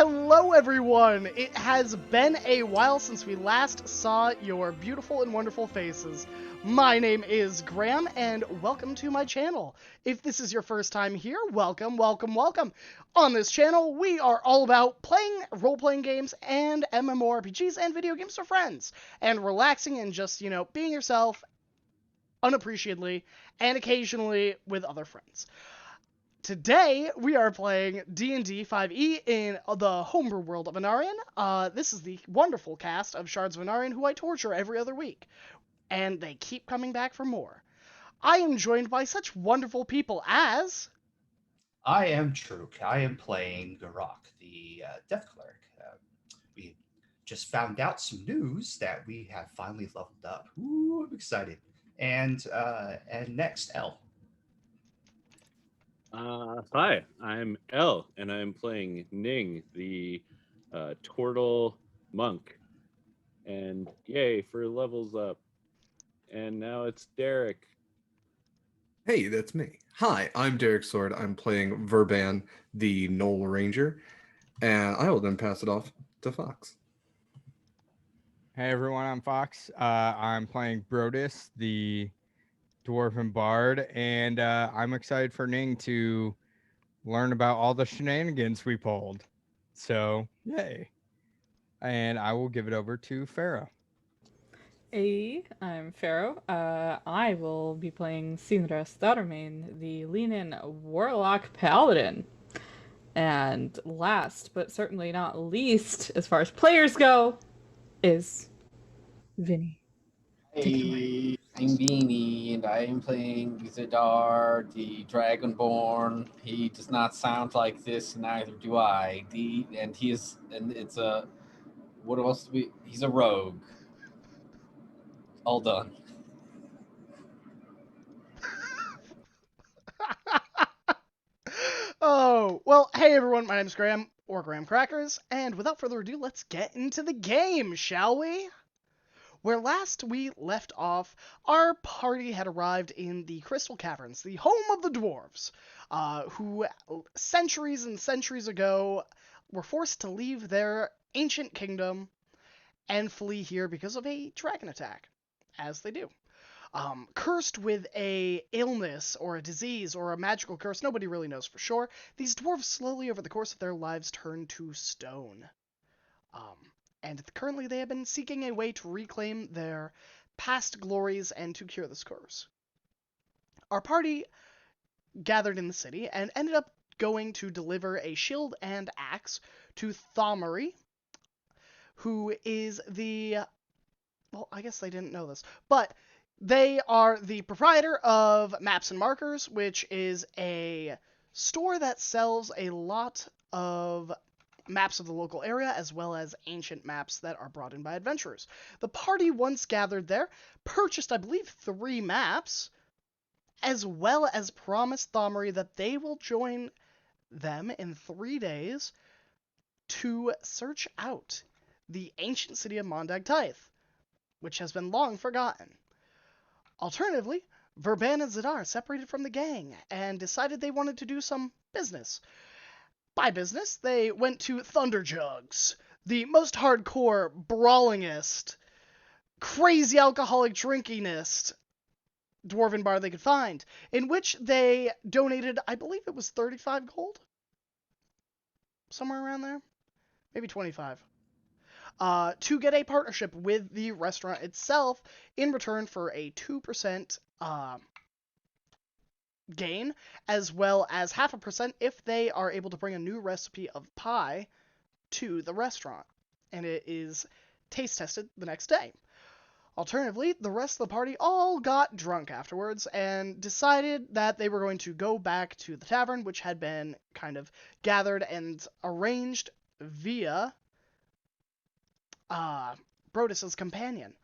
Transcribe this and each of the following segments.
Hello, everyone! It has been a while since we last saw your beautiful and wonderful faces. My name is Graham, and welcome to my channel. If this is your first time here, welcome, welcome, welcome. On this channel, we are all about playing role-playing games and MMORPGs and video games for friends, and relaxing and just, being yourself unappreciatedly and occasionally with other friends. Today, we are playing D&D 5e in the homebrew world of Anarion. This is the wonderful cast of Shards of Anarion who I torture every other week. And they keep coming back for more. I am joined by such wonderful people as... I am Truk. I am playing Garak, the Death Cleric. We just found out some news that we have finally leveled up. Ooh, I'm excited. And next, L. Hi, I'm L, and I'm playing Ning, the Tortle Monk. And yay for levels up. And now it's Derek. Hey, that's me. Hi, I'm Derek Sword. I'm playing Verban, the Knoll Ranger, and I will then pass it off to Fox. Hey everyone, I'm Fox. I'm playing Brodus, the Dwarven Bard, and I'm excited for Ning to learn about all the shenanigans we pulled. So, yay. And I will give it over to Pharaoh. Hey, I'm Pharaoh. I will be playing Sinra Starmain, the Leanin Warlock Paladin. And last, but certainly not least, as far as players go, is Vinny. Hey, I'm Beanie, and I am playing Zadar, the Dragonborn. He does not sound like this, neither do I. What else do we? He's a rogue. All done. Oh, well, hey everyone, my name's Graham, or Graham Crackers, and without further ado, let's get into the game, shall we? Where last we left off, our party had arrived in the Crystal Caverns, the home of the dwarves, who centuries and centuries ago were forced to leave their ancient kingdom and flee here because of a dragon attack, as they do. Cursed with a illness or a disease or a magical curse, nobody really knows for sure, these dwarves slowly over the course of their lives turned to stone. And currently they have been seeking a way to reclaim their past glories and to cure this curse. Our party gathered in the city and ended up going to deliver a shield and axe to Thomari, who is the... Well, I guess they didn't know this, but they are the proprietor of Maps and Markers, which is a store that sells a lot of maps of the local area, as well as ancient maps that are brought in by adventurers. The party once gathered there, purchased, I believe, 3 maps, as well as promised Thomari that they will join them in 3 days to search out the ancient city of Mondag Tithe, which has been long forgotten. Alternatively, Verban and Zadar separated from the gang and decided they wanted to do some business. By business, they went to Thunderjugs, the most hardcore, brawlingest, crazy alcoholic drinkingest dwarven bar they could find, in which they donated, I believe it was 35 gold? Somewhere around there? Maybe 25. To get a partnership with the restaurant itself in return for a 2% gain, as well as 0.5% if they are able to bring a new recipe of pie to the restaurant, and it is taste tested the next day. Alternatively, the rest of the party all got drunk afterwards and decided that they were going to go back to the tavern, which had been kind of gathered and arranged via Brodus' companion.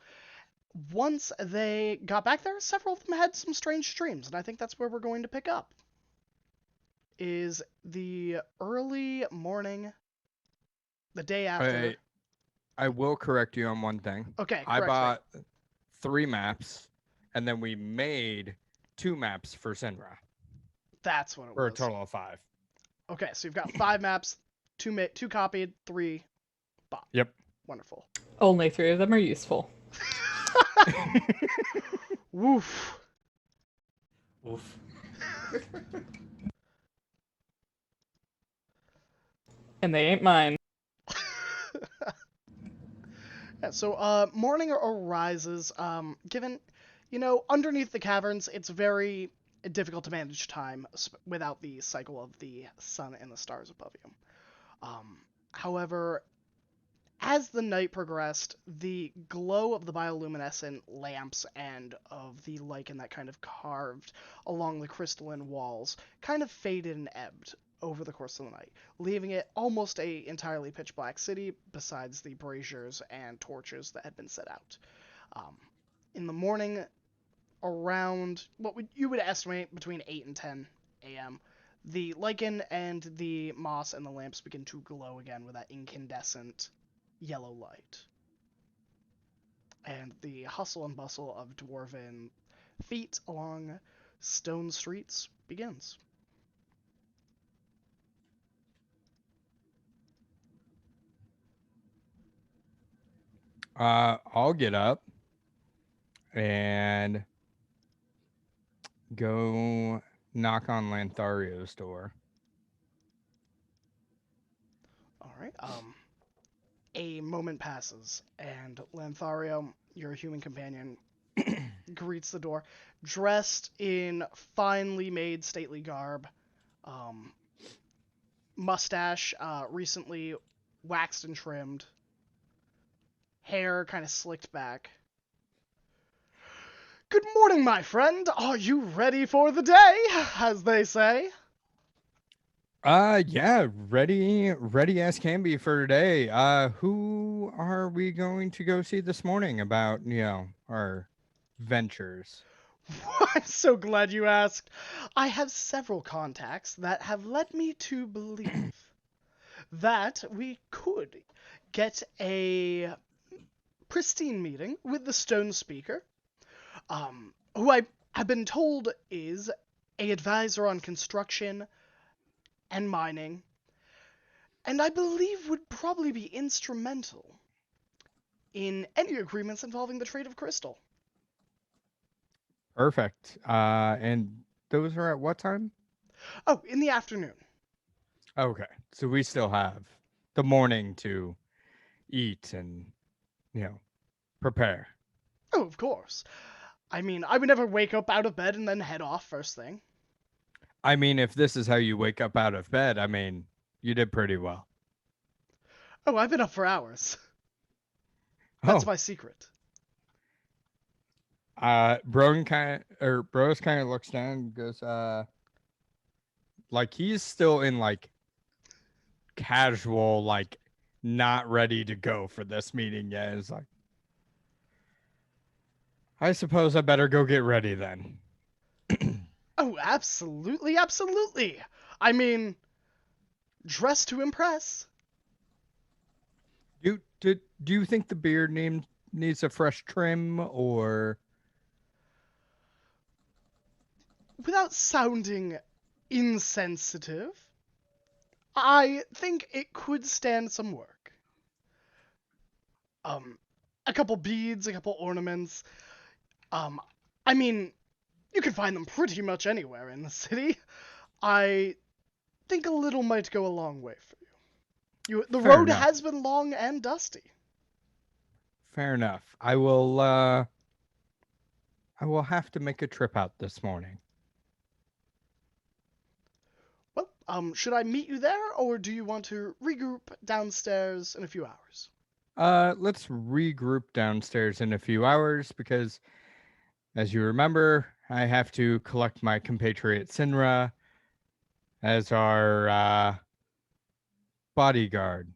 Once they got back there, several of them had some strange dreams, and I think that's where we're going to pick up. Is the early morning, the day after. I will correct you on one thing. Okay, I bought 3 maps, and then we made 2 maps for Sinra. That's what it was. For a total of 5. Okay, so you've got 5 maps. two copied, 3 bought. Yep. Wonderful. Only 3 of them are useful. Woof. Oof. And they ain't mine. Yeah, so morning arises. Given, underneath the caverns, it's very difficult to manage time without the cycle of the sun and the stars above you. However, as the night progressed, the glow of the bioluminescent lamps and of the lichen that kind of carved along the crystalline walls kind of faded and ebbed over the course of the night, leaving it almost a entirely pitch black city besides the braziers and torches that had been set out. In the morning, around you would estimate between 8 and 10 a.m., the lichen and the moss and the lamps begin to glow again with that incandescent yellow light. And the hustle and bustle of dwarven feet along stone streets begins. I'll get up and go knock on Lanthario's door. All right. A moment passes, and Lanthario, your human companion, greets the door, dressed in finely made, stately garb, mustache recently waxed and trimmed, hair kind of slicked back. Good morning, my friend. Are you ready for the day, as they say? Yeah, ready as can be for today. Who are we going to go see this morning about, our ventures? I'm so glad you asked. I have several contacts that have led me to believe that we could get a pristine meeting with the Stone Speaker, who I have been told is a advisor on construction and mining, and I believe would probably be instrumental in any agreements involving the trade of crystal. Perfect. And those are at what time? Oh, in the afternoon. Okay, so we still have the morning to eat and, prepare. Oh, of course. I mean, I would never wake up out of bed and then head off first thing. I mean, if this is how you wake up out of bed, you did pretty well. Oh, I've been up for hours. That's Oh, my secret. Bros kind of looks down and goes, like he's still in like casual, like not ready to go for this meeting yet. It's like, I suppose I better go get ready then. Oh, absolutely, absolutely. I mean, dress to impress. Do you think the beard needs a fresh trim or? Without sounding insensitive, I think it could stand some work. A couple beads, a couple ornaments. I mean, you can find them pretty much anywhere in the city. I think a little might go a long way for you. The Fair road enough. has been long and dusty. Fair enough. I will have to make a trip out this morning. Well, should I meet you there, or do you want to regroup downstairs in a few hours? Let's regroup downstairs in a few hours because, as you remember, I have to collect my compatriot Sinra as our bodyguard.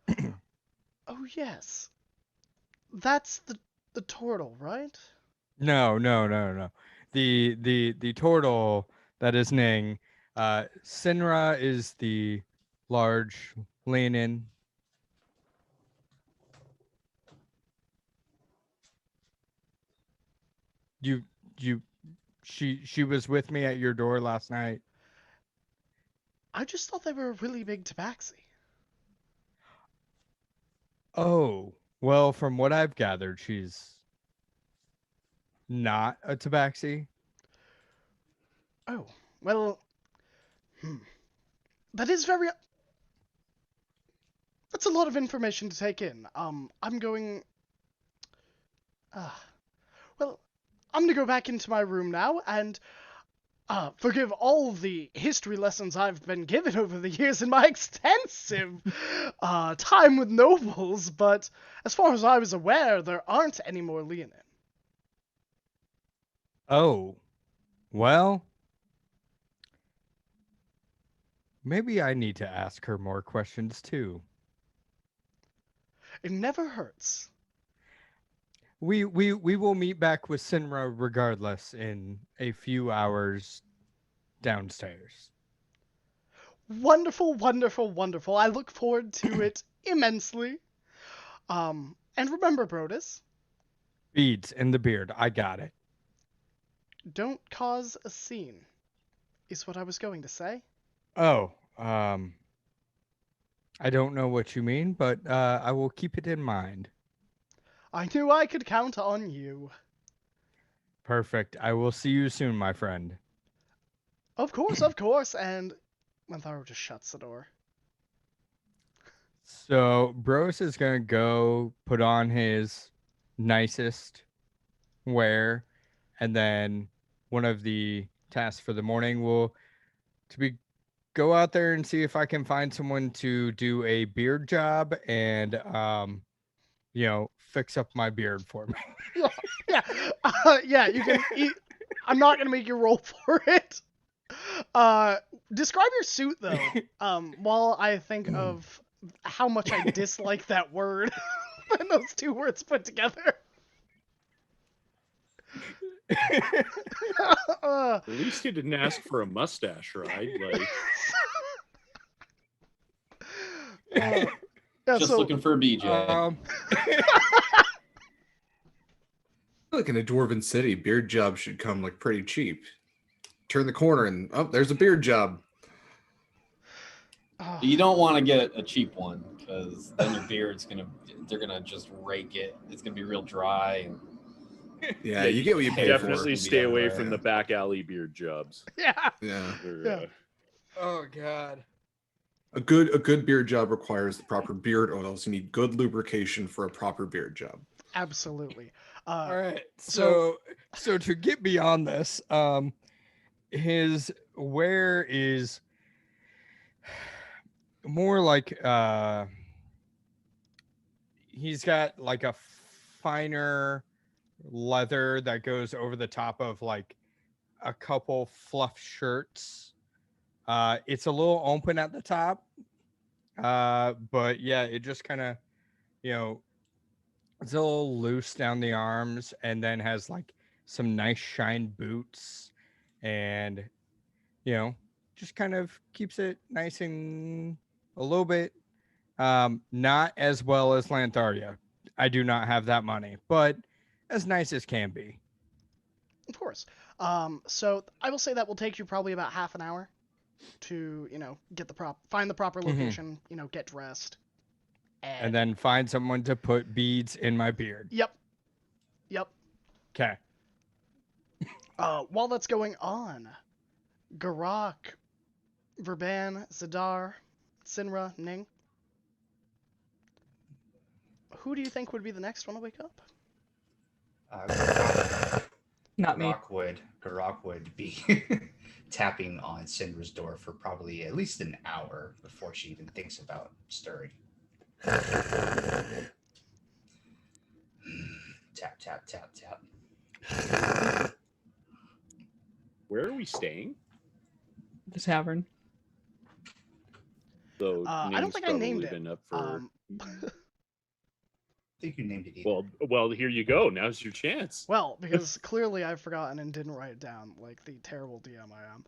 Oh yes, that's the turtle, right? No. The turtle that is Ning. Sinra is the large leanin. You you she was with me at your door last night. I just thought they were a really big tabaxi. Oh, well, from what I've gathered, she's not a tabaxi. Oh, well, that is very. That's a lot of information to take in. I'm going. Well, I'm gonna go back into my room now and forgive all the history lessons I've been given over the years in my extensive time with nobles, but as far as I was aware, there aren't any more Leonin. Oh, well, maybe I need to ask her more questions too. It never hurts. We will meet back with Sinra regardless in a few hours downstairs. Wonderful, wonderful, wonderful. I look forward to it immensely. And remember, Brodus, Beads in the beard. I got it. don't cause a scene, is what I was going to say. Oh, I don't know what you mean, but I will keep it in mind. I knew I could count on you. Perfect. I will see you soon, my friend. Of course, and Mantharo just shuts the door. So Bros is gonna go put on his nicest wear, and then one of the tasks for the morning will to be go out there and see if I can find someone to do a beard job and fix up my beard for me. Yeah, yeah. You can. I'm not gonna make you roll for it. Describe your suit though. While I think of how much I dislike that word and those two words put together. At least you didn't ask for a mustache, right? Like, yeah, Just so, looking for a BJ. Like in a dwarven city, beard jobs should come like pretty cheap. Turn the corner and there's a beard job. You don't want to get a cheap one because then your beard's they're gonna just rake it. It's gonna be real dry. And Yeah, you get what you pay definitely for. stay away everywhere. from the back alley beard jobs. yeah. Yeah. Yeah. Oh God. A good beard job requires the proper beard oils. You need good lubrication for a proper beard job. Absolutely. All right. So to get beyond this, his wear is more like he's got like a finer leather that goes over the top of like a couple fluff shirts. It's a little open at the top. But yeah, it just kind of, it's a little loose down the arms and then has like some nice shine boots and, just kind of keeps it nice and a little bit, not as well as Lantharia. I do not have that money, but as nice as can be. Of course. So I will say that will take you probably about half an hour to, get find the proper location, get dressed. And then find someone to put beads in my beard. Yep. Okay. While that's going on, Garak, Verban, Zadar, Sinra, Ning. Who do you think would be the next one to wake up? Not me. Garak would be tapping on Cinder's door for probably at least an hour before she even thinks about stirring. Tap, tap, tap, tap. Where are we staying? The tavern. So I don't think I named it. been up for. I think you named it either. Well, here you go. Now's your chance. Well, because clearly I've forgotten and didn't write it down, like the terrible DM I am.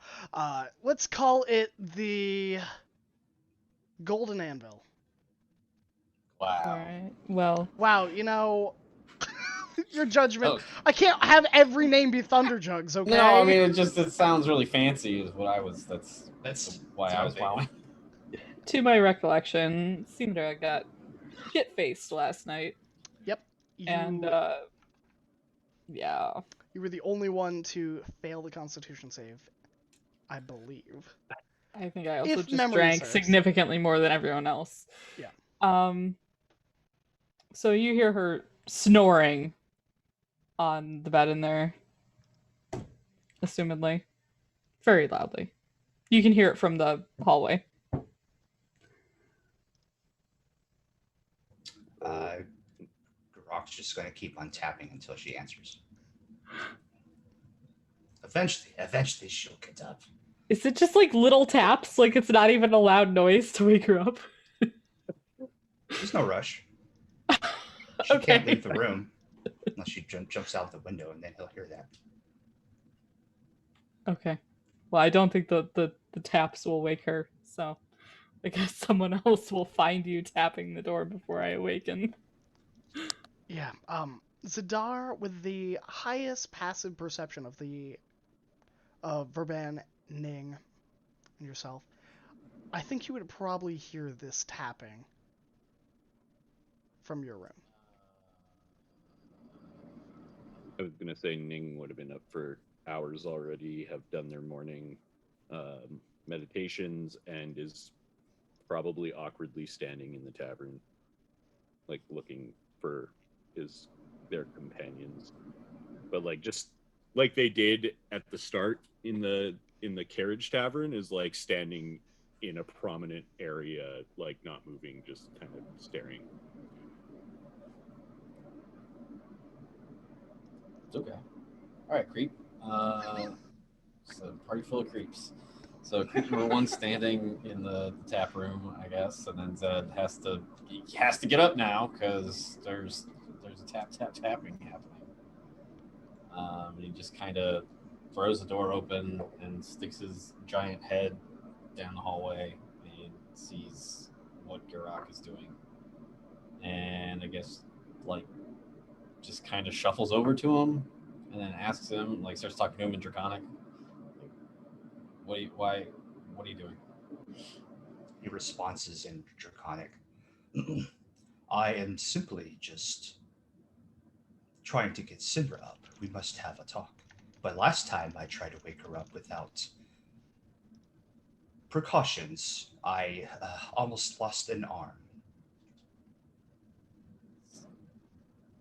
Let's call it the Golden Anvil. Wow. All right. Well, Wow, Your judgment. Oh. I can't have every name be Thunderjugs, okay? No, I mean it sounds really fancy. Is what I was. That's why I was following. To my recollection, Sindra got shit-faced last night, Yep. and yeah, You were the only one to fail the Constitution save, I believe. I think I also If just memory drank serves. significantly more than everyone else. Yeah. So you hear her snoring on the bed in there, assumedly, very loudly. You can hear it from the hallway. Garok's just going to keep on tapping until she answers. Eventually she'll get up. Is it just like little taps? Like it's not even a loud noise to wake her up? There's no rush. She Okay. can't leave the room unless she jumps out the window, and then he'll hear that. Okay. Well, I don't think the taps will wake her, so I guess someone else will find you tapping the door before I awaken. Yeah. Zadar with the highest passive perception of the Verban, Ning, and yourself. I think you would probably hear this tapping from your room. I was gonna say Ning would have been up for hours already, have done their morning meditations, and is probably awkwardly standing in the tavern, like looking for their companions, but like just like they did at the start in the carriage tavern, is like standing in a prominent area, like not moving, just kind of staring. It's okay. All right, creep. It's a party full of creeps. So creep number one standing in the tap room, I guess, and then Zed has to get up now because there's a tapping happening. He just kind of throws the door open and sticks his giant head down the hallway and sees what Garok is doing, and I guess like just kind of shuffles over to him and then asks him, like starts talking to him in Draconic. What are you doing? He responds in Draconic. I am simply just trying to get Syndra up. We must have a talk. But last time I tried to wake her up without precautions, I almost lost an arm.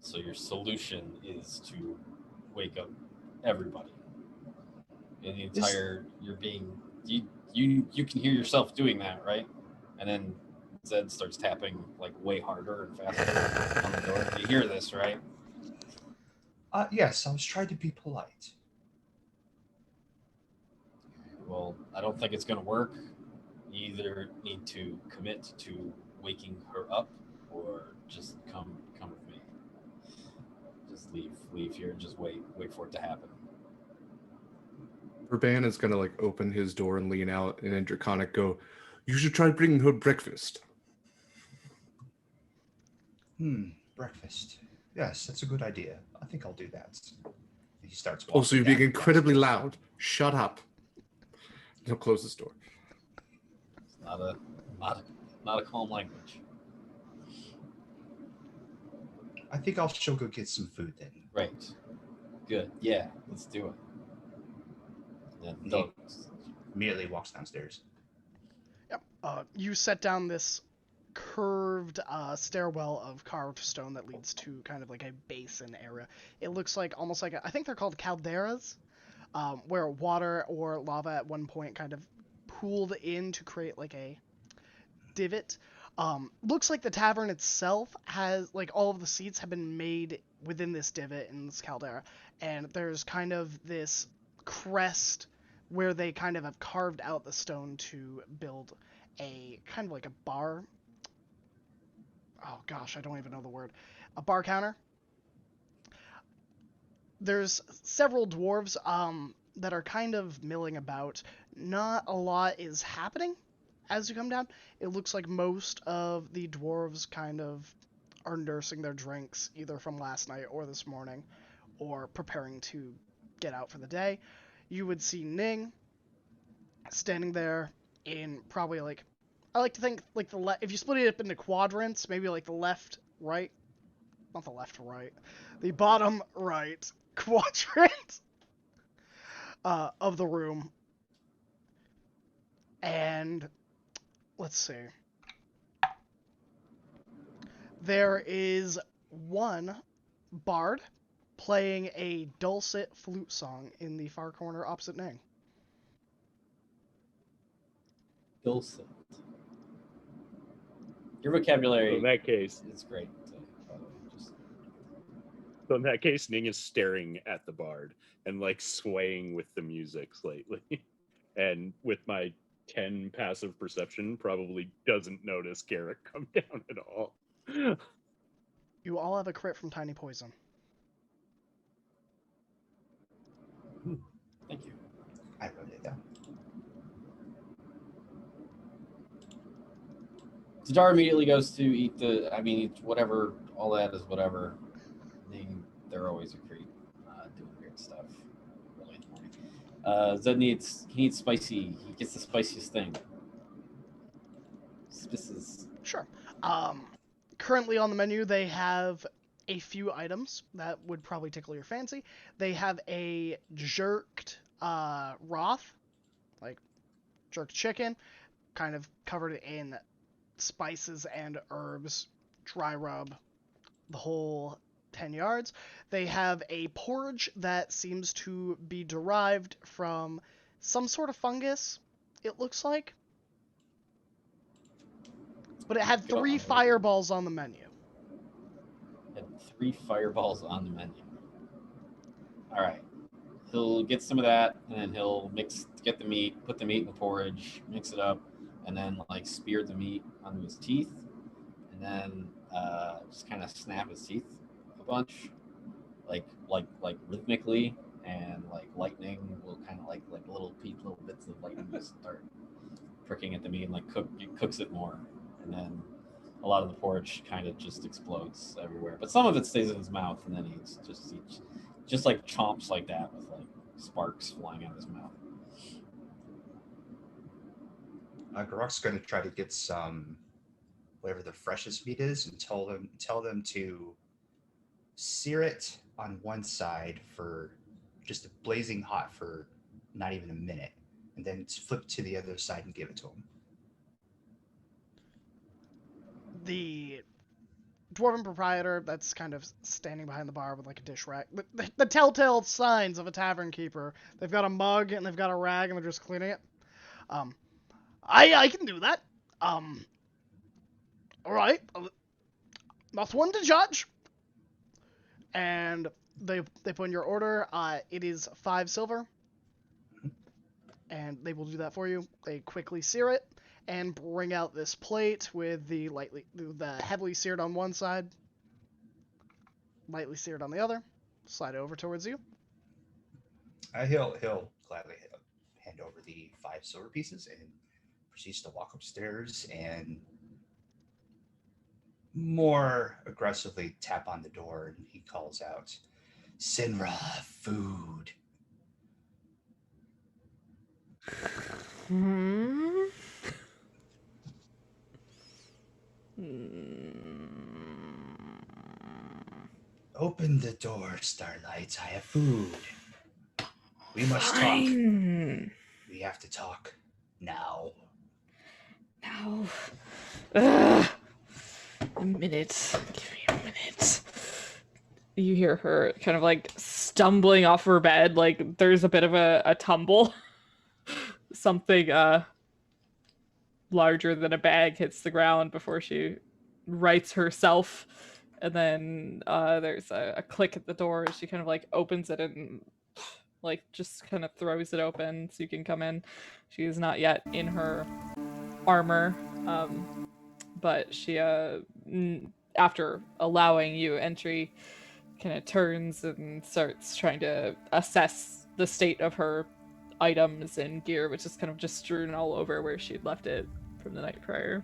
So your solution is to wake up everybody. In the entire, you're being you can hear yourself doing that, right? And then Zed starts tapping like way harder and faster on the door. You hear this, right? Yes, I was trying to be polite. Well, I don't think it's going to work. You either need to commit to waking her up, or just come with me. Just leave here. Just wait for it to happen. Verban is gonna like open his door and lean out, and in Draconic go, "You should try bringing her breakfast." Breakfast. Yes, that's a good idea. I think I'll do that. He starts walking. Also, you're being down- incredibly loud. Shut up. He'll close this door. It's not a calm language. I think I'll still go get some food then. Right. Good. Yeah, let's do it. Yeah, He immediately walks downstairs. Yep. You set down this curved stairwell of carved stone that leads to kind of like a basin area. It looks like almost like I think they're called calderas, where water or lava at one point kind of pooled in to create like a divot. Looks like the tavern itself has like all of the seats have been made within this divot in this caldera, and there's kind of this crest where they kind of have carved out the stone to build a kind of like a bar. Oh gosh, I don't even know the word. A bar counter. There's several dwarves that are kind of milling about. Not a lot is happening as you come down. It looks like most of the dwarves kind of are nursing their drinks either from last night or this morning, or preparing to get out for the day. You would see Ning standing there in probably like, I like to think like if you split it up into quadrants, maybe like the left, right, not the left, right, the bottom right quadrant of the room. And let's see. There is one bard playing a dulcet flute song in the far corner opposite Ning. Dulcet. Your vocabulary So in that case, is great. By the way. in that case, Ning is staring at the bard and like swaying with the music slightly. And with my 10 passive perception, probably doesn't notice Garrick come down at all. You all have a crit from Tiny Poison. Thank you. I wrote it down. Zadar immediately goes to eat whatever, all that is whatever. They're always a creep, doing weird stuff early in the morning. Zed needs spicy. He gets the spiciest thing. Spices. Sure. Currently on the menu, they have a few items that would probably tickle your fancy. They have a jerked Roth, like jerked chicken, kind of covered in spices and herbs, dry rub, the whole 10 yards. They have a porridge that seems to be derived from some sort of fungus, it looks like. But it had 3 fireballs on the menu. Had 3 fireballs on the menu. All right. He'll get some of that, and then he'll get the meat, put the meat in the porridge, mix it up, and then like spear the meat onto his teeth, and then just kind of snap his teeth a bunch, like rhythmically, and like lightning will kind of like little bits of lightning will start pricking at the meat and like cooks it more, and then a lot of the porridge kind of just explodes everywhere, but some of it stays in his mouth, and then he just like chomps like that with like sparks flying out of his mouth. Garok's going to try to get some, whatever the freshest meat is, and tell them to sear it on one side for just blazing hot for not even a minute, and then flip to the other side and give it to him. The dwarven proprietor that's kind of standing behind the bar with like a dish rack. The telltale signs of a tavern keeper. They've got a mug and they've got a rag and they're just cleaning it. I can do that. All right. Not one to judge. And they put in your order. It is 5 silver. And they will do that for you. They quickly sear it and bring out this plate with the heavily seared on one side, lightly seared on the other. Slide it over towards you. He'll gladly hand over the 5 silver pieces and proceeds to walk upstairs and more aggressively tap on the door, and he calls out, "Sinra, food." Open the door, Starlight. I have food. We must talk. We have to talk now. Now. A minute. Give me a minute. You hear her kind of like stumbling off her bed, like there's a bit of a tumble. Something larger than a bag hits the ground before she rights herself. And then there's a click at the door as she kind of like opens it and like just kind of throws it open so you can come in. She is not yet in her armor, but she after allowing you entry kind of turns and starts trying to assess the state of her items and gear, which is kind of just strewn all over where she'd left it from the night prior.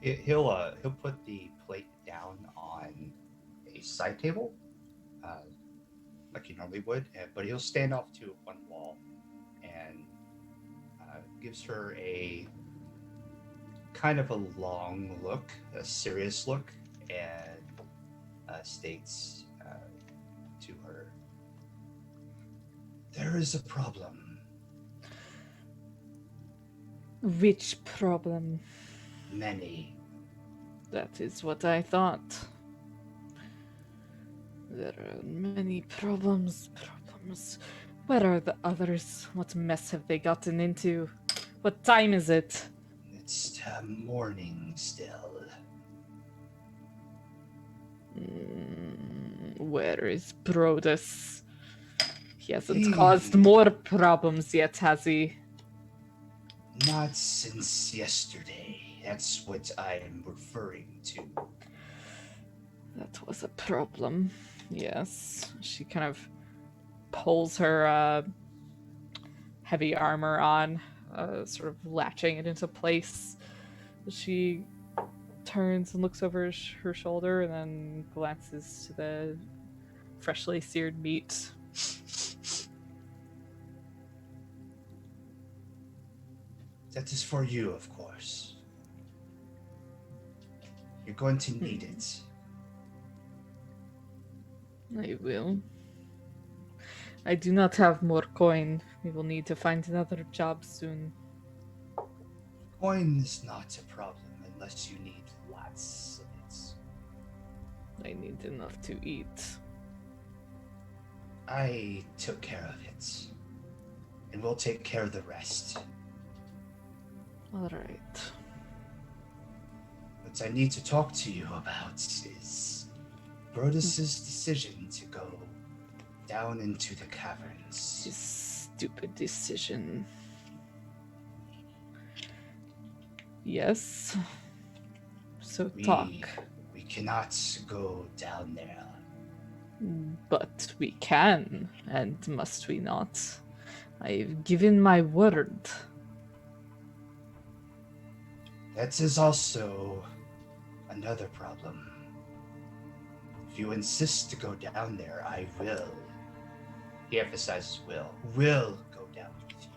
He'll put the plate down on a side table, uh, like he normally would, but he'll stand off to one wall and gives her a kind of a long look, a serious look, and states to her, "There is a problem. Which problem? Many. That is what I thought. There are many problems. Where are the others? What mess have they gotten into? What time is it? It's morning still. Where is Brodus? He hasn't He- caused more problems yet, has he? Not since yesterday. That's what I'm referring to. That was a problem. Yes. She kind of pulls her heavy armor on, sort of latching it into place. She turns and looks over her shoulder and then glances to the freshly seared meat. That is for you, of course. You're going to need it. I will. I do not have more coin. We will need to find another job soon. Coin is not a problem unless you need lots of it. I need enough to eat. I took care of it. And we'll take care of the rest. All right. What I need to talk to you about is Brodus's decision to go down into the caverns. This stupid decision. Yes. So talk. We cannot go down there. But we can, and must we not? I've given my word. That is also another problem. If you insist to go down there, I will. He emphasizes will go down with you.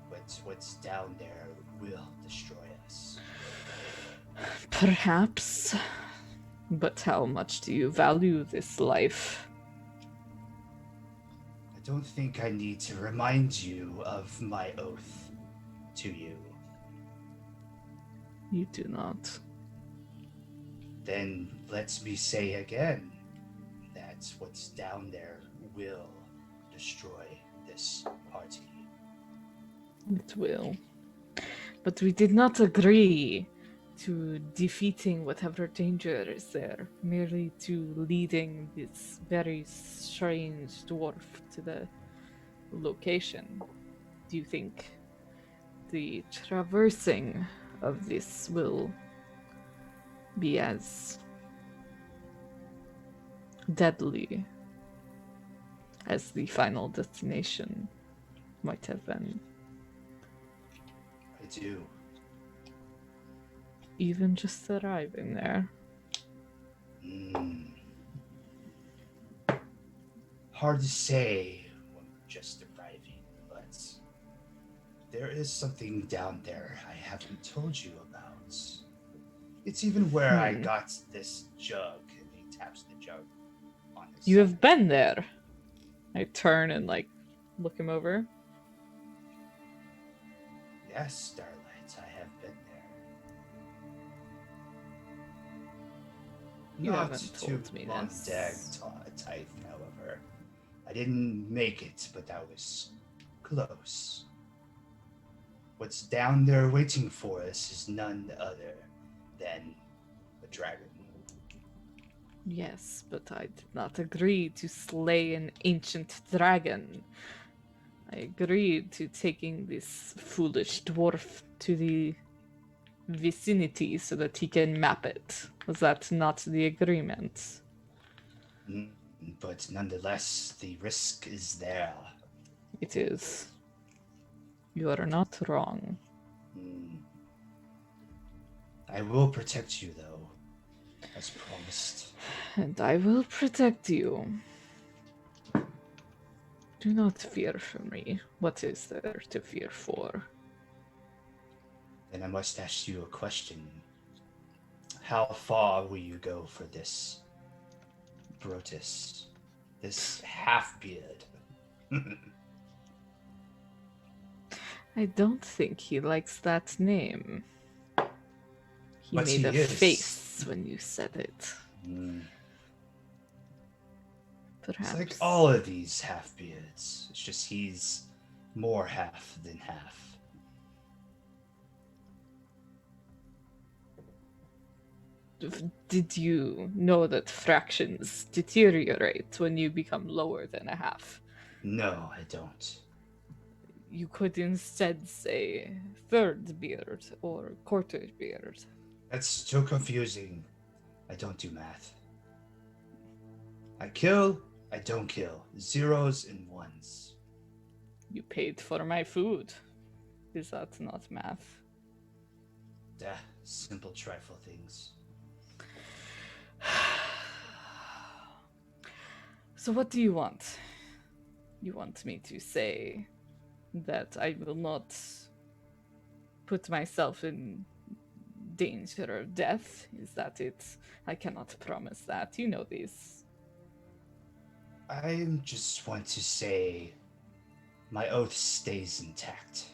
But what's down there will destroy us. Perhaps. But how much do you value this life? I don't think I need to remind you of my oath to you. You do not. Then let me say again that what's down there will destroy this party. It will. But we did not agree to defeating whatever danger is there, merely to leading this very strange dwarf to the location. Do you think the traversing of this will be as deadly as the final destination might have been? I do. Even just arriving there. Hard to say when we're just arriving, but there is something down there I haven't told you about. It's even where I got this jug, and he taps the jug on his You side. have been there. I turn and look him over. Yes, Starlight, I have been there. You Not haven't to told me long this. dag type, however. I didn't make it, but I was close. What's down there waiting for us is none other than a dragon. Yes, but I did not agree to slay an ancient dragon. I agreed to taking this foolish dwarf to the vicinity so that he can map it. Was that not the agreement? But nonetheless, the risk is there. It is. You are not wrong. I will protect you, though, as promised. And I will protect you. Do not fear for me. What is there to fear for? Then I must ask you a question. How far will you go for this Brotus? This half-beard? I don't think he likes that name. He But made he a is. face when you said it. It's Perhaps. like all of these half-beards. It's just he's more half than half. Did you know that fractions deteriorate when you become lower than a half? No, I don't. You could instead say third beard or quarter beard. That's too confusing. I don't do math. I kill, I don't kill. Zeros and ones. You paid for my food. Is that not math? Simple trifle things. So what do you want? You want me to say that I will not put myself in danger of death? Is that it? I cannot promise that. You know this. I just want to say my oath stays intact.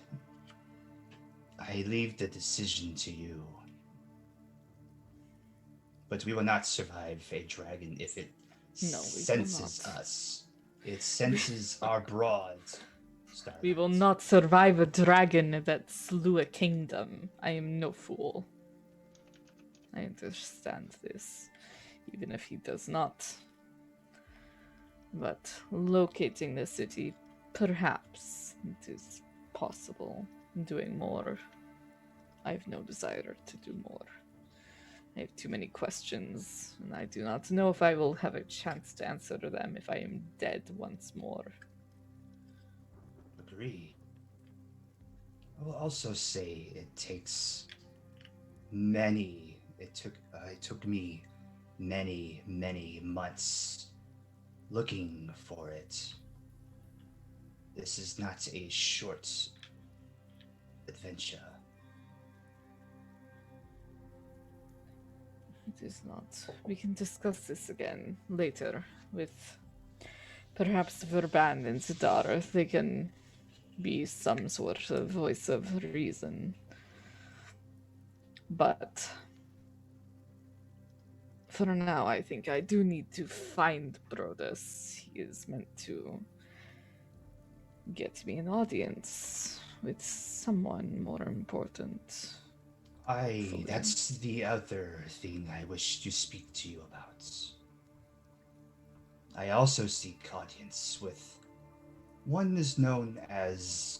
I leave the decision to you. But we will not survive a dragon if it senses us. It senses our broad starlight. We will not survive a dragon that slew a kingdom. I am no fool. I understand this, even if he does not. But locating the city, perhaps it is possible. Doing more, I have no desire to do more. I have too many questions, and I do not know if I will have a chance to answer them if I am dead once more. Agree. I will also say it takes many. It took me many months looking for it. This is not a short adventure. It is not. We can discuss this again later with perhaps Verban and Sidar. They can be some sort of voice of reason. But for now, I think I do need to find Brodus. He is meant to get me an audience with someone more important. That's the other thing I wish to speak to you about. I also seek audience with one is known as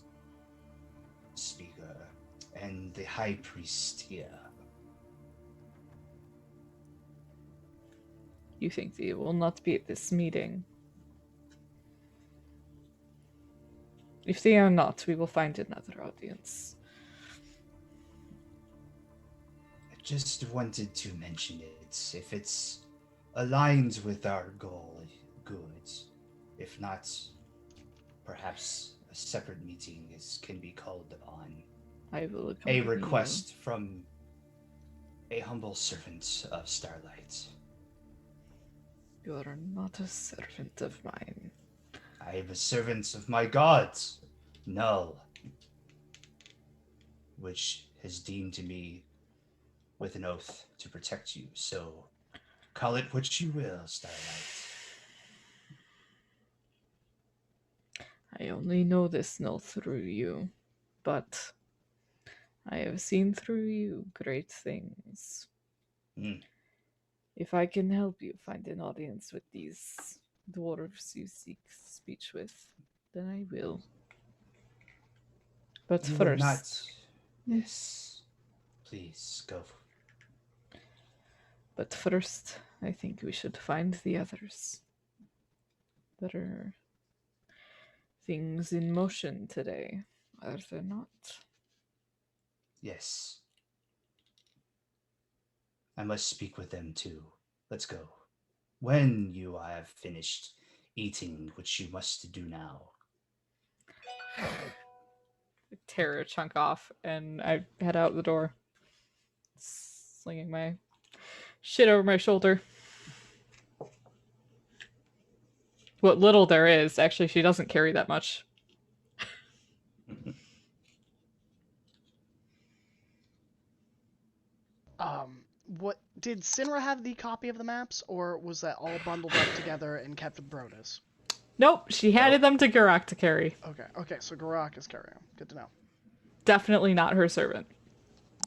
Speaker and the High Priest here. You think they will not be at this meeting? If they are not, we will find another audience. I just wanted to mention it. If it's aligned with our goal, good. If not, perhaps a separate meeting can be called upon. I will A accompany request from a humble servant of Starlight. You are not a servant of mine. I am a servant of my gods, Null, which has deemed me with an oath to protect you. So call it what you will, Starlight. I only know this Null through you, but I have seen through you great things. If I can help you find an audience with these dwarves you seek speech with, then I will. But You first... will not. Yes. Please, go. But first, I think we should find the others. There are things in motion today, are there not? Yes. I must speak with them too. Let's go. When you have finished eating, which you must do now. Tear a chunk off, and I head out the door, slinging my shit over my shoulder. What little there is, actually, she doesn't carry that much. What did Sinra have the copy of the maps, or was that all bundled up together and kept with Brodus? Nope, she handed them to Garak to carry. Okay, so Garak is carrying them. Good to know. Definitely not her servant.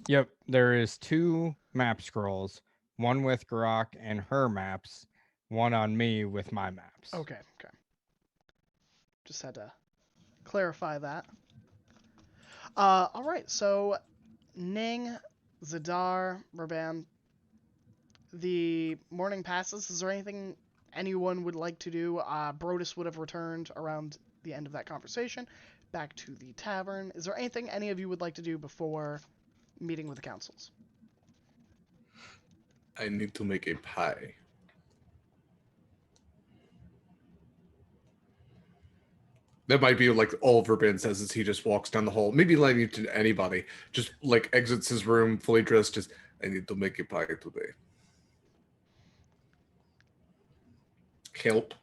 Yep, there is 2 map scrolls, one with Garak and her maps, one on me with my maps. Okay. Just had to clarify that. All right, so Ning, Zadar, Raban, the morning passes. Is there anything anyone would like to do? Brodus would have returned around the end of that conversation back to the tavern. Is there anything any of you would like to do before meeting with the councils? I need to make a pie. That might be like all Verban says as he just walks down the hall. Maybe letting it to anybody. Just like exits his room, fully dressed. Just, I need to make a pie today. Help.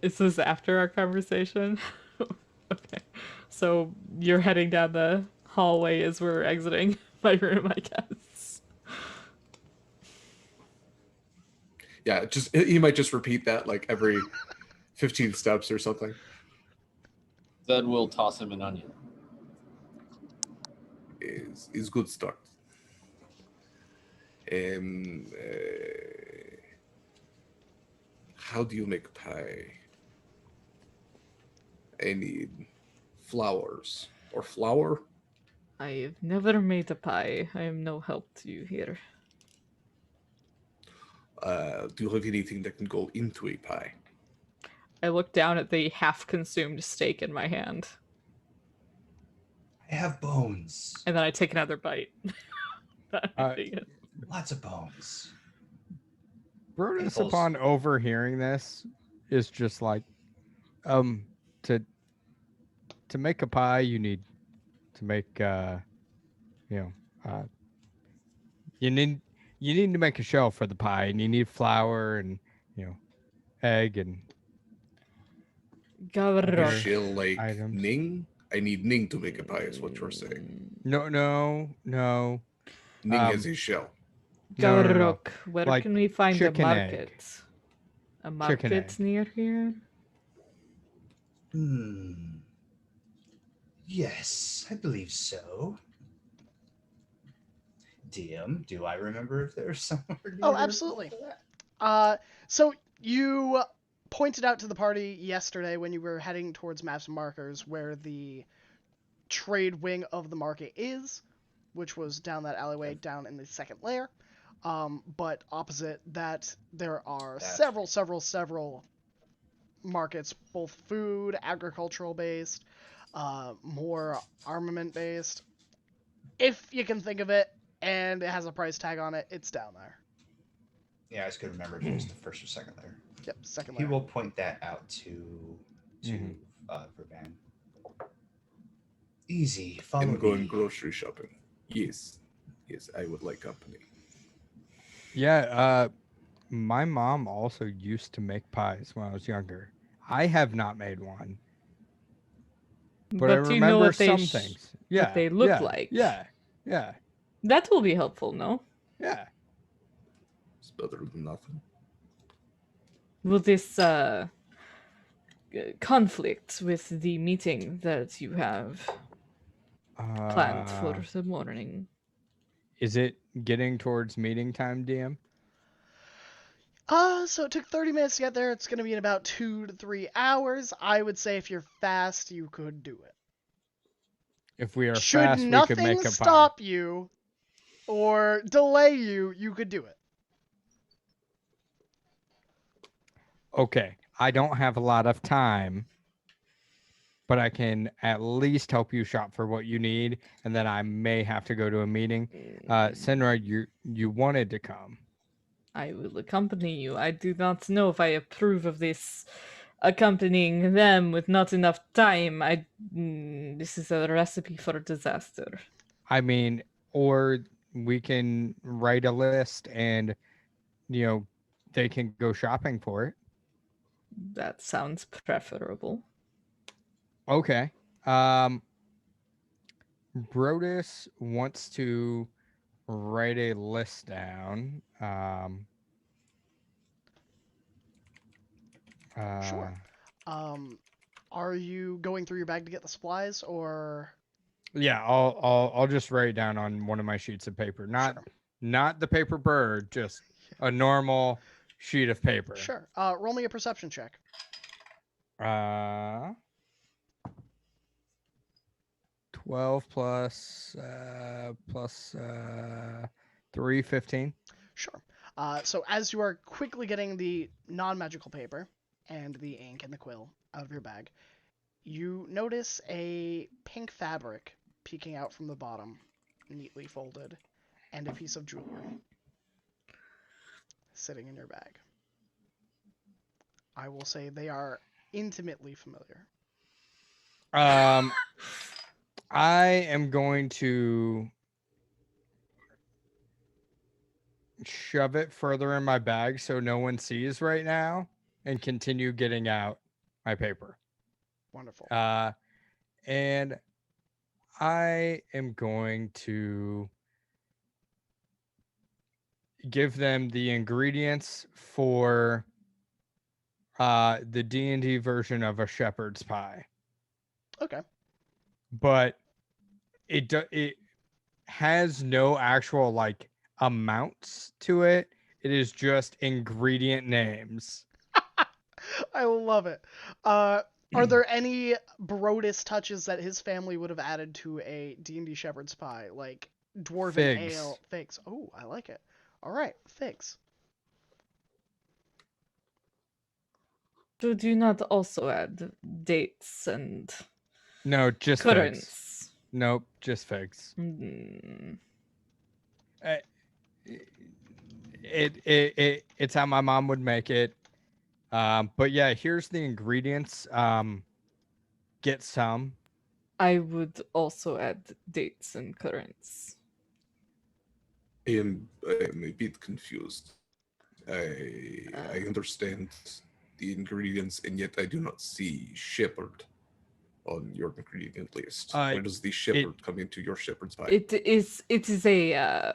Is this after our conversation? Okay. So you're heading down the hallway as we're exiting my room, I guess. Yeah, just he might just repeat that like every 15 steps or something. Zed will toss him an onion. Is good start. How do you make pie? I need flowers or flour. I've never made a pie. I am no help to you here. Do you have anything that can go into a pie? I look down at the half-consumed steak in my hand, I have bones. and then I take another bite. Lots of bones. Brodus, Apples. upon overhearing this, is just like, to make a pie, you need to make, you need to make a shell for the pie, and you need flour and egg and Gavrok. Shell like items. Ning? I need Ning to make a pie, is what you're saying. No. Ning has a shell. No. Gavrok, where Like can we find a chicken egg. market? A Chicken market egg. near here? Yes, I believe so. DM, do I remember if there's somewhere near? Oh, absolutely. So you pointed out to the party yesterday when you were heading towards maps and markers where the trade wing of the market is, which was down that alleyway down in the second layer. But opposite that, there are several markets, both food, agricultural based, more armament based. If you can think of it, and it has a price tag on it, it's down there. Yeah, I just couldn't remember if it was the first or second layer. Yep, second He layer. will point that out to Verban. Easy, follow I'm going me. grocery shopping. Yes, I would like company. Yeah, my mom also used to make pies when I was younger. I have not made one, but I do you know remember what they some things. Yeah, what they look yeah, like? Yeah. That will be helpful, no? Yeah. It's better than nothing. Will this conflict with the meeting that you have planned for the morning? Is it getting towards meeting time, DM? So it took 30 minutes to get there. It's going to be in about 2 to 3 hours. I would say if you're fast, you could do it. If we are Should fast, we nothing could make a pie. stop you or delay you, you could do it. Okay, I don't have a lot of time, but I can at least help you shop for what you need, and then I may have to go to a meeting. Senra, you wanted to come. I will accompany you. I do not know if I approve of this accompanying them with not enough time. This is a recipe for disaster. I mean, or we can write a list and, they can go shopping for it. That sounds preferable. Okay. Brodus wants to write a list down. Sure. Are you going through your bag to get the supplies, or? Yeah, I'll just write it down on one of my sheets of paper. Sure. Not the paper bird, just a normal sheet of paper. Sure. Roll me a perception check. 12 plus 3, 15. Sure. So as you are quickly getting the non-magical paper and the ink and the quill out of your bag, you notice a pink fabric peeking out from the bottom, neatly folded, and a piece of jewelry sitting in your bag. I will say they are intimately familiar. I am going to shove it further in my bag so no one sees right now and continue getting out my paper. Wonderful. And I am going to give them the ingredients for the D&D version of a shepherd's pie. Okay. But it has no actual like amounts to it. It is just ingredient names. I love it. Are there any Brodus touches that his family would have added to a D&D shepherd's pie, like dwarven Figs. ale? Figs. Oh, I like it. All right, figs. Do you not also add dates and No, just figs. currants? Nope, just figs. It's how my mom would make it. But yeah, here's the ingredients. Get some. I would also add dates and currants. I'm a bit confused. I understand the ingredients, and yet I do not see shepherd on your ingredient list. Where does the shepherd come into your shepherd's pie? It is a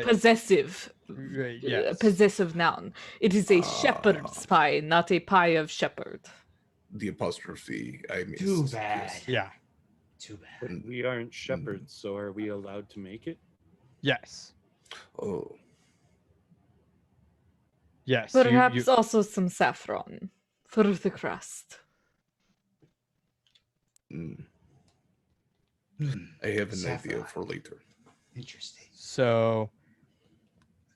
possessive yes. possessive noun. It is a shepherd's pie, not a pie of shepherd. The apostrophe I missed. Too bad. Yes. Yeah. Too bad. But we aren't shepherds, so are we allowed to make it? Yes. Oh. Yes. Perhaps also some saffron for the crust. I have an idea for later. Interesting. So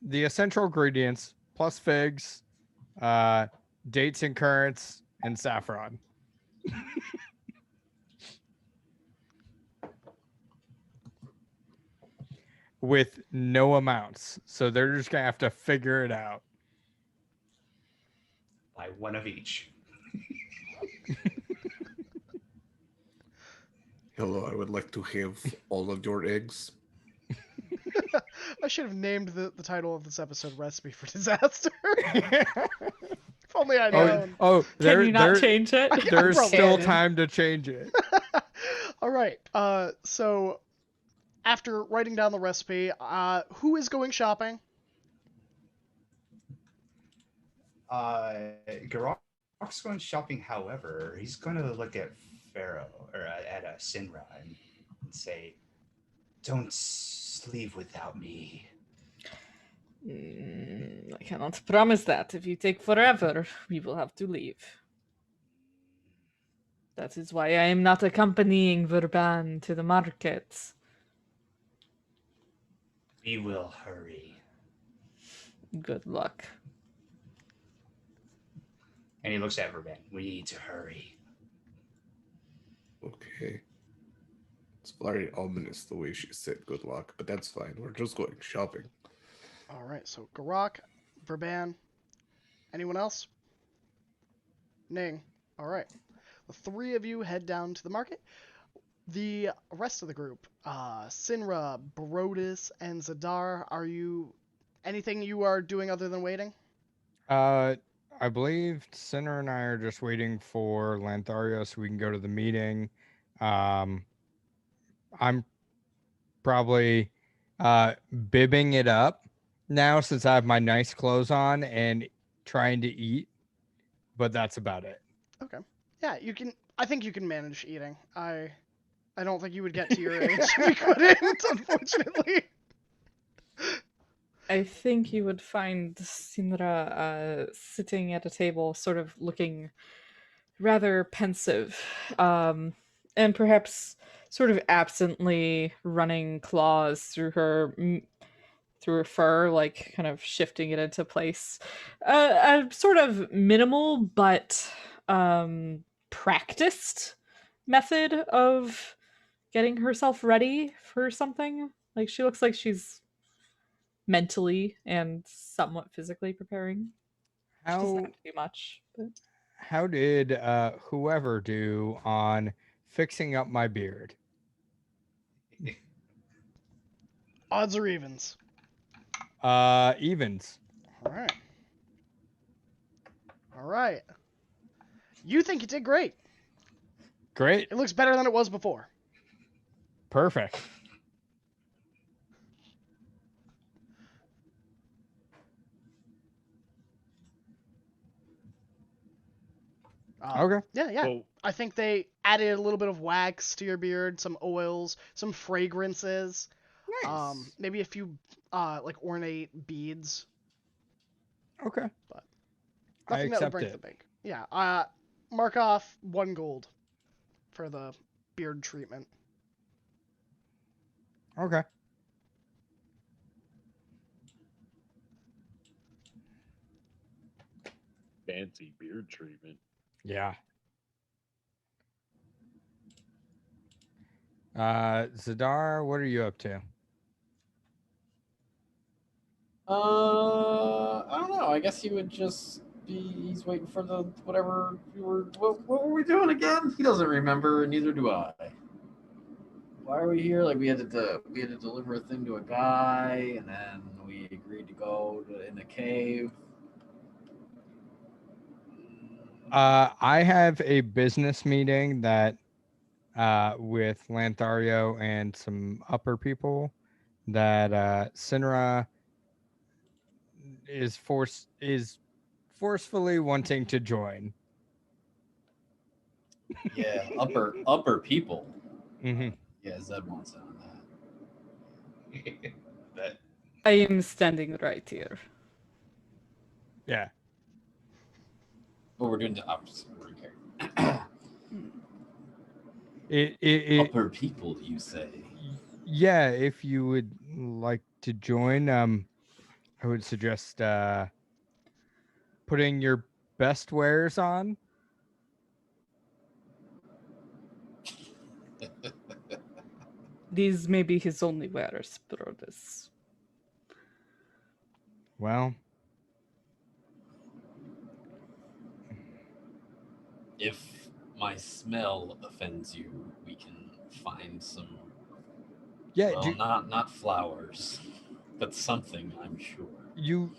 the essential ingredients plus figs, dates and currants, and saffron. With no amounts. So they're just going to have to figure it out. Buy one of each. Hello, I would like to have all of your eggs. I should have named the title of this episode "Recipe for Disaster." If only I'd known. Can you not change it? There's probably still can. time to change it. All right. So after writing down the recipe, who is going shopping? Garok's going shopping. However, he's going to look at Pharaoh or at Sinra and say, "Don't leave without me." I cannot promise that. If you take forever, we will have to leave. That is why I am not accompanying Verban to the market. We will hurry. Good luck. And he looks at Verban. We need to hurry. Okay. It's very ominous the way she said good luck, but that's fine. We're just going shopping. All right, so Garak, Verban, anyone else? Ning. All right. The three of you head down to the market. The rest of the group, Sinra, Brodus, and Zadar, are you anything you are doing other than waiting? I believe Sinner and I are just waiting for Lanthario so we can go to the meeting. I'm probably bibbing it up now since I have my nice clothes on and trying to eat, but that's about it. Okay. Yeah, you can. I think you can manage eating. I don't think you would get to your age if you couldn't, unfortunately. I think you would find Sinra sitting at a table, sort of looking rather pensive, and perhaps sort of absently running claws through her fur, like kind of shifting it into place. A sort of minimal but practiced method of getting herself ready for something. Like she looks like she's mentally and somewhat physically preparing. She doesn't have to be much, but How did whoever do on fixing up my beard? Odds or evens? Evens. All right. All right. You think you did great. Great. It looks better than it was before. Perfect. Okay. Yeah. Well, I think they added a little bit of wax to your beard, some oils, some fragrances, Nice. maybe a few like ornate beads, Okay. but I nothing that would accept break it. the bank. Yeah. Mark off 1 gold for the beard treatment. Okay. fancy beard treatment. Yeah. Zadar, what are you up to? I don't know. I guess he would just be. He's waiting for the whatever we were. What were we doing again? He doesn't remember, and neither do I. Why are we here? Like we had to deliver a thing to a guy, and then we agreed to go in the cave. I have a business meeting that with Lanthario and some upper people that Sinra is forcefully wanting to join. Yeah, upper people. Mm-hmm. Yeah, Zed wants in on that. That I am standing right here. Yeah. But we're doing the opposite. Okay. Upper people, you say? Yeah, if you would like to join, I would suggest putting your best wares on. These may be his only wares, Brodus. Well, If my smell offends you, we can find some. yeah, Well, not flowers, but something. I'm sure. you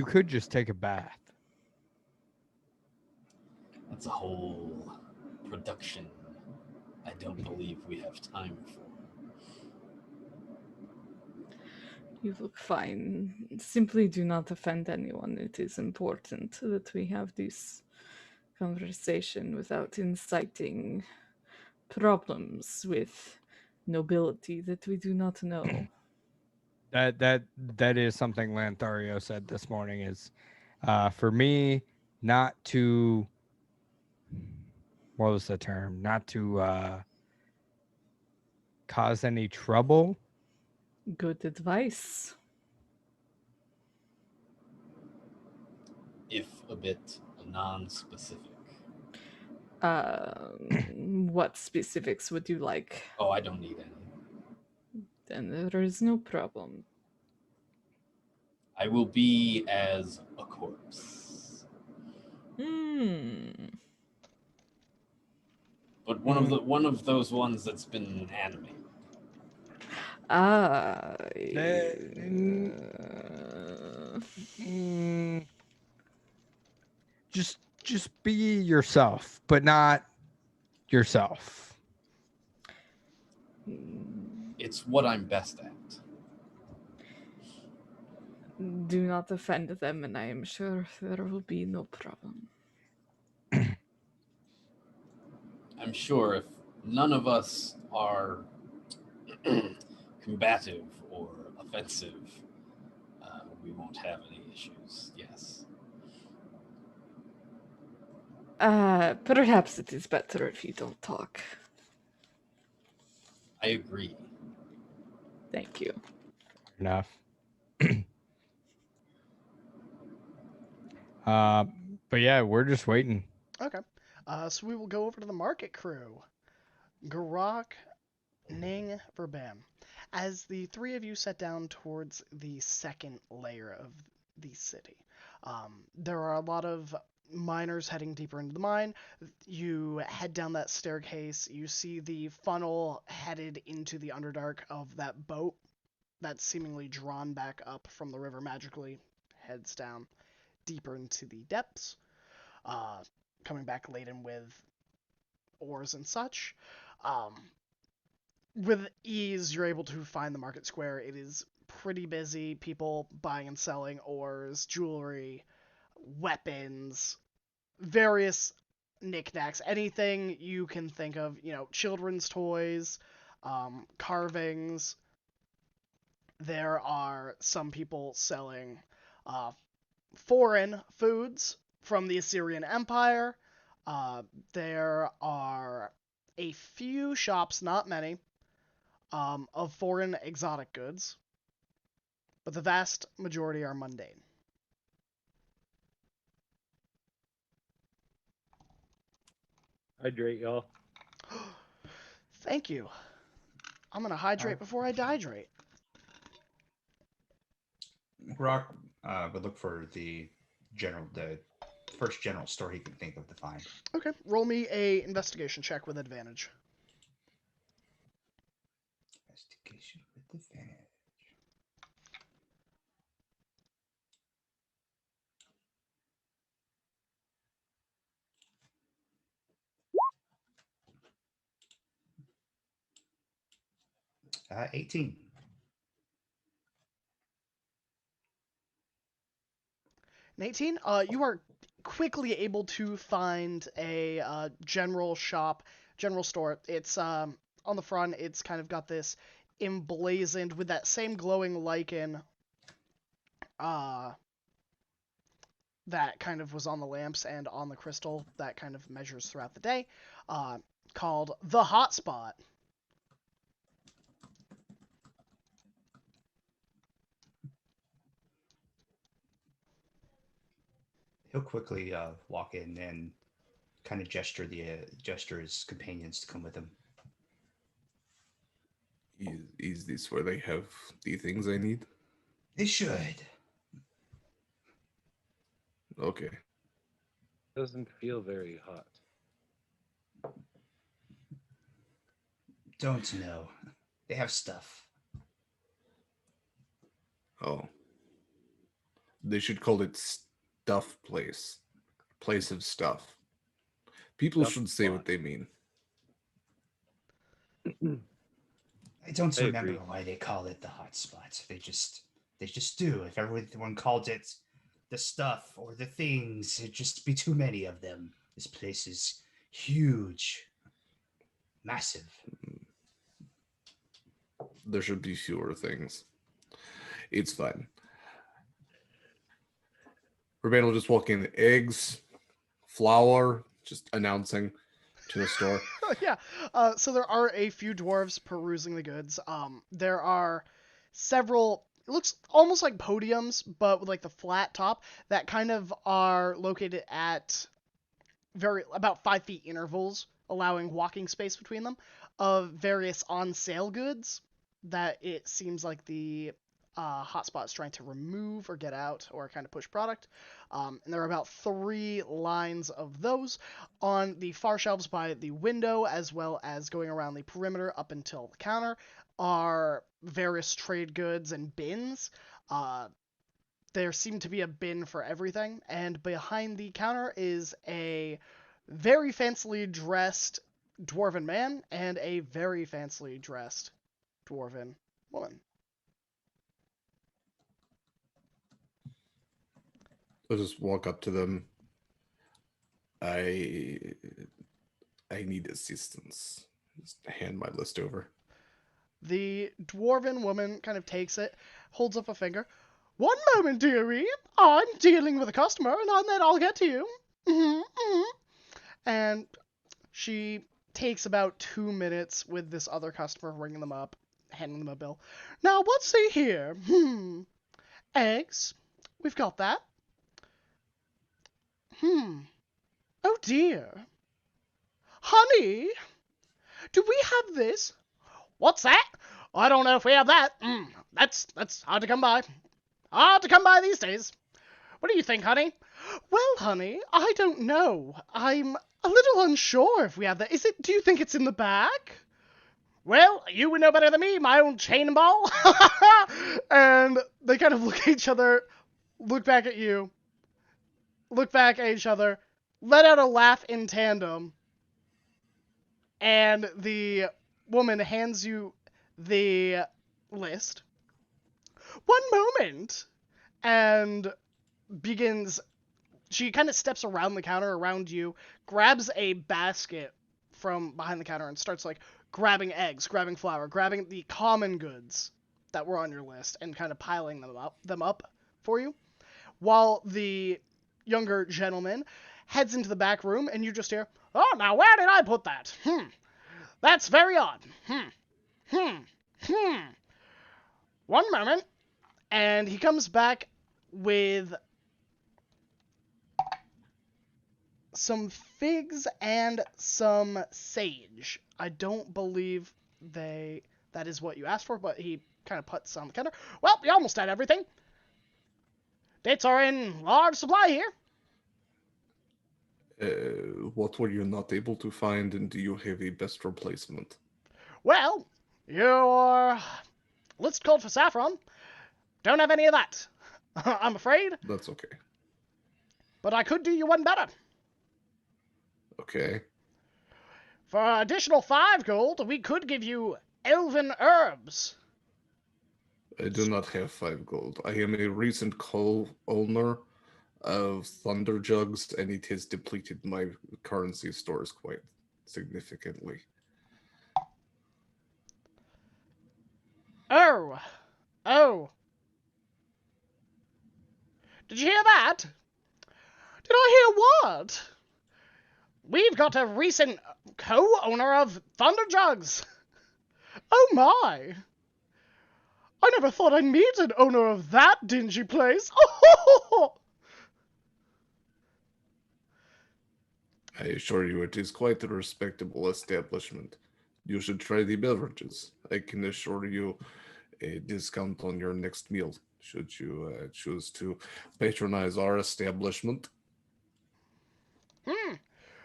could just take a bath. That's a whole production. I don't believe we have time for. You look fine. Simply do not offend anyone. It is important that we have this conversation without inciting problems with nobility that we do not know. That is something Lanthario said this morning is for me not to, what was the term? Not to cause any trouble. Good advice. If a bit non-specific. What specifics would you like? Oh, I don't need any. Then there is no problem. I will be as a corpse. But one of those ones that's been animated. Ah. Just be yourself, but not yourself. It's what I'm best at. Do not offend them, and I am sure there will be no problem. I'm sure if none of us are combative or offensive, we won't have any issues. Yes. Perhaps it is better if you don't talk. I agree. Thank you. Enough. But yeah, we're just waiting. Okay. So we will go over to the market crew. Garak, Ning, Verbam. As the three of you set down towards the second layer of the city, there are a lot of miners heading deeper into the mine. You head down that staircase. You see the funnel headed into the Underdark of that boat that's seemingly drawn back up from the river magically, heads down deeper into the depths, coming back laden with ores and such. With ease, you're able to find the market square. It is pretty busy. People buying and selling ores, jewelry, weapons, various knickknacks, anything you can think of. Children's toys, carvings. There are some people selling foreign foods from the Assyrian Empire. There are a few shops, not many, of foreign exotic goods, but the vast majority are mundane. Hydrate, y'all. Thank you. I'm gonna hydrate before I dehydrate. Rock would look for the first general store he can think of to find. Okay, roll me a investigation check with advantage. Investigation with advantage. Uh, 18. An 18, you are quickly able to find a general store. It's on the front. It's kind of got this emblazoned with that same glowing lichen that kind of was on the lamps and on the crystal that kind of measures throughout the day, called the Hotspot. He'll quickly walk in and kind of gesture his companions to come with him. Is this where they have the things I need? They should. Okay. Doesn't feel very hot. Don't know. They have stuff. Oh. They should call it Stuff Place. Place of stuff. People Stuff should say spot. what they mean. I don't I remember agree. why they call it the hot spot. They just do. If everyone called it the stuff or the things, it'd just be too many of them. This place is huge. Massive. There should be fewer things. It's fine. Urbane will just walk in, eggs, flour, just announcing to the store. Yeah. So there are a few dwarves perusing the goods. There are several. It looks almost like podiums, but with like the flat top that kind of are located at about 5 feet intervals, allowing walking space between them, of various on sale goods that it seems like the hotspot is trying to remove or get out or kind of push product. And there are about 3 lines of those on the far shelves by the window, as well as going around the perimeter up until the counter are various trade goods and bins. There seemed to be a bin for everything, and behind the counter is a very fancily dressed dwarven man and a very fancily dressed dwarven woman. I'll just walk up to them. I need assistance. Just hand my list over. The dwarven woman kind of takes it, holds up a finger. One moment, dearie. I'm dealing with a customer, and then I'll get to you. And she takes about 2 minutes with this other customer, ringing them up, handing them a bill. Now, let's see here. Eggs. We've got that. Oh dear. Honey, do we have this? What's that? I don't know if we have that. That's hard to come by. Hard to come by these days. What do you think, honey? Well, honey, I don't know. I'm a little unsure if we have that. Do you think it's in the bag? Well, you would know better than me, my own chain ball. And they kind of look at each other, look back at you, look back at each other, let out a laugh in tandem, and the woman hands you the list. One moment! And she kind of steps around the counter, around you, grabs a basket from behind the counter and starts, like, grabbing eggs, grabbing flour, grabbing the common goods that were on your list and kind of piling them up for you, while the younger gentleman heads into the back room, and you just hear, oh, now where did I put that? That's very odd. One moment. And he comes back with some figs and some sage. I don't believe that is what you asked for, but he kind of puts on the counter. Well, you almost had everything. Dates are in large supply here. What were you not able to find, and do you have a best replacement? Well, your list called for saffron. Don't have any of that, I'm afraid. That's okay. But I could do you one better. Okay. For additional 5 gold, we could give you elven herbs. I do not have 5 gold. I am a recent co-owner of Thunder Jugs, and it has depleted my currency stores quite significantly. Oh. Did you hear that? Did I hear what? We've got a recent co-owner of Thunder Jugs. Oh my. I never thought I'd meet an owner of that dingy place. I assure you, it is quite a respectable establishment. You should try the beverages. I can assure you a discount on your next meal, should you choose to patronize our establishment.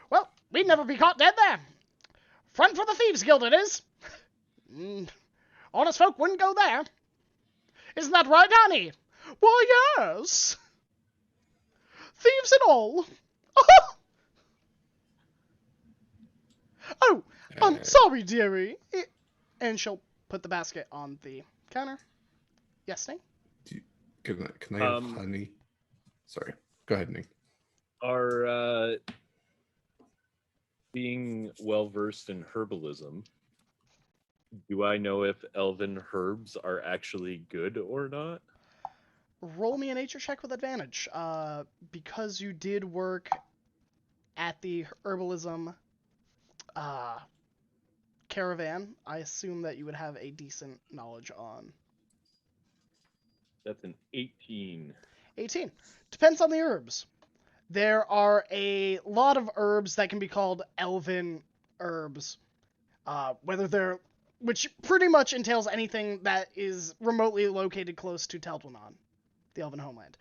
Well, we'd never be caught dead there. Front for the Thieves Guild it is. Honest folk wouldn't go there. Isn't that right, honey? Why, yes. Thieves and all. Oh, I'm sorry, dearie. And she'll put the basket on the counter. Yes, Nick? Can I have honey? Sorry. Go ahead, Nick. Are being well versed in herbalism, do I know if elven herbs are actually good or not? Roll me a nature check with advantage. Because you did work at the herbalism caravan, I assume that you would have a decent knowledge on. That's an 18. 18. Depends on the herbs. there are a lot of herbs that can be called elven herbs. Which pretty much entails anything that is remotely located close to Teldwanon, the elven homeland.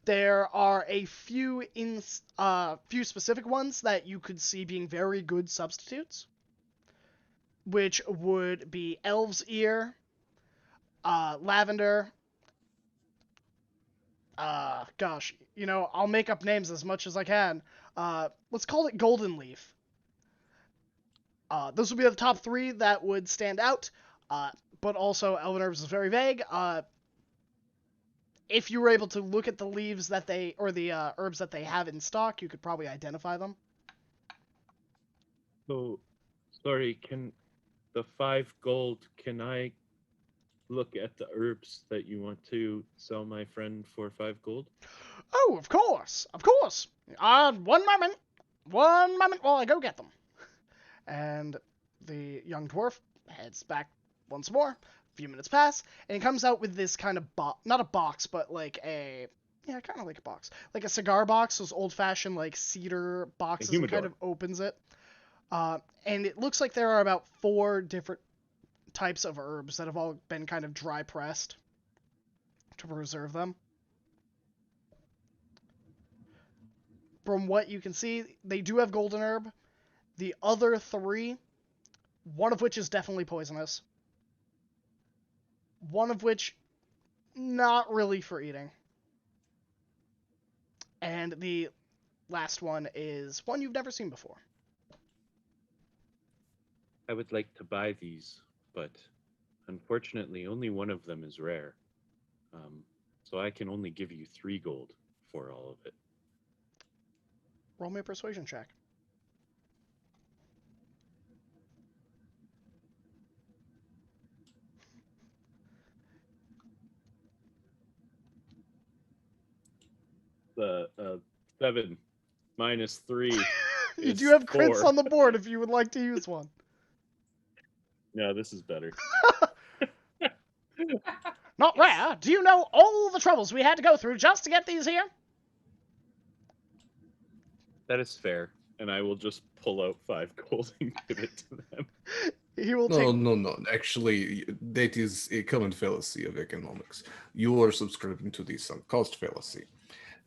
There are a few specific ones that you could see being very good substitutes, which would be Elf's Ear, Lavender. I'll make up names as much as I can. Let's call it Golden Leaf. Those would be the top 3 that would stand out, but also Elven Herbs is very vague. If you were able to look at the leaves the herbs that they have in stock, you could probably identify them. So, sorry, can the 5 gold, can I look at the herbs that you want to sell my friend for 5 gold? Oh, of course. One moment while I go get them. And the young dwarf heads back once more. A few minutes pass, and he comes out with this kind of not a box, but like kind of like a box, like a cigar box, those old-fashioned like cedar boxes, and kind of opens it. And it looks like there are about 4 different types of herbs that have all been kind of dry pressed to preserve them. From what you can see, they do have golden herb. The other 3, one of which is definitely poisonous. One of which, not really for eating. And the last one is one you've never seen before. I would like to buy these, but unfortunately only one of them is rare. So I can only give you 3 gold for all of it. Roll me a persuasion check. The 7 minus 3 You is do have crits 4. on the board if you would like to use one. No, this is better. Not rare. Do you know all the troubles we had to go through just to get these here? That is fair, and I will just pull out 5 gold and give it to them. He will No. Actually, that is a common fallacy of economics. You are subscribing to the sunk cost fallacy.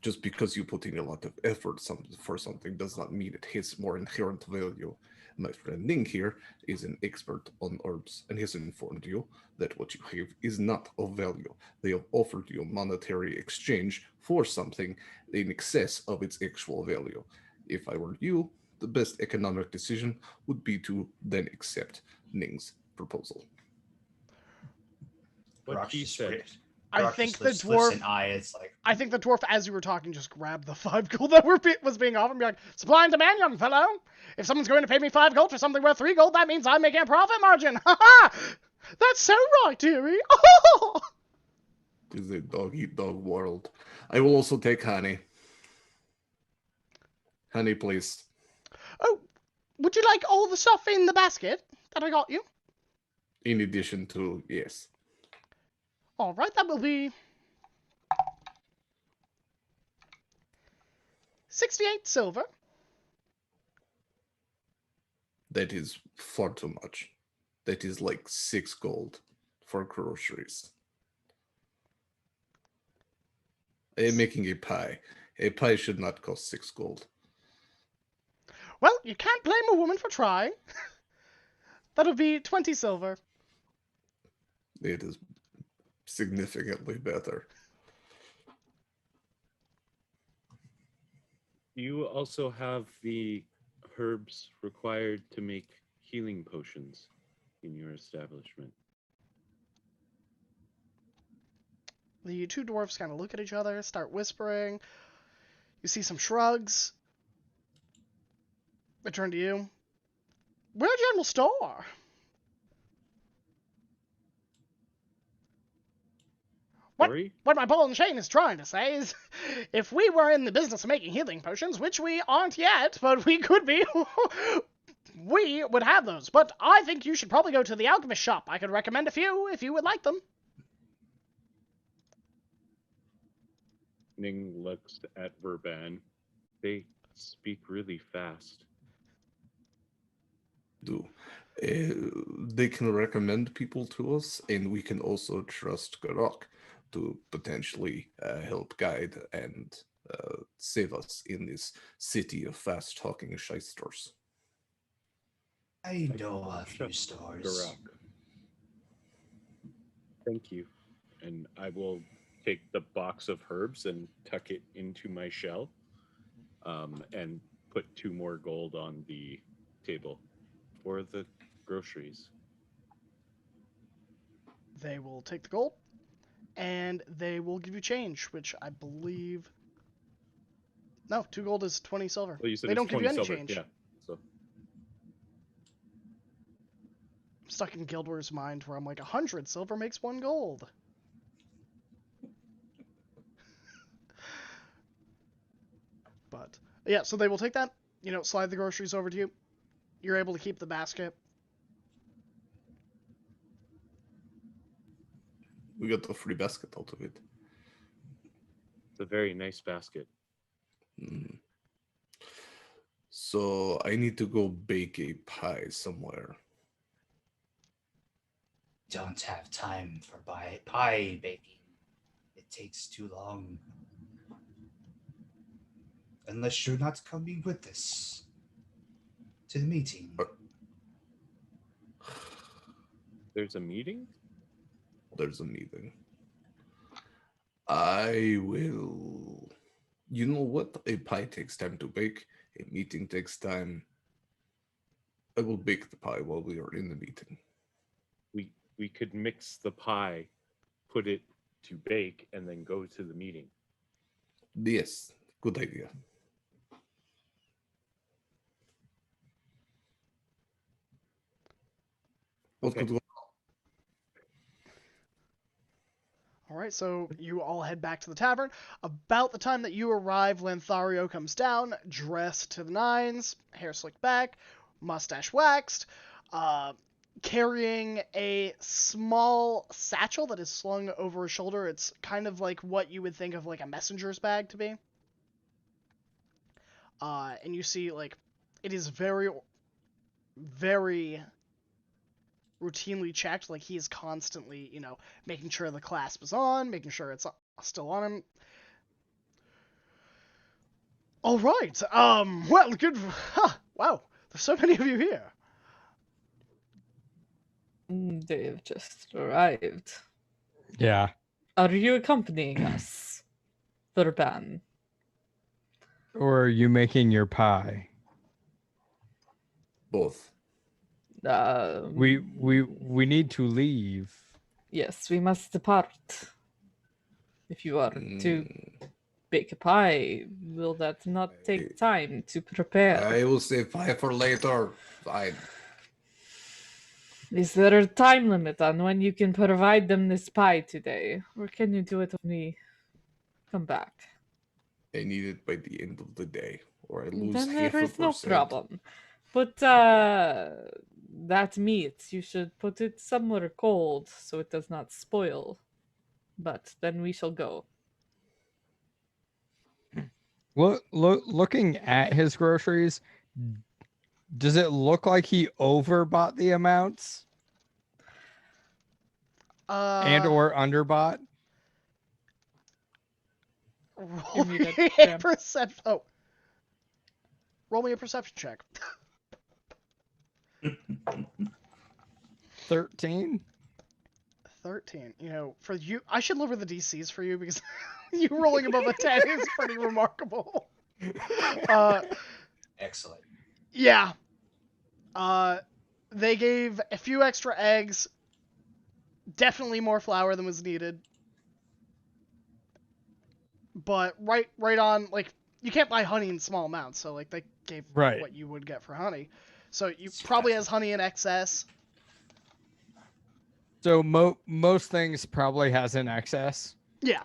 Just because you put in a lot of effort for something does not mean it has more inherent value. My friend Ning here is an expert on herbs and has informed you that what you have is not of value. They have offered you a monetary exchange for something in excess of its actual value. If I were you, the best economic decision would be to then accept Ning's proposal. What he said. I think the dwarf. dwarf. An eye. It's like, I think the dwarf, as you were talking, just grabbed the 5 gold that was being offered and be like, "Supply and demand, young fellow. If someone's going to pay me 5 gold for something worth 3 gold, that means I'm making a profit margin. Ha ha! That's so right, dearie. Oh! This is a dog-eat-dog world. I will also take honey. Honey, please. Oh, would you like all the stuff in the basket that I got you? In addition to, yes. All right, that will be 68 silver. That is far too much. That is like 6 gold for groceries. I am making a pie. A pie should not cost 6 gold. Well, you can't blame a woman for trying. That'll be 20 silver. It is significantly better. Do you also have the herbs required to make healing potions in your establishment? The 2 dwarfs kind of look at each other, start whispering. You see some shrugs. They turn to you. We're a general store. What my ball and chain is trying to say is, if we were in the business of making healing potions, which we aren't yet, but we could be, we would have those. But I think you should probably go to the alchemist shop. I could recommend a few if you would like them. Ning looks at Verban. They speak really fast. Do they can recommend people to us, and we can also trust Garok to potentially help guide and save us in this city of fast-talking shysters. I know a few Trust stores. Garak. Thank you. And I will take the box of herbs and tuck it into my shell, and put 2 more gold on the table for the groceries. They will take the gold, and they will give you change, which I believe. No, 2 gold is 20 silver. Well, you said They it's don't give 20 you any silver. change. Yeah. So I'm stuck in Guild Wars' mind where I'm like, 100 silver makes 1 gold. But yeah, so they will take that, slide the groceries over to you. You're able to keep the basket. We got a free basket out of it. it's a very nice basket. Mm. So I need to go bake a pie somewhere. Don't have time for pie baking. It takes too long. Unless you're not coming with us to the meeting. There's a meeting? There's a meeting. I will. You know what? A pie takes time to bake. A meeting takes time. I will bake the pie while we are in the meeting. We could mix the pie, put it to bake, and then go to the meeting. Yes, good idea. What Okay. could go? All right, so you all head back to the tavern. About the time that you arrive, Lanthario comes down, dressed to the nines, hair slicked back, mustache waxed, carrying a small satchel that is slung over his shoulder. It's kind of like what you would think of like a messenger's bag to be. And you see, like, it is very, very routinely checked. Like, he is constantly, making sure the clasp is on, making sure it's still on him. All right. Well, good. Wow. There's so many of you here. They've just arrived. Yeah. Are you accompanying us, Verban? Or are you making your pie? Both. We need to leave. Yes, we must depart. If you are to bake a pie, will that not take time to prepare? I will save pie for later. Fine. Is there a time limit on when you can provide them this pie today? Or can you do it when we come back? I need it by the end of the day, or I lose Then half there a is no percent. problem. But that meat, you should put it somewhere cold so it does not spoil. But then we shall go. Looking at his groceries, does it look like he overbought the amounts and or underbought? Roll me me that, a Graham. perception. Oh, roll me a perception check. 13? 13. For you, I should lower the DCs for you because you rolling above a 10 is pretty remarkable. Excellent. Yeah. They gave a few extra eggs. Definitely more flour than was needed. But right on, like, you can't buy honey in small amounts, so like they gave Right. what you would get for honey. So you probably has honey in excess. So most things probably has an excess. Yeah.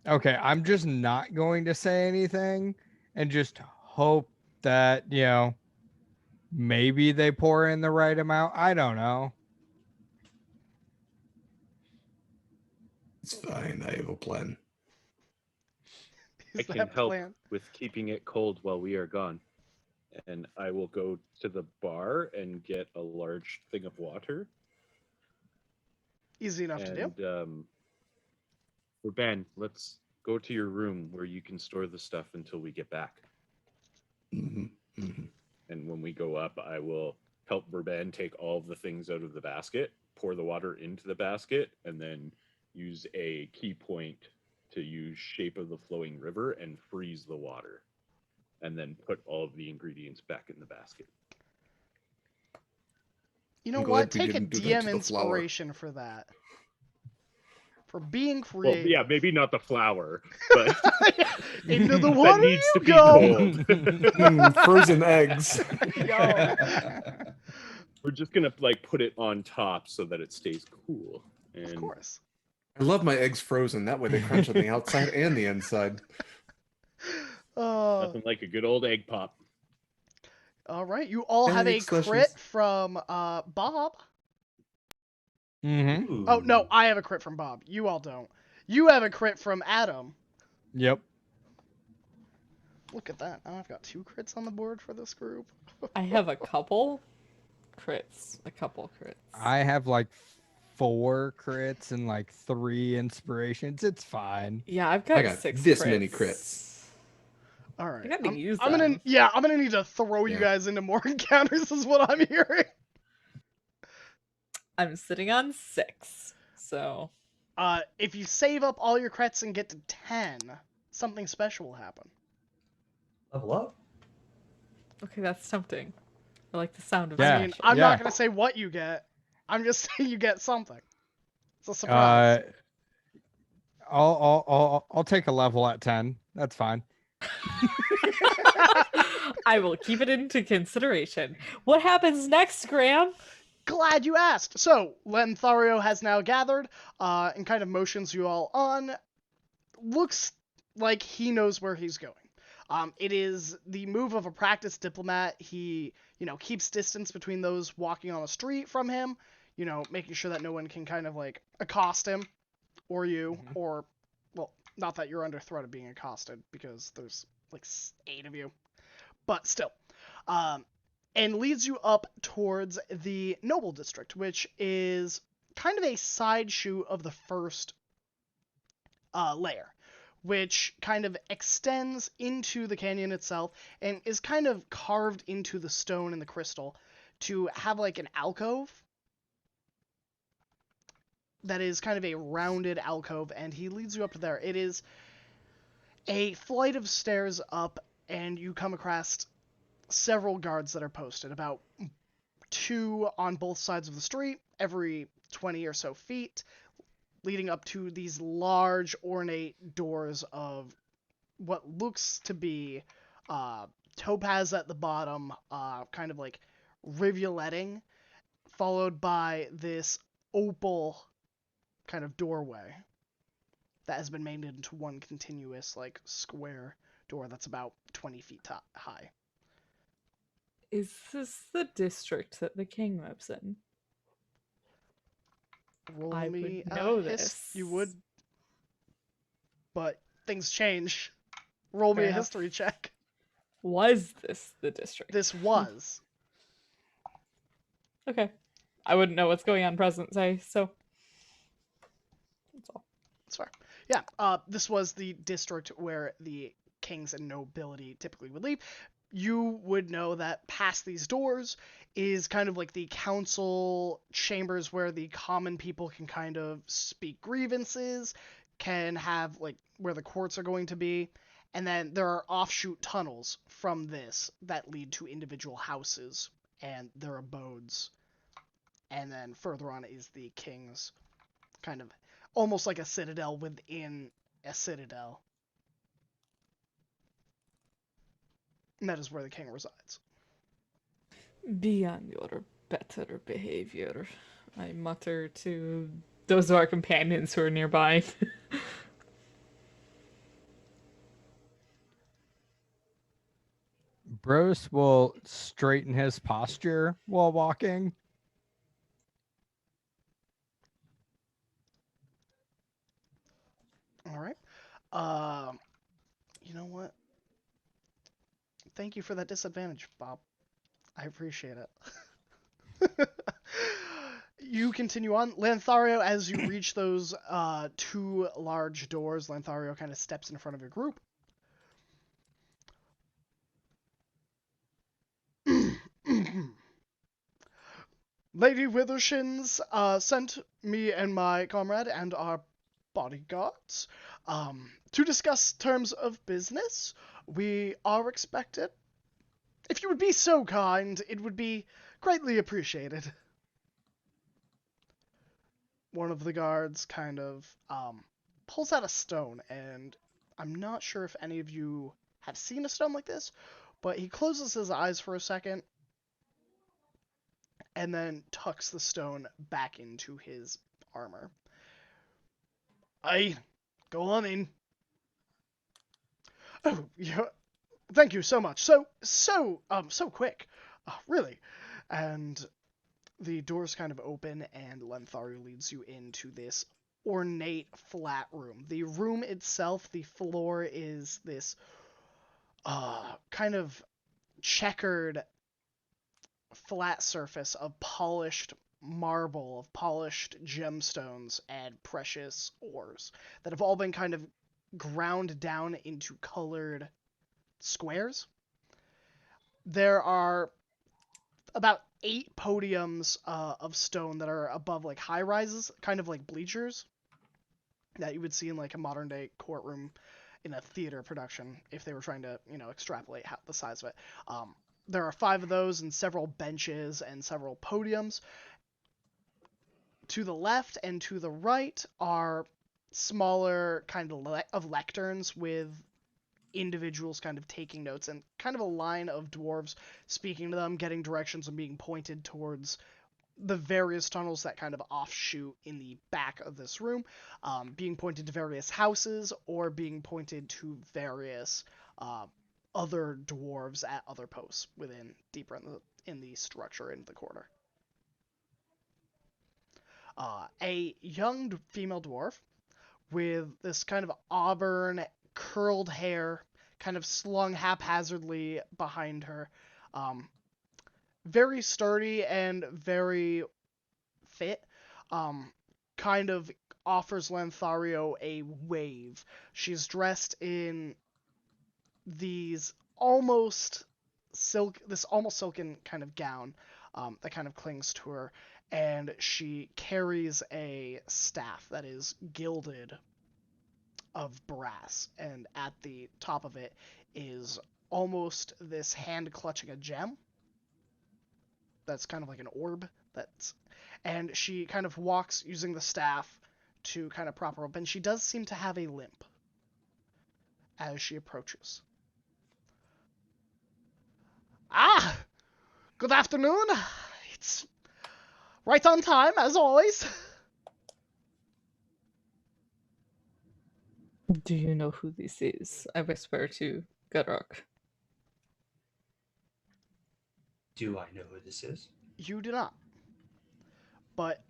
Okay, I'm just not going to say anything and just hope that, maybe they pour in the right amount. I don't know. It's fine. I have a plan. I can that help plan. with keeping it cold while we are gone. And I will go to the bar and get a large thing of water. Easy enough to do. And Ben, let's go to your room where you can store the stuff until we get back. Hmm. Hmm. And when we go up, I will help Burban take all of the things out of the basket, pour the water into the basket, and then use a key point to use Shape of the Flowing River and freeze the water. And then put all of the ingredients back in the basket. You know I'm what? glad we Take a didn't do that DM to the flower. inspiration for that. For being Well, creative. yeah, maybe not the flour, but Into the that water needs you to be go. cold. Frozen eggs. Yo. We're just gonna like put it on top so that it stays cool. And Of course. I love my eggs frozen. That way they crunch on the outside and the inside. nothing like a good old egg pop. All right. You all have a Egg slushies. crit from Bob. Mm-hmm. Oh, no. I have a crit from Bob. You all don't. You have a crit from Adam. Yep. Look at that. Now I've got 2 crits on the board for this group. I have a couple crits. I have like 4 crits and like 3 inspirations. It's fine. Yeah, I've got, I got 6 this crits. many crits. All right. I gotta use I'm gonna them. I'm gonna need to throw you Yeah. guys into more encounters is what I'm hearing. I'm sitting on 6. So If you save up all your crits and get to 10, something special will happen. Level up. okay, that's tempting. I like the sound of Yeah. I mean, special. I'm Yeah. not gonna say what you get. I'm just saying you get something. It's a surprise. I'll take a level at 10. That's fine. I will keep it into consideration. What happens next, Graham? Glad you asked. So, Lenthario has now gathered, and kind of motions you all on. Looks like he knows where he's going. It is the move of a practiced diplomat. He, keeps distance between those walking on the street from him, making sure that no one can kind of like accost him or you, or, well, not that you're under threat of being accosted because there's like 8 of you, but still. And leads you up towards the Noble District, which is kind of a side shoot of the first layer, which kind of extends into the canyon itself and is kind of carved into the stone and the crystal to have like an alcove that is kind of a rounded alcove, and he leads you up to there. It is a flight of stairs up, and you come across several guards that are posted, about 2 on both sides of the street, every 20 or so feet, leading up to these large, ornate doors of what looks to be topaz at the bottom, kind of like rivuletting, followed by this opal kind of doorway that has been made into one continuous, like, square door that's about 20 feet high. Is this the district that the king lives in? Roll I me would know his. this. You would, but things change. Roll me Fair a enough. history check. Was this the district? This was. Okay. I wouldn't know what's going on present day, so that's all. That's fair. Yeah, this was the district where the kings and nobility typically would leave. You would know that past these doors is kind of like the council chambers where the common people can kind of speak grievances, can have like where the courts are going to be, and then there are offshoot tunnels from this that lead to individual houses and their abodes. And then further on is the king's kind of almost like a citadel within a citadel. And that is where the king resides. Be on your better behavior, I mutter to those of our companions who are nearby. Bruce will straighten his posture while walking. All right. You know what? Thank you for that disadvantage, Bob. I appreciate it. You continue on. Lanthario, as you reach those two large doors, Lanthario kind of steps in front of your group. Lady Withershins sent me and my comrade and our bodyguards to discuss terms of business. We are expected. If you would be so kind, it would be greatly appreciated. One of the guards kind of pulls out a stone, and I'm not sure if any of you have seen a stone like this, but he closes his eyes for a second and then tucks the stone back into his armor. Aye, go on in. Oh, yeah, thank you so much. So quick. Really. And the doors kind of open, and Lanthario leads you into this ornate flat room. The room itself, the floor is this kind of checkered flat surface of polished marble, of polished gemstones and precious ores that have all been kind of ground down into colored squares. There are about 8 podiums of stone that are above like high rises, kind of like bleachers that you would see in like a modern day courtroom in a theater production if they were trying to, extrapolate the size of it. There are 5 of those and several benches and several podiums. To the left and to the right are smaller kind of lecterns with individuals kind of taking notes and kind of a line of dwarves speaking to them, getting directions, and being pointed towards the various tunnels that kind of offshoot in the back of this room, being pointed to various houses or being pointed to various other dwarves at other posts within deeper in the structure in the corner. A young female dwarf with this kind of auburn curled hair kind of slung haphazardly behind her. Very sturdy and very fit. Kind of offers Lanthario a wave. She's dressed in this almost silken kind of gown that kind of clings to her, and she carries a staff that is gilded of brass, and at the top of it is almost this hand clutching a gem that's kind of like an orb, and she kind of walks using the staff to kind of prop her up, and she does seem to have a limp as she approaches. Ah, good afternoon. It's right on time as always. Do you know who this is? I whisper to Gudrock. Do I know who this is? You do not. But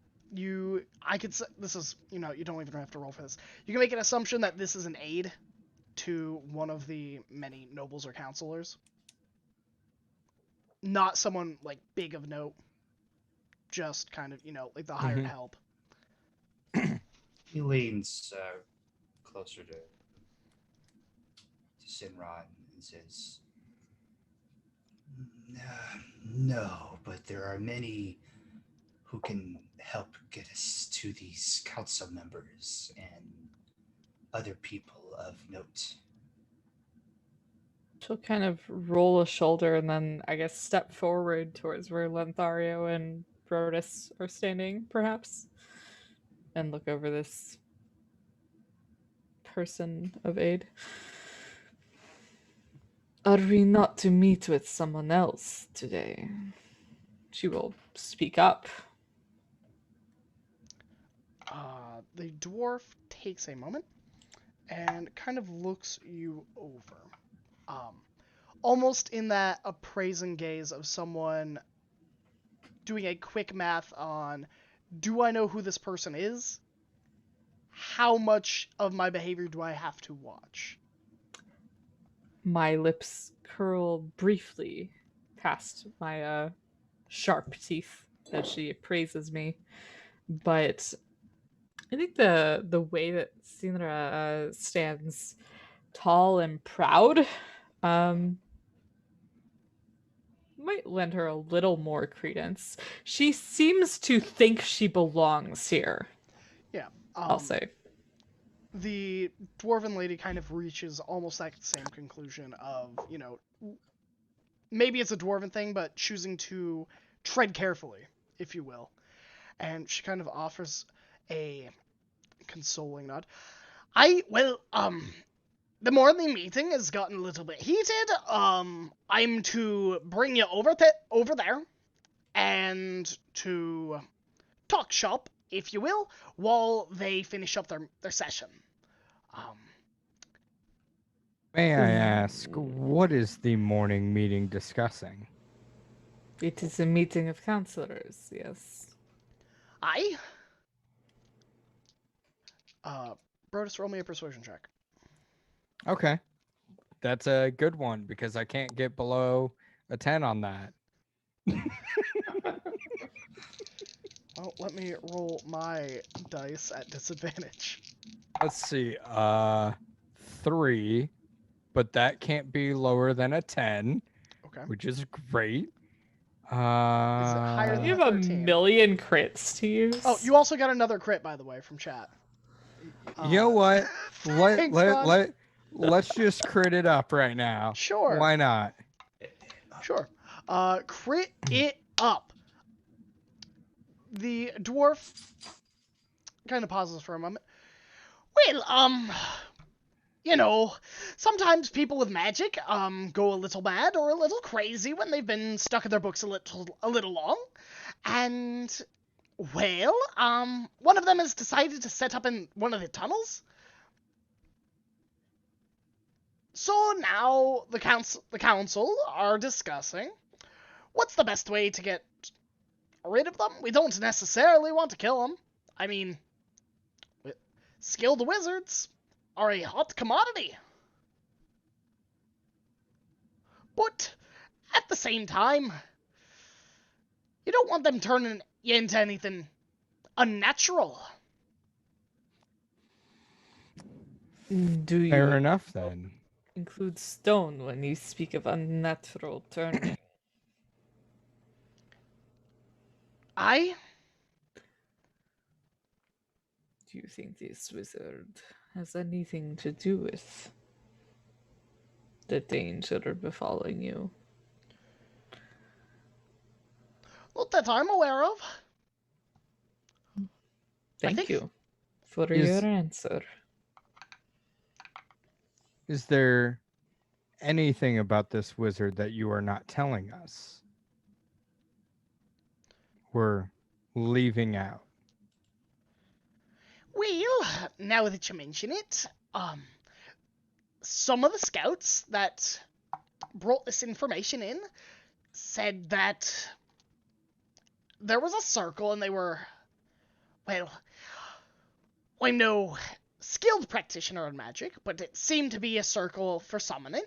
I could say, this is, you don't even have to roll for this. You can make an assumption that this is an aide to one of the many nobles or counselors. Not someone, like, big of note. Just kind of, like the hired help. He leans closer to Sinrod and says, no, but there are many who can help get us to these council members and other people of note. She'll kind of roll a shoulder and then, I guess, step forward towards where Lanthario and Brodus are standing, perhaps, and look over this person of aid. Are we not to meet with someone else today? She will speak up. The dwarf takes a moment and kind of looks you over. Almost in that appraising gaze of someone doing a quick math on, do I know who this person is? How much of my behavior do I have to watch? My lips curl briefly past my sharp teeth as she praises me. But I think the way that Sinra stands tall and proud might lend her a little more credence. She seems to think she belongs here, Yeah. I'll say. The dwarven lady kind of reaches almost that same conclusion of, maybe it's a dwarven thing, but choosing to tread carefully, if you will. And she kind of offers a consoling nod. The morning meeting has gotten a little bit heated. I'm to bring you over there and to talk shop, if you will, while they finish up their session. May I ask, what is the morning meeting discussing? It is a meeting of counselors, yes. Aye. Brodus, roll me a persuasion check. Okay. That's a good one because I can't get below a 10 on that. Well, let me roll my dice at disadvantage. Let's see. 3, but that can't be lower than a 10, Okay. which is great. Is it higher than You a have a 13? million crits to use. Oh, you also got another crit, by the way, from chat. You know what? Thanks, Ron. Let's just crit it up right now. Sure. Why not? Sure. Crit it up. The dwarf kind of pauses for a moment. Well, sometimes people with magic, go a little mad or a little crazy when they've been stuck in their books a little long. And, well, one of them has decided to set up in one of the tunnels. So now the council are discussing what's the best way to get rid of them. We don't necessarily want to kill them. I mean, skilled wizards are a hot commodity. But at the same time, you don't want them turning you into anything unnatural. Do you Fair enough then. include stone when you speak of unnatural turning? I Do you think this wizard has anything to do with the danger befalling you? not that I'm aware of. Thank you for Is- your answer. Is there anything about this wizard that you are not telling us? We're leaving out. Well, now that you mention it, some of the scouts that brought this information in said that there was a circle and they were, well, I'm no skilled practitioner in magic, but it seemed to be a circle for summoning.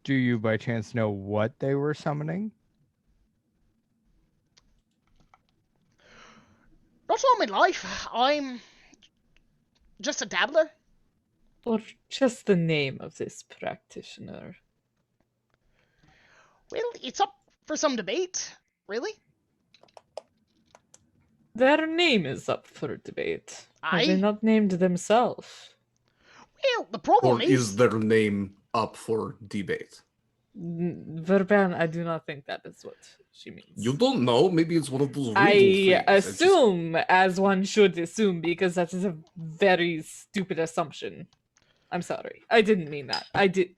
Do you by chance know what they were summoning? Not all my life. I'm just a dabbler. Or just the name of this practitioner? Well, it's up for some debate, really. Their name is up for debate. Have they Aye. not named themselves? Well, the problem Or is their name up for debate? Verban, I do not think that is what she means. You don't know. Maybe it's one of those riddle I things. It's just- assume, as one should assume, because that is a very stupid assumption. I'm sorry. I didn't mean that. I did.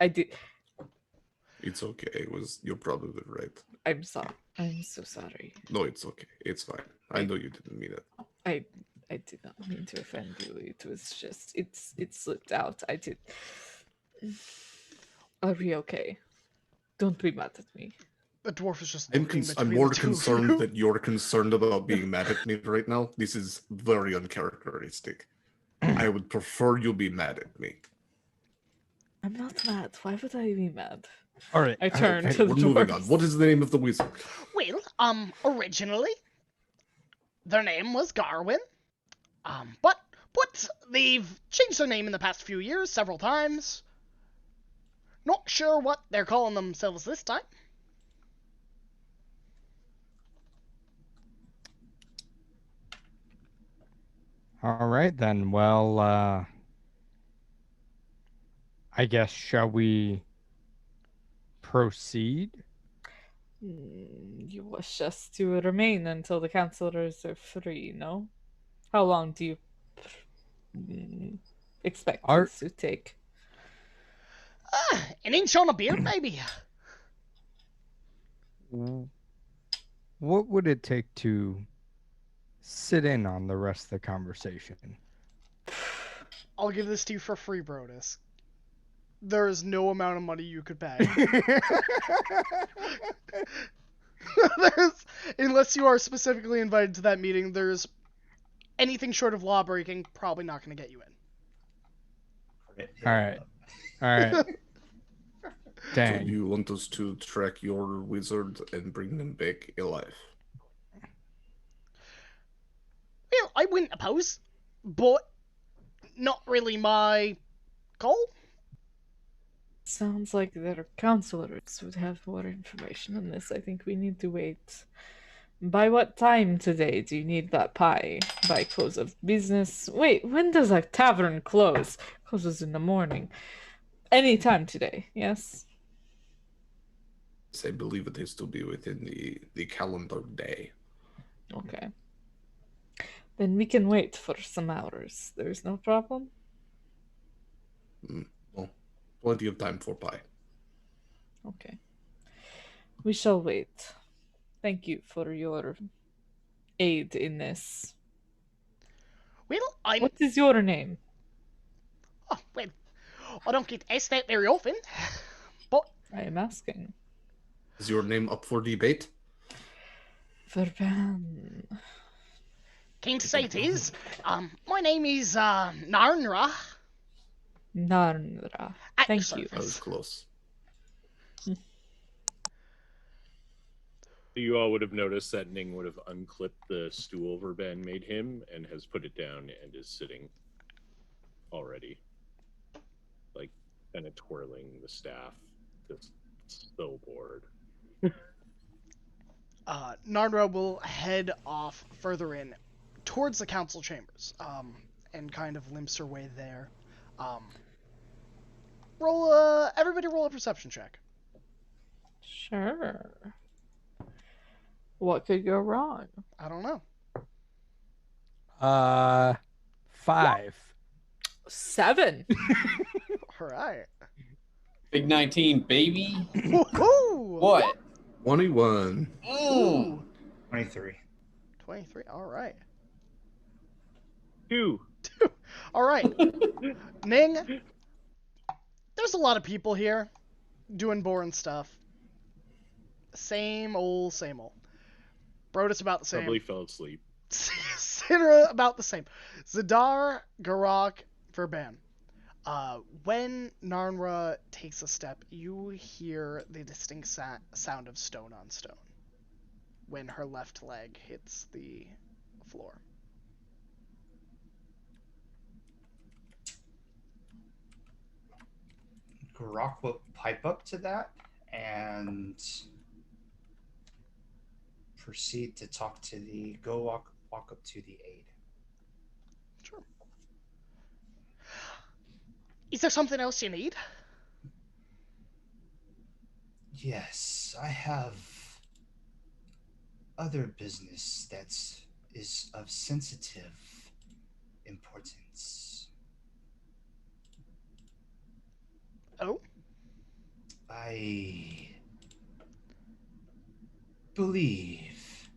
It's okay. You're probably right. I'm sorry. I'm so sorry. No, it's okay. It's fine. I know you didn't mean it. I did not mean to offend you. It was just it slipped out. I did. Are we okay? Don't be mad at me. The dwarf is just I'm looking between I'm more the two of concerned you. that you're concerned about being mad at me right now. This is very uncharacteristic. I would prefer you be mad at me. I'm not mad. Why would I be mad? All right. I turn Okay, to we're the moving on. dwarves. What is the name of the wizard? Well, originally, their name was Garwin. But they've changed their name in the past few years several times. Not sure what they're calling themselves this time. All right then. Well, I guess shall we proceed? You wish us to remain until the counselors are free, no? How long do you expect Our this to take? An inch on a beard, maybe. what would it take to sit in on the rest of the conversation? I'll give this to you for free, Brodus. There is no amount of money you could pay. Unless you are specifically invited to that meeting, there's anything short of law breaking probably not going to get you in. All right. All right. So Dang. you want us to track your wizard and bring them back alive? Well, I wouldn't oppose, but not really my goal. Sounds like their counselors would have more information on this. I think we need to wait. By what time today do you need that pie? By close of business? Wait, when does a tavern close? Closes in the morning. Any time today, yes? I believe it has to be within the calendar day. Okay. Then we can wait for some hours. There's no problem? Well, plenty of time for pie. Okay. We shall wait. Thank you for your aid in this. Well, What is your name? Oh, well, I don't get asked that very often, but I am asking. Is your name up for debate? Verban. can't say it is. My name is Narnra. Narnra. At your Thank you. That was service. close. You all would have noticed that Ning would have unclipped the stool Verban made him and has put it down and is sitting already. Like, kind of twirling the staff. Just so bored. Narnra will head off further in towards the council chambers, and kind of limps her way there. Everybody roll a perception check. Sure. What could go wrong? I don't know. 5. 7. All right. Big 19, baby. Woohoo! What? 21. Ooh. 23. 23. All right. 2. All right. Ning, there's a lot of people here doing boring stuff. Same old, same old. Brodus about the same. Probably fell asleep. Sinra about the same. Zadar, Garak, Verban. When Narnra takes a step, you hear the distinct sound of stone on stone when her left leg hits the floor. Grok will pipe up to that and proceed to talk to walk up to the aide. Sure. Is there something else you need? Yes, I have other business that is of sensitive importance. Oh? I believe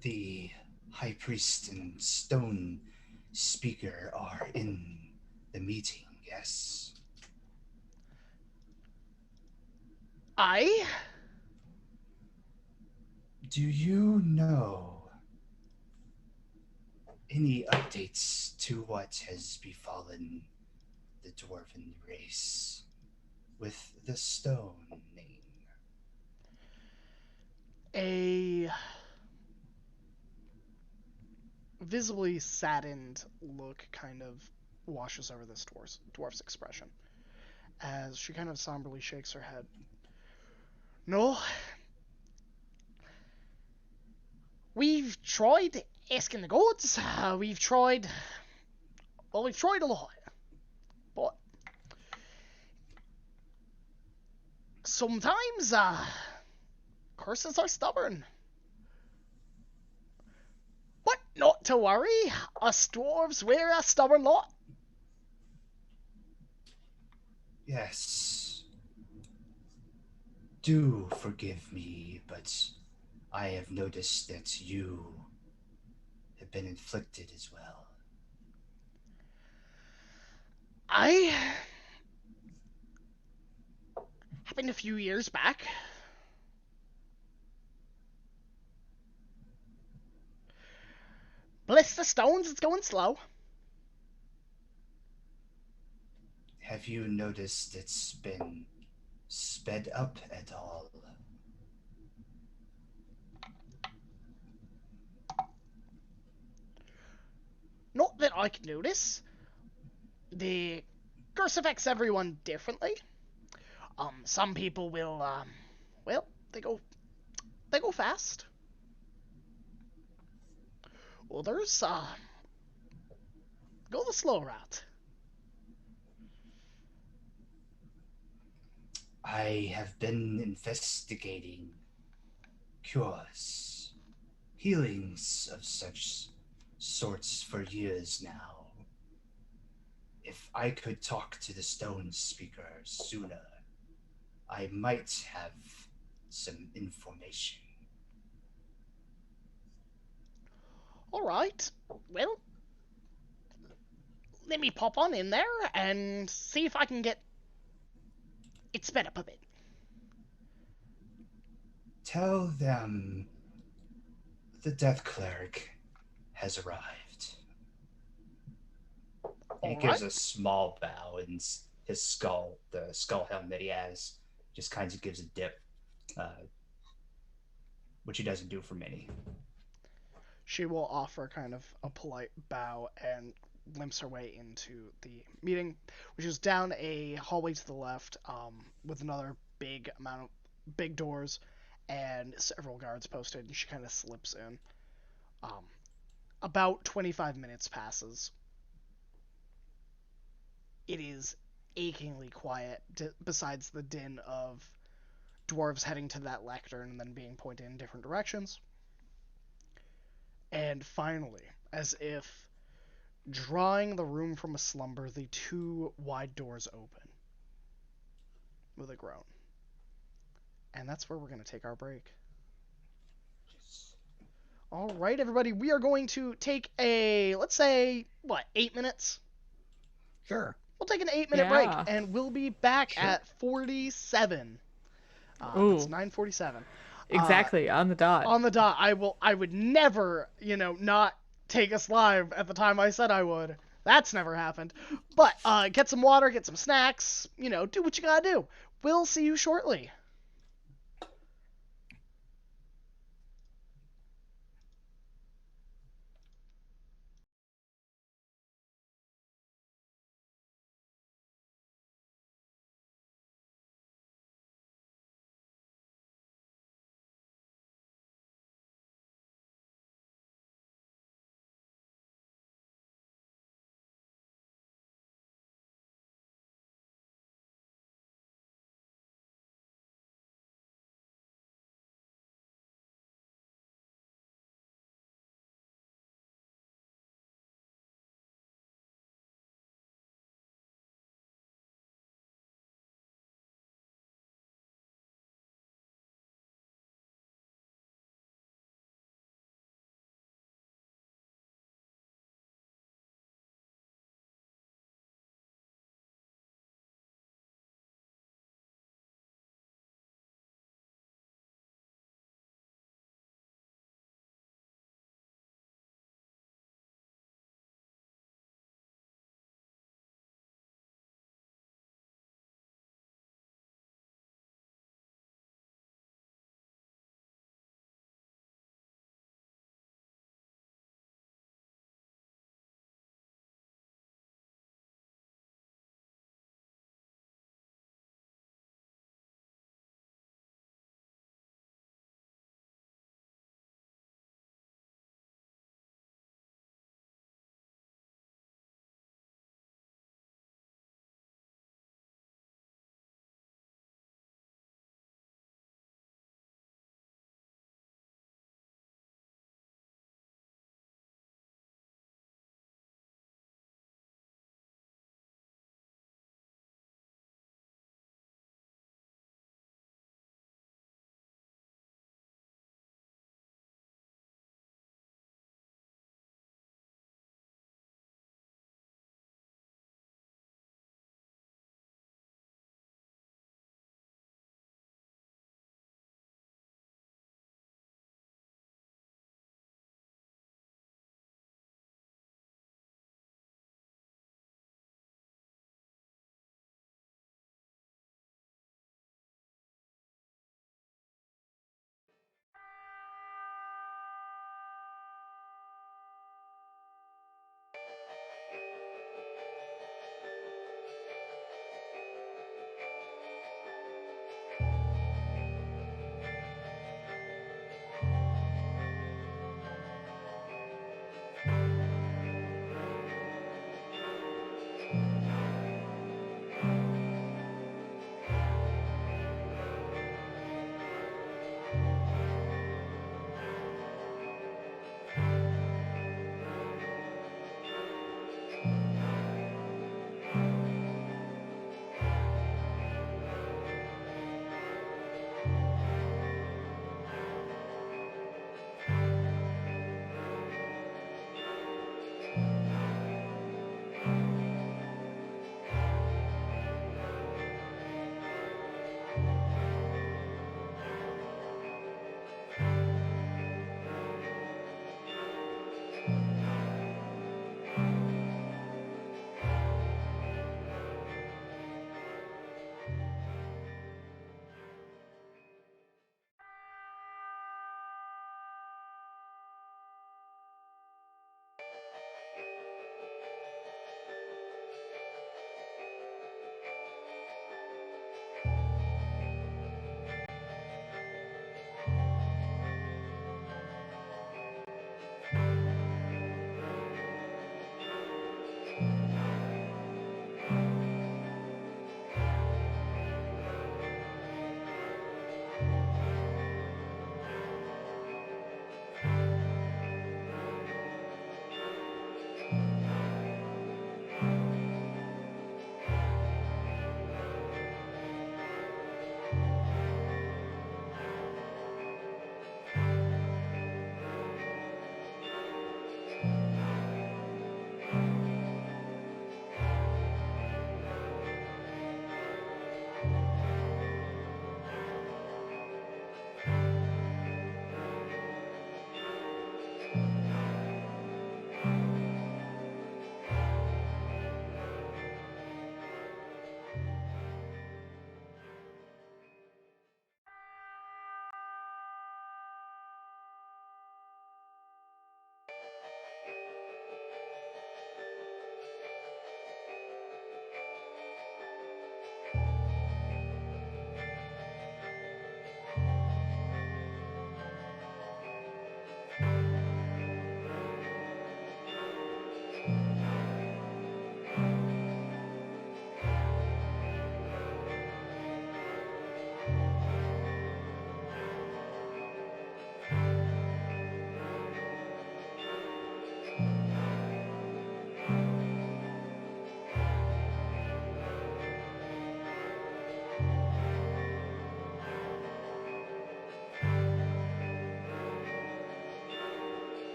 the High Priest and Stone Speaker are in the meeting, yes? Do you know any updates to what has befallen the dwarven race with the stone name? A visibly saddened look kind of washes over this dwarf's expression as she kind of somberly shakes her head. No, we've tried asking the gods. We've tried. Well, we've tried a lot, but sometimes curses are stubborn. But not to worry, us dwarves, we're a stubborn lot. Yes. Do forgive me, but I have noticed that you have been inflicted as well. I happened a few years back. Bless the stones, it's going slow. Have you noticed it's been sped up at all? Not that I can notice. The curse affects everyone differently. Some people will, well, they go fast. Others, go the slow route. I have been investigating cures, healings of such sorts for years now. If I could talk to the stone speaker sooner, I might have some information. Alright, well, let me pop on in there and see if I can get it sped up a bit. Tell them the Death Cleric has arrived. He gives a small bow, and his skull, the skull helm that he has, just kind of gives a dip, which he doesn't do for many. She will offer kind of a polite bow and limps her way into the meeting, which is down a hallway to the left, with another big doors and several guards posted, and she kind of slips in. About 25 minutes passes. It is achingly quiet, besides the din of dwarves heading to that lectern and then being pointed in different directions. And finally, as if drawing the room from a slumber, the two wide doors open with a groan. And that's where we're going to take our break. All right, everybody, we are going to take let's say, 8 minutes? Sure. We'll take an 8-minute break, Yeah. and we'll be back Sure. at 47. Ooh. That's 9:47. Exactly, on the dot. On the dot. I would never, not take us live at the time I said I would. That's never happened. But get some water, get some snacks, do what you gotta do. We'll see you shortly.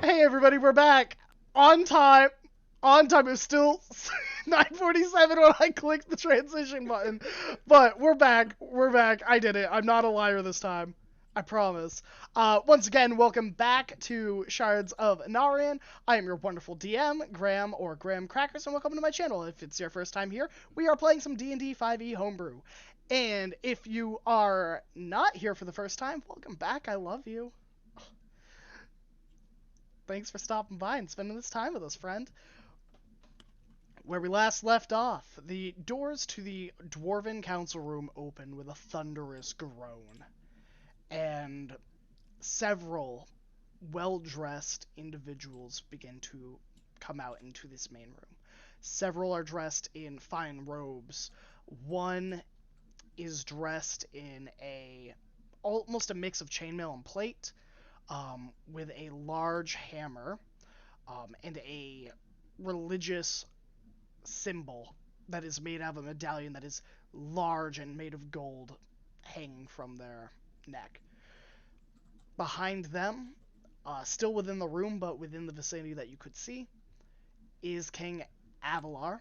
Hey everybody, we're back on time. On time. It was still 9:47 when I clicked the transition button, but we're back. We're back. I did it. I'm not a liar this time. I promise. Once again, welcome back to Shards of Anarion. I am your wonderful DM, Graham or Graham Crackers, and welcome to my channel. If it's your first time here, we are playing some D&D 5e homebrew. And if you are not here for the first time, welcome back. I love you. Thanks for stopping by and spending this time with us, friend. Where we last left off, the doors to the Dwarven Council Room open with a thunderous groan, and several well-dressed individuals begin to come out into this main room. Several are dressed in fine robes. One is dressed in almost a mix of chainmail and plate, with a large hammer, and a religious symbol that is made out of a medallion that is large and made of gold hanging from their neck. Behind them, still within the room but within the vicinity that you could see, is King Avalar,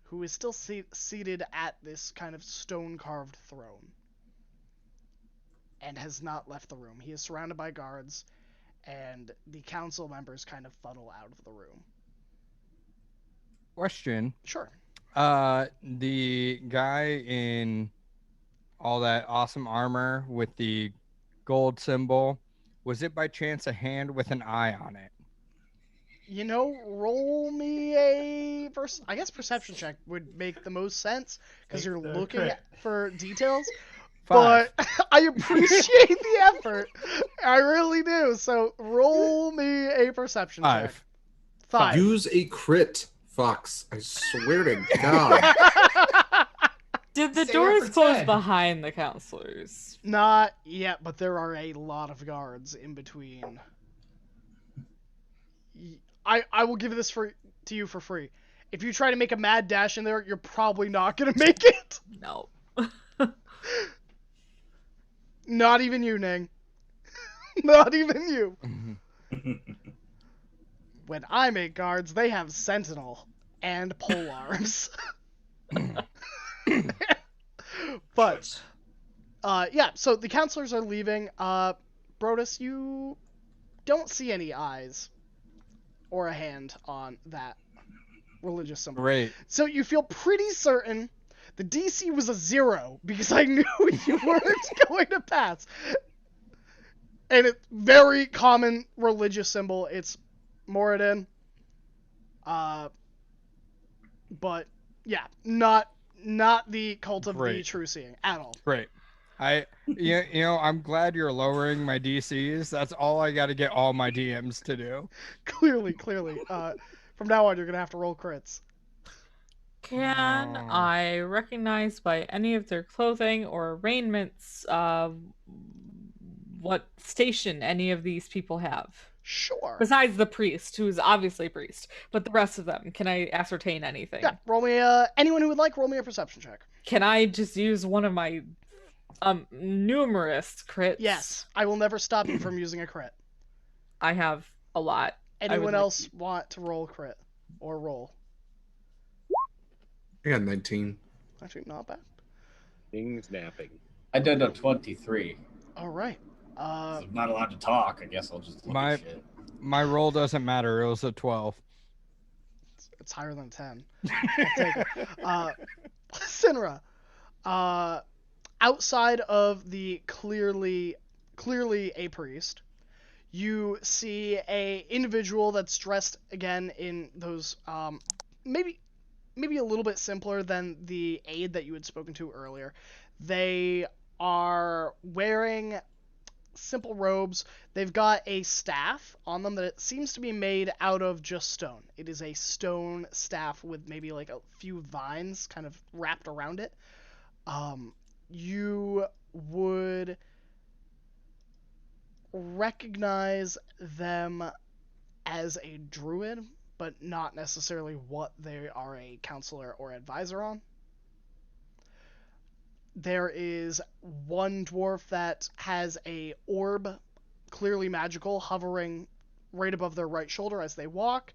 who is still seated at this kind of stone-carved throne and has not left the room. He is surrounded by guards, and the council members kind of funnel out of the room. Question. Sure. The guy in all that awesome armor with the gold symbol, was it by chance a hand with an eye on it? You know, roll me a I guess perception check would make the most sense because you're looking for details. 5. But I appreciate the effort. I really do. So roll me a perception check. 5. 5. Use a crit, Fox. I swear to God. Did the Say doors for close 10. behind the counselors? Not yet, but there are a lot of guards in between. I will give this to you for free. If you try to make a mad dash in there, you're probably not going to make it. No. Not even you, Ning. Not even you. When I make guards, they have Sentinel and polearms. But, yeah, so the counselors are leaving. Brodus, you don't see any eyes or a hand on that religious symbol. Great. So you feel pretty certain the DC was a 0 because I knew you weren't going to pass. And it's very common religious symbol. It's Moradin. But yeah, not the cult of the Great. true seeing at all. Great. You know, I'm glad you're lowering my DCs. That's all I got to get all my DMs to do. Clearly. From now on, you're gonna have to roll crits. Can Oh. I recognize by any of their clothing or arraignments what station any of these people have? Sure. Besides the priest, who is obviously a priest, but the rest of them, can I ascertain anything? Yeah, roll me anyone who would like, roll me a perception check. Can I just use one of my numerous crits? Yes, I will never stop you from using a crit. I have a lot. Anyone else want to roll crit or roll? I got 19. Actually, not bad. Things napping. I did a 23. All right. So I'm not allowed to talk. I guess I'll just look at shit. My roll doesn't matter. It was a 12. It's higher than 10. I'll take it. Sinra, outside of the clearly a priest, you see a individual that's dressed again in those maybe a little bit simpler than the aide that you had spoken to earlier. They are wearing simple robes. They've got a staff on them that seems to be made out of just stone. It is a stone staff with maybe like a few vines kind of wrapped around it. You would recognize them as a druid, but not necessarily what they are a counselor or advisor on. There is one dwarf that has a orb clearly magical, hovering right above their right shoulder as they walk,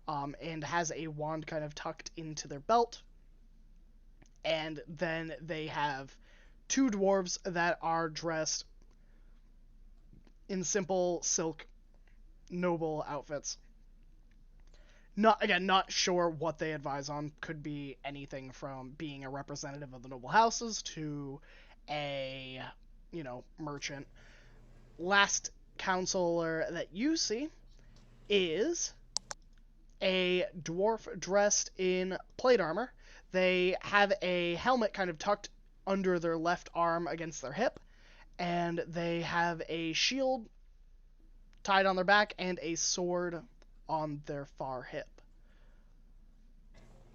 and has a wand kind of tucked into their belt. And then they have two dwarves that are dressed in simple silk noble outfits. Not sure what they advise on. Could be anything from being a representative of the noble houses to a, merchant. Last counselor that you see is a dwarf dressed in plate armor. They have a helmet kind of tucked under their left arm against their hip, and they have a shield tied on their back and a sword on their far hip.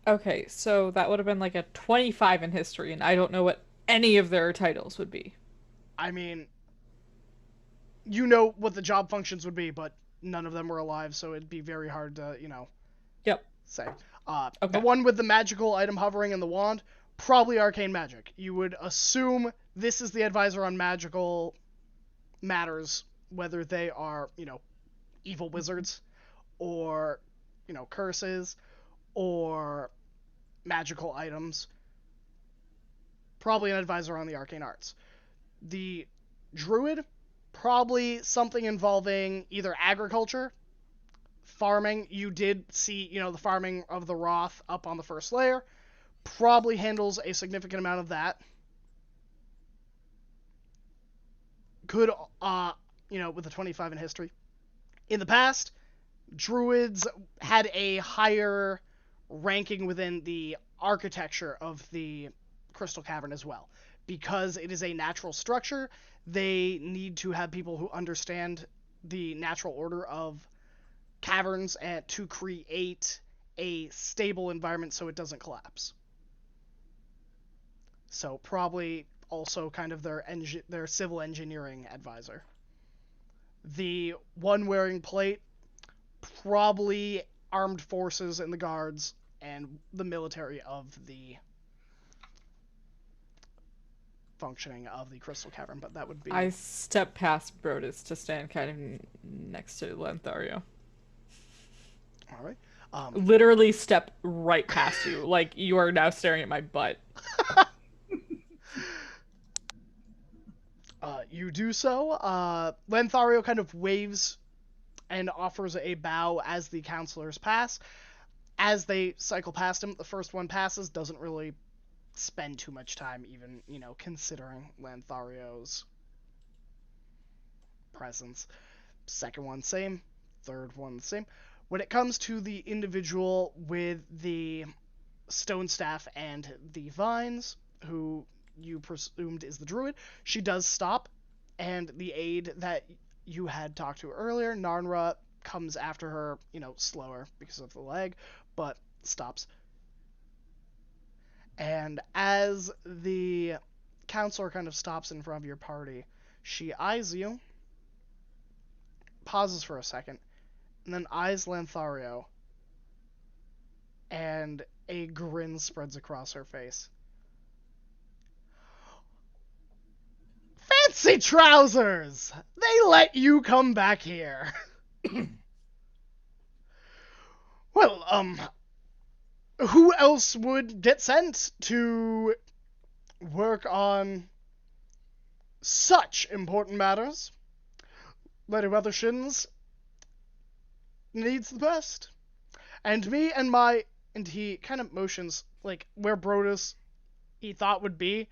Okay, so that would have been like a 25 in history, and I don't know what any of their titles would be. I mean, you know what the job functions would be, but none of them were alive, so it'd be very hard to, Yep. say. Okay. The one with the magical item hovering in the wand, probably arcane magic. You would assume this is the advisor on magical matters, whether they are, evil wizards, or, curses, or magical items. Probably an advisor on the arcane arts. The druid, probably something involving either agriculture, farming. You did see, the farming of the Roth up on the first layer. Probably handles a significant amount of that. Could, with a 25 in history. In the past, druids had a higher ranking within the architecture of the Crystal Cavern as well. Because it is a natural structure, they need to have people who understand the natural order of caverns and to create a stable environment so it doesn't collapse. So probably also kind of their civil engineering advisor. The one wearing plate, probably armed forces and the guards and the military of the functioning of the Crystal Cavern, but that would be... I step past Brodus to stand kind of next to Lanthario. Alright. Literally step right past you, like you are now staring at my butt. You do so. Lanthario kind of waves and offers a bow as the counselors pass. As they cycle past him, the first one passes, doesn't really spend too much time even, considering Lanthario's presence. Second one, same. Third one, same. When it comes to the individual with the stone staff and the vines, who you presumed is the druid, she does stop, and the aide that you had talked to earlier, Narnra, comes after her, slower because of the leg, but stops. And as the counselor kind of stops in front of your party, she eyes you, pauses for a second, and then eyes Lanthario, and a grin spreads across her face. Fancy trousers! They let you come back here. Well, who else would get sent to work on such important matters? Lady Weathershins needs the best. And me and my... And he kind of motions, like, where Brodus he thought would be,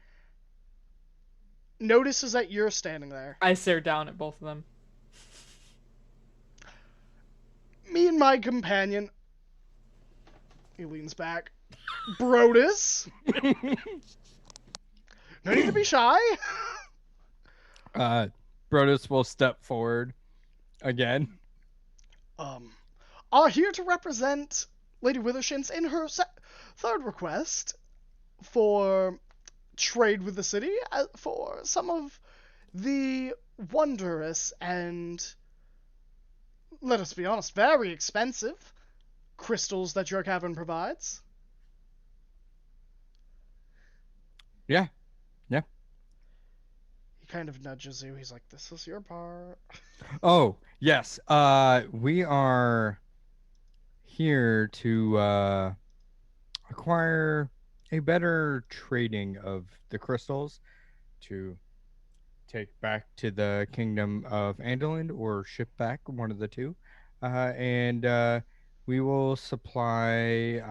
notices that you're standing there. I stare down at both of them. Me and my companion... He leans back. Brodus? No need to be shy. Brodus will step forward again. Are here to represent Lady Withershins in her third request for trade with the city for some of the wondrous and, let us be honest, very expensive crystals that your cavern provides. Yeah. He kind of nudges you. He's like, "This is your part." Oh, yes. We are here to acquire a better trading of the crystals to take back to the kingdom of Andaland or ship back, one of the two. And we will supply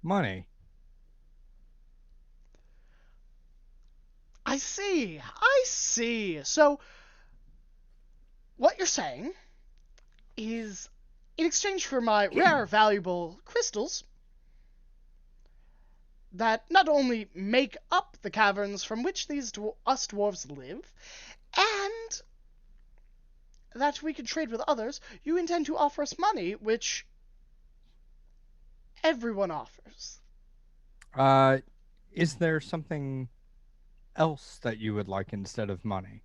money. I see. I see. So, what you're saying is, in exchange for my rare, valuable crystals that not only make up the caverns from which these us dwarves live, and that we can trade with others, you intend to offer us money, which everyone offers. Uh, is there something else that you would like instead of money?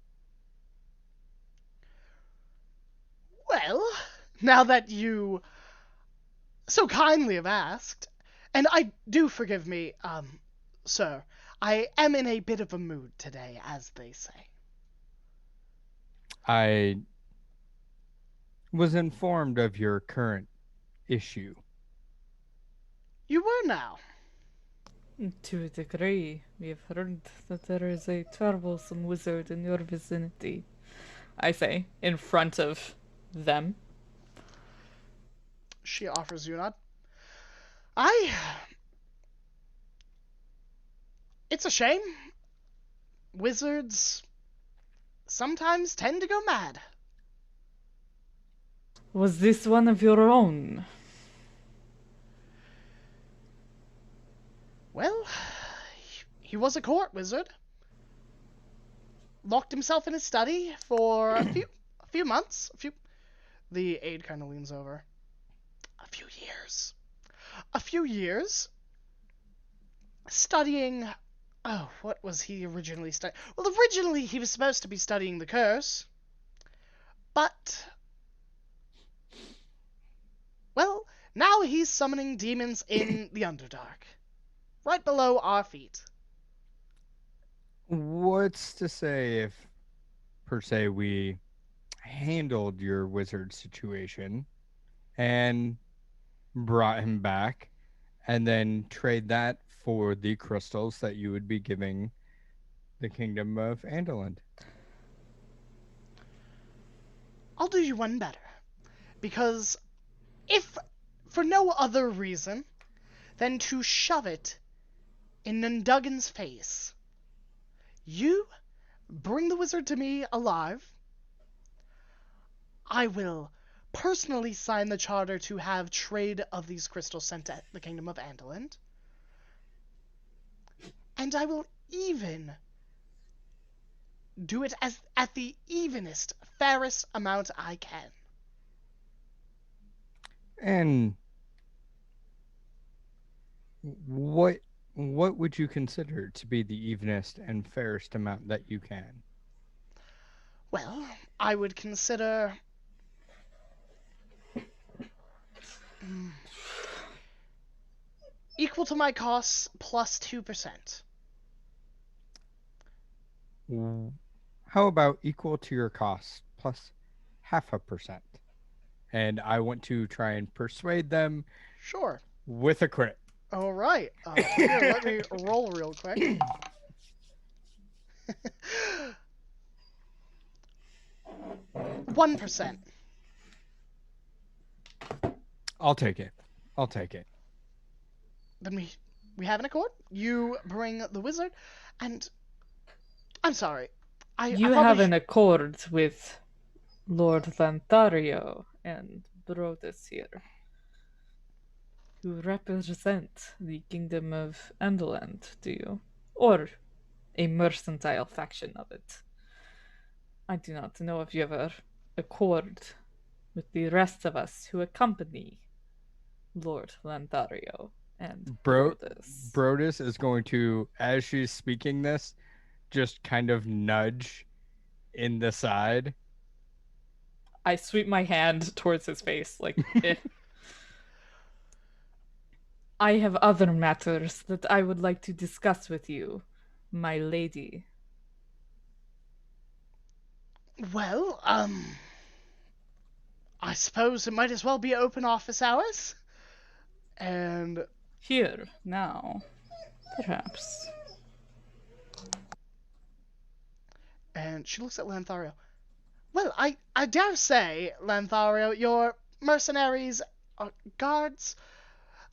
Well, now that you so kindly have asked, and I do forgive me, sir, I am in a bit of a mood today, as they say. I was informed of your current issue. You were now. To a degree, we have heard that there is a troublesome wizard in your vicinity. I say, in front of them. She offers you a nod. It's a shame. Wizards sometimes tend to go mad. Was this one of your own? Well, he was a court wizard. Locked himself in his study for a few months. The aide kind of leans over. A few years. A few years studying. Oh, what was he originally studying? Well, originally he was supposed to be studying the curse. But, well, now he's summoning demons in the Underdark. Right below our feet. What's to say if, per se, we handled your wizard situation and brought him back and then trade that for the crystals that you would be giving the kingdom of Andaland? I'll do you one better. Because if for no other reason than to shove it in Nundugan's face, you bring the wizard to me alive. I will personally sign the charter to have trade of these crystals sent to the kingdom of Andaland. And I will even do it as at the evenest, fairest amount I can. And what would you consider to be the evenest and fairest amount that you can? Well, I would consider equal to my costs plus 2%. How about equal to your costs plus 0.5%? And I want to try and persuade them Sure. with a crit. All right. Here, let me roll real quick. %. I'll take it. I'll take it. Then we have an accord. You bring the wizard, and I'm sorry. You have an accord with Lord Lantario and Brodus here, who represent the kingdom of Endeland, do you? Or a mercantile faction of it. I do not know if you have an accord with the rest of us who accompany Lord Lantario and Brodus. Brodus is going to, as she's speaking this, just kind of nudge in the side. I sweep my hand towards his face, like, eh. I have other matters that I would like to discuss with you, my lady. Well, I suppose it might as well be open office hours. And Here, now, perhaps. she looks at Lanthario. Well, I dare say, Lanthario, your mercenaries, guards,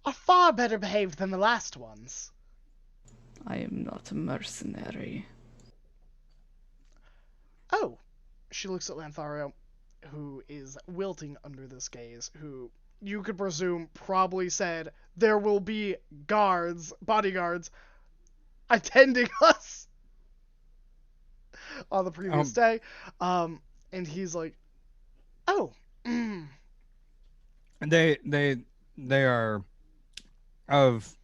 are far better behaved than the last ones. I am not a mercenary. Oh, she looks at Lanthario, who is wilting under this gaze, who you could presume probably said, there will be bodyguards, attending us on the previous day. And he's like, oh, They are of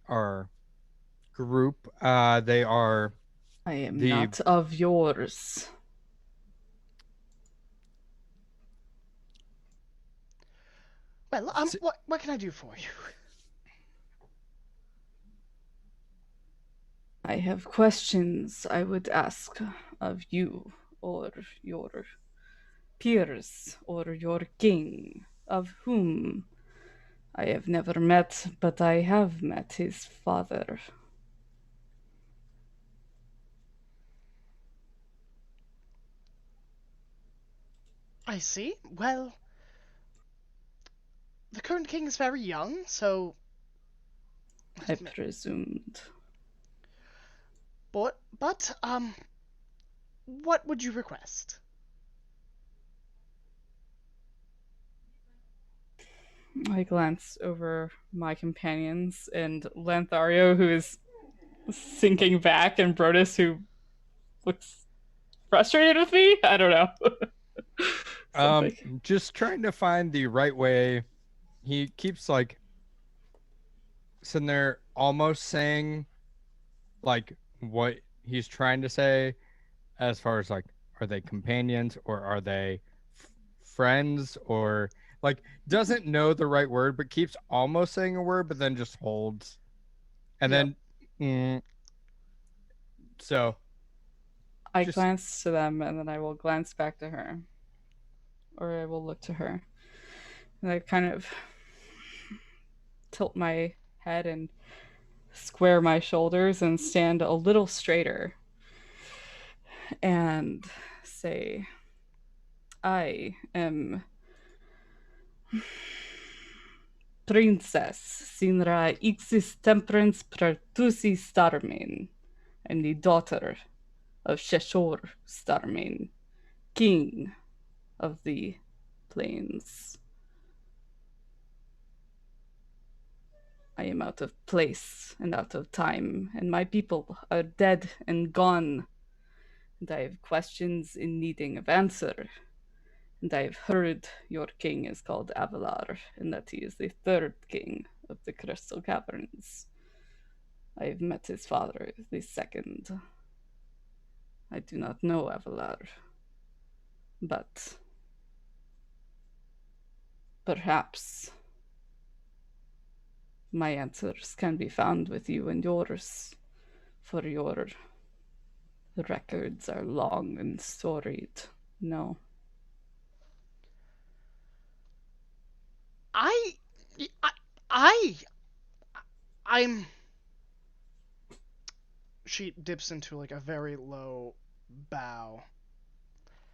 our group. They are. I am not of yours. Well, what can I do for you? I have questions I would ask of you, or your peers, or your king, of whom I have never met, but I have met his father. I see. Well, the current king is very young, so I presumed. But what would you request? I glance over my companions and Lanthario, who is sinking back, and Brodus, who looks frustrated with me. I don't know. Just trying to find the right way. He keeps like sitting there, almost saying like what he's trying to say, as far as like, are they companions or are they friends, or like doesn't know the right word, but keeps almost saying a word, but then just holds, and then so I glance to them, and then I will glance back to her, or I will look to her, and I kind of tilt my head and square my shoulders and stand a little straighter and say, I am Princess Sinra Ixis Temperance Pertusi Starmain. I'm the daughter of Sheshor Starmain, king of the plains. I am out of place and out of time, and my people are dead and gone. And I have questions in needing of answer. And I have heard your king is called Avalar, and that he is the third king of the Crystal Caverns. I have met his father, the second. I do not know Avalar, but perhaps my answers can be found with you and yours, for your records are long and storied. No. I'm. She dips into like a very low bow.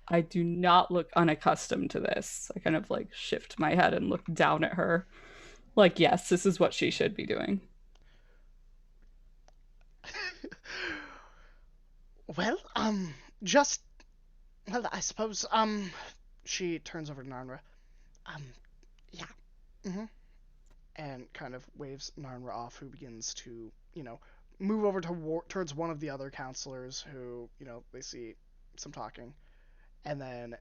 I do not look unaccustomed to this. I kind of like shift my head and look down at her. Like, yes, this is what she should be doing. Well, I suppose, she turns over to Narnra. Yeah. Mm-hmm. And kind of waves Narnra off, who begins to, move over towards one of the other counselors who, they see some talking. And then,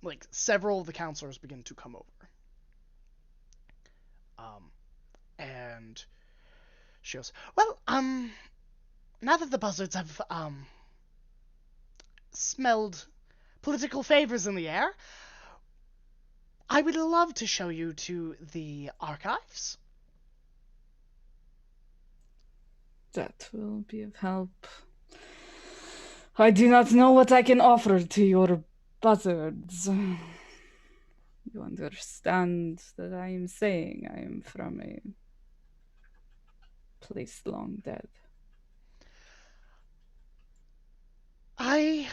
like, several of the counselors begin to come over. And she goes, well, now that the buzzards have, smelled political favors in the air, I would love to show you to the archives. That will be of help. I do not know what I can offer to your buzzards. You understand that I am saying I am from a place long dead. I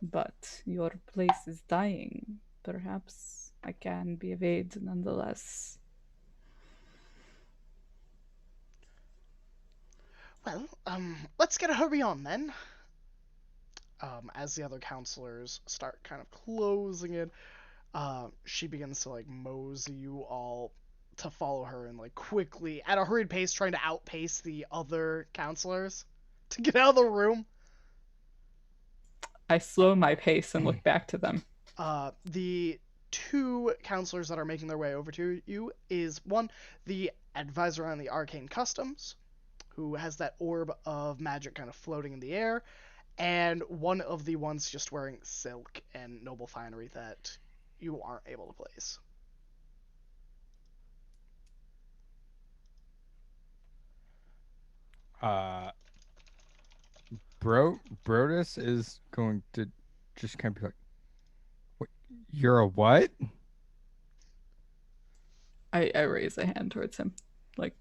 But your place is dying. Perhaps I can be of aid nonetheless. well, let's get a hurry on then. As the other counselors start kind of closing in, she begins to like mosey you all to follow her and like quickly at a hurried pace trying to outpace the other counselors to get out of the room. I slow my pace and look back to them. The two counselors that are making their way over to you is one, the advisor on the arcane customs, who has that orb of magic kind of floating in the air, and one of the ones just wearing silk and noble finery that you aren't able to place. Brodus is going to just kind of be like, "What? You're a what?" I raise a hand towards him, like.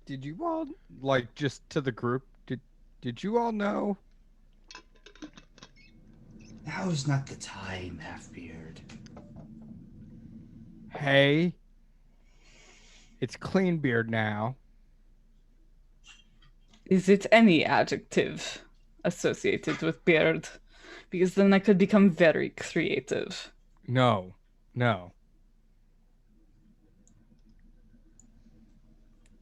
Did you all, like, just to the group? Did you all know? Now's not the time, Halfbeard. Hey, it's clean beard now. Is it any adjective associated with beard? Because then I could become very creative. No.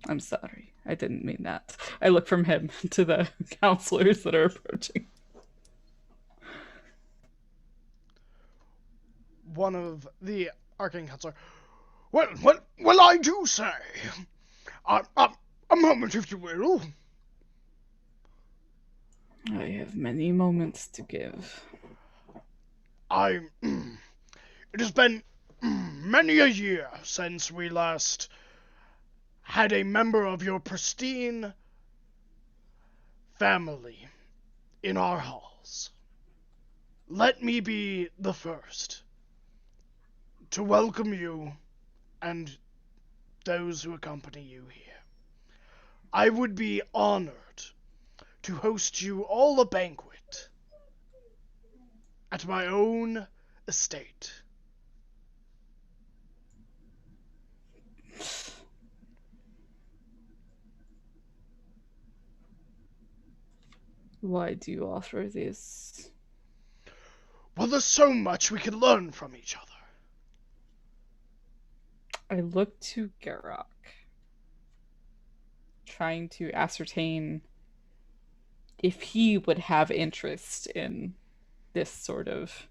I'm sorry. I didn't mean that. I look from him to the counselors that are approaching. One of the arcane counselor, well, I do say, a moment, if you will. I have many moments to give. It has been many a year since we last had a member of your pristine family in our halls. Let me be the first to welcome you and those who accompany you here. I would be honored to host you all a banquet at my own estate. Why do you offer this? Well, there's so much we can learn from each other. I look to Garrock, trying to ascertain if he would have interest in this sort of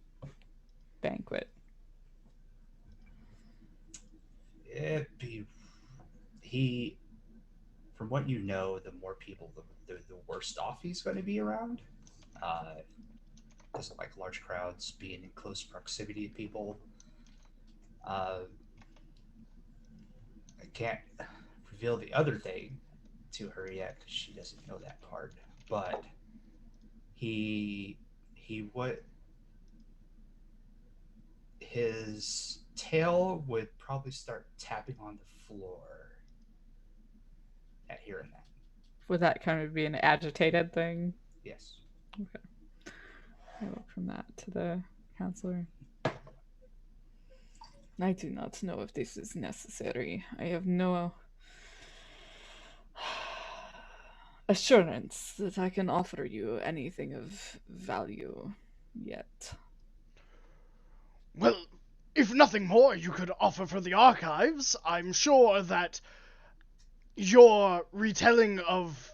banquet. From what you know, the more people, the worse off he's going to be around. Doesn't like large crowds, being in close proximity to people. I can't reveal the other thing to her yet because she doesn't know that part. But he would, his tail would probably start tapping on the floor at hearing that. Would that kind of be an agitated thing? Yes. Okay. I look from that to the counselor. I do not know if this is necessary. I have no assurance that I can offer you anything of value yet. Well, if nothing more you could offer for the archives, I'm sure that your retelling of,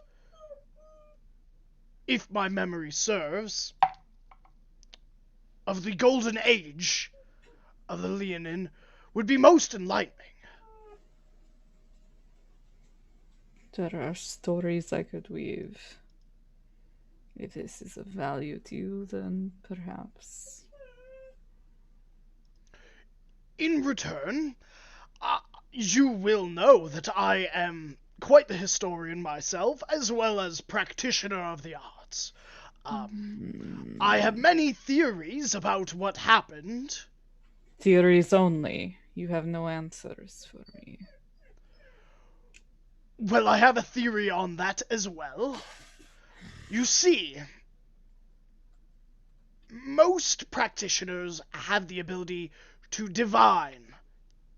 if my memory serves, of the golden age of the Leonin would be most enlightening. There are stories I could weave. If this is of value to you, then perhaps. in return, you will know that I am quite the historian myself, as well as practitioner of the arts. I have many theories about what happened. Theories only. You have no answers for me. Well, I have a theory on that as well. You see, most practitioners have the ability to divine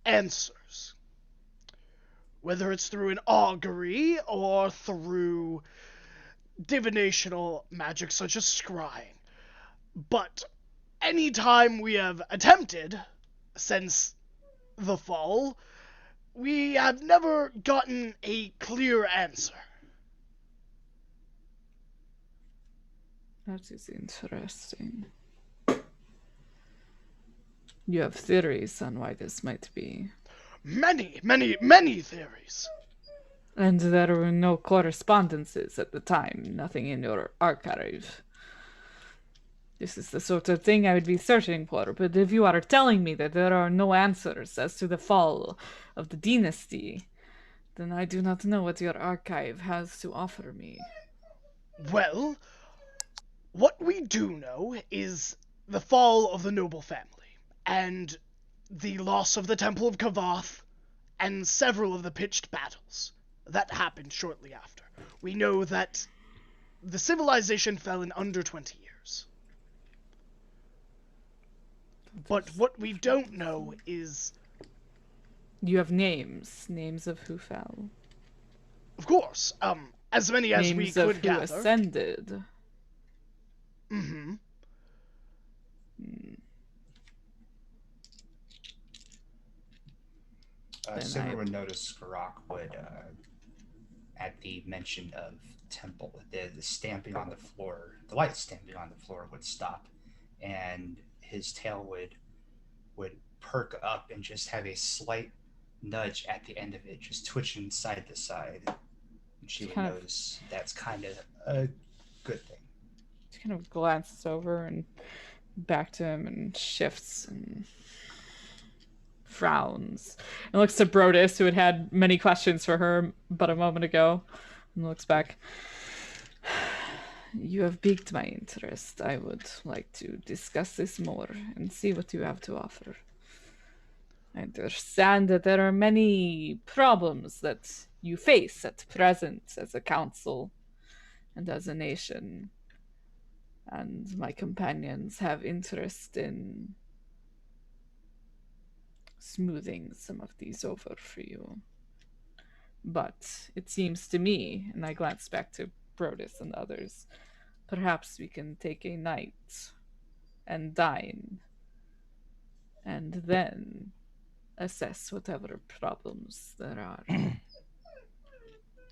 answers. Whether it's through an augury or through divinational magic such as scrying. But anytime we have attempted, since the fall, we have never gotten a clear answer. That is interesting. You have theories on why this might be. Many, many, many theories. And there were no correspondences at the time, nothing in your archive. This is the sort of thing I would be searching for, but if you are telling me that there are no answers as to the fall of the dynasty, then I do not know what your archive has to offer me. Well, what we do know is the fall of the noble family, and the loss of the Temple of Kavath, and several of the pitched battles that happened shortly after. We know that the civilization fell in under 20 years. But what we don't know is... You have names. Names of who fell. Of course, as many as we Names of could who gather. ascended. Mm-hmm. Cinder would notice Garak would, at the mention of temple, the stamping on the floor, the light stamping on the floor would stop, and his tail would perk up and just have a slight nudge at the end of it, just twitching side to side. And she would notice that's kind of a good thing. She kind of glances over and back to him and shifts and frowns and looks to Brodus, who had many questions for her but a moment ago, and looks back. You have piqued my interest. I would like to discuss this more and see what you have to offer. I understand that there are many problems that you face at present as a council and as a nation, and my companions have interest in smoothing some of these over for you. But it seems to me, and I glance back to Brodus and others, perhaps we can take a night and dine, and then assess whatever problems there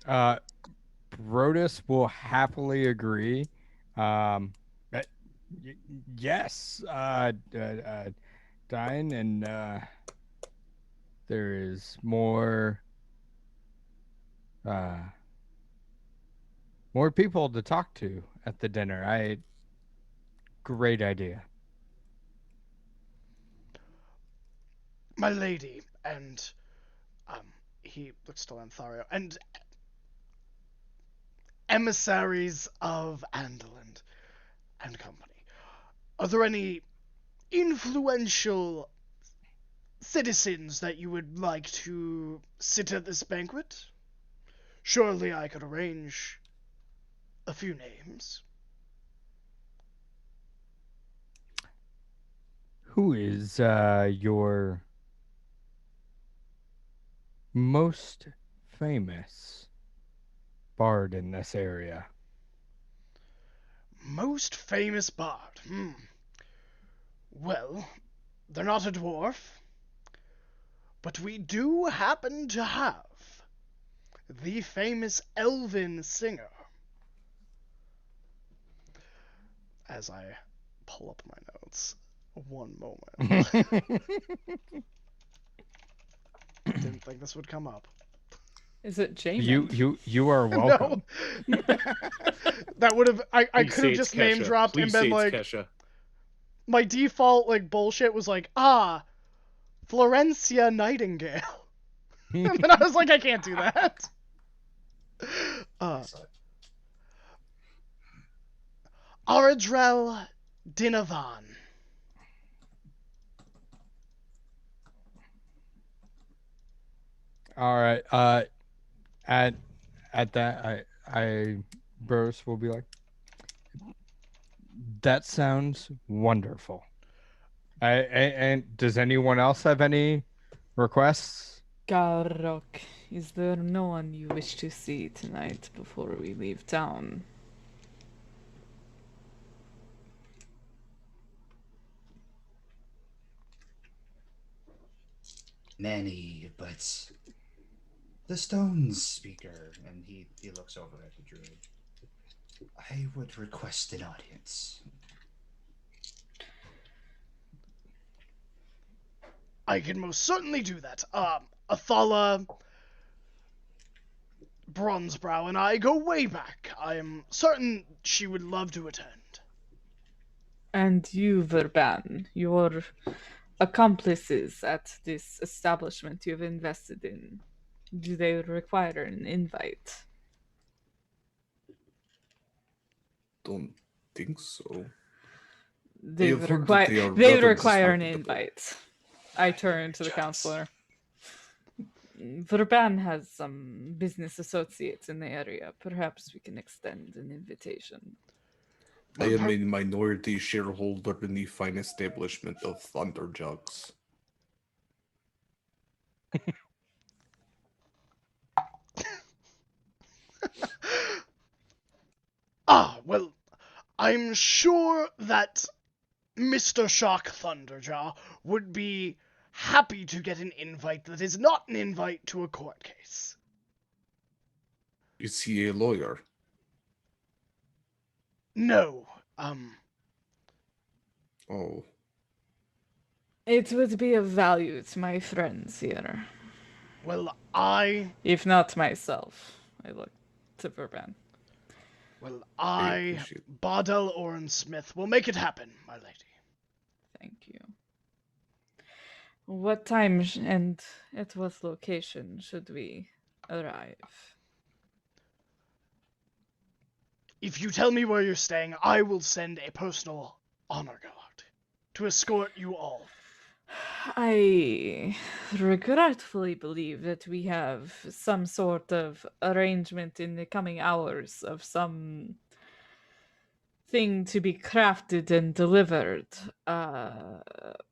are. Brodus will happily agree. Yes, dine, and there is more people to talk to at the dinner. Great idea. My lady, and he looks to Lanthario, and emissaries of Andaland and company. Are there any influential citizens that you would like to sit at this banquet? Surely I could arrange a few names. Who is your most famous bard in this area? Most famous bard? Well, they're not a dwarf, but we do happen to have the famous elven singer. As I pull up my notes, one moment. Didn't think this would come up. Is it James? You are welcome. No. That would have I could have just name dropped and been like, Kesha. my default like bullshit was like, Florencia Nightingale. And then I was like, I can't do that. Excellent. Aradrel Dinavan. All right. At that, Bruce will be like, that sounds wonderful. And does anyone else have any requests? Garrok, is there no one you wish to see tonight before we leave town? Many, but the stone speaker, and he looks over at the druid. I would request an audience. I can most certainly do that. Athala, Bronzebrow, and I go way back. I am certain she would love to attend. And you, Verban, your accomplices at this establishment you've invested in, do they require an invite? Don't think so. They have would heard that require. they are They would rather require an disreputable. invite. I turn to the Chance. counselor. Verban has some business associates in the area. Perhaps we can extend an invitation. I am a minority shareholder in the fine establishment of Thunderjugs. Well, I'm sure that Mr. Shock Thunderjaw would be happy to get an invite that is not an invite to a court case. Is he a lawyer? No, Oh, It would be of value to my friends here, well, if not myself. I look to Verban. I appreciate Bardell Oren Smith, will make it happen, my lady. Thank you. What time and at what location should we arrive? If you tell me where you're staying, I will send a personal honor guard to escort you all. I regretfully believe that we have some sort of arrangement in the coming hours of some thing to be crafted and delivered.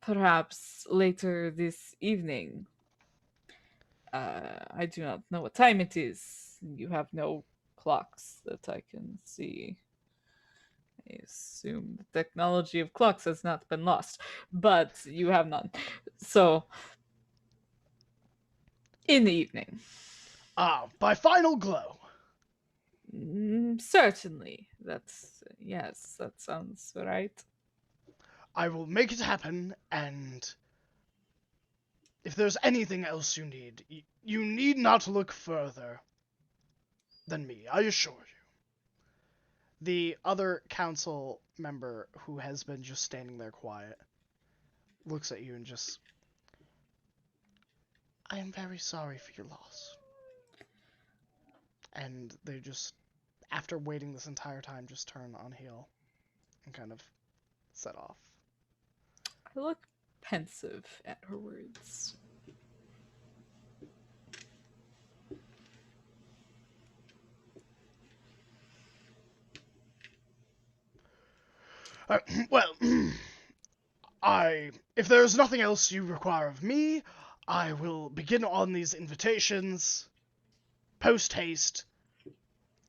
Perhaps later this evening. I do not know what time it is. You have no clocks that I can see. I assume the technology of clocks has not been lost, but you have none. So, in the evening. By final glow. Certainly. Yes, that sounds right. I will make it happen, and if there's anything else you need, you need not look further than me, I assure you. The other council member, who has been just standing there quiet, looks at you and just... I am very sorry for your loss. And they just, after waiting this entire time, just turn on heel and kind of set off. I look pensive at her words. Well, if there's nothing else you require of me, I will begin on these invitations, post haste,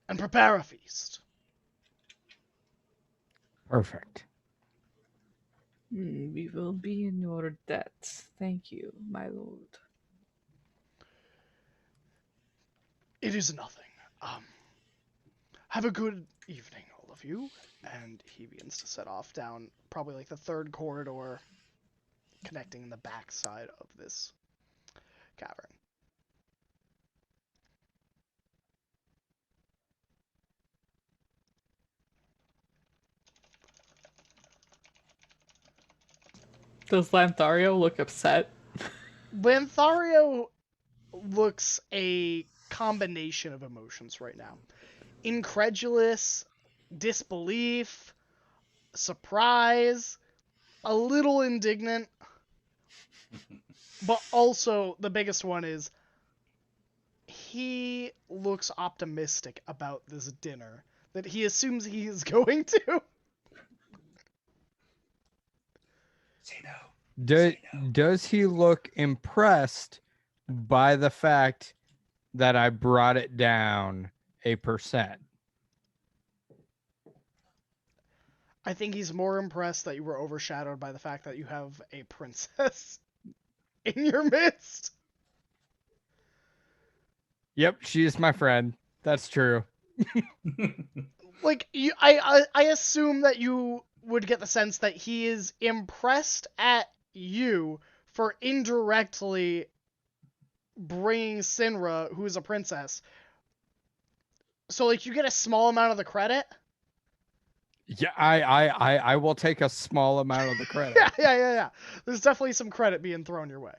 and prepare a feast. perfect. We will be in your debt. Thank you, my lord. It is nothing. Have a good evening, all of you. And he begins to set off down probably like the third corridor connecting the back side of this cavern. Does Lanthario look upset? Lanthario looks a combination of emotions right now. Incredulous, disbelief, surprise, a little indignant, but also the biggest one is he looks optimistic about this dinner that he assumes he is going to. Say no. Does he look impressed by the fact that I brought it down 1%? I think he's more impressed that you were overshadowed by the fact that you have a princess in your midst. Yep, she is my friend. That's true. Like I assume that you would get the sense that he is impressed at you for indirectly bringing Sinra, who is a princess. So like you get a small amount of the credit. Yeah, I will take a small amount of the credit. Yeah. There's definitely some credit being thrown your way.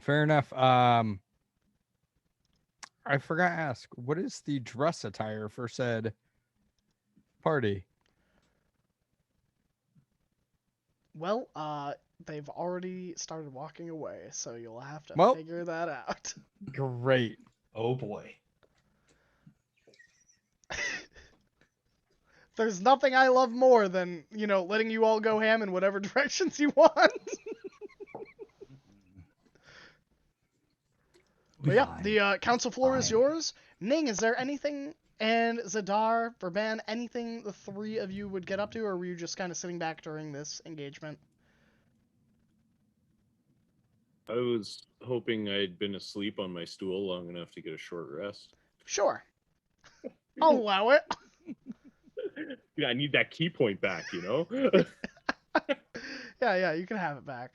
Fair enough. I forgot to ask, what is the dress attire for said party? Well, they've already started walking away, so you'll have to Well, figure that out. Great. Oh boy. There's nothing I love more than, letting you all go ham in whatever directions you want. But yeah, the council floor is yours. Ning, is there anything, and Zadar, Verban, anything the three of you would get up to, or were you just kind of sitting back during this engagement? I was hoping I'd been asleep on my stool long enough to get a short rest. Sure. I'll allow it. Yeah, I need that key point back, you know? Yeah, you can have it back.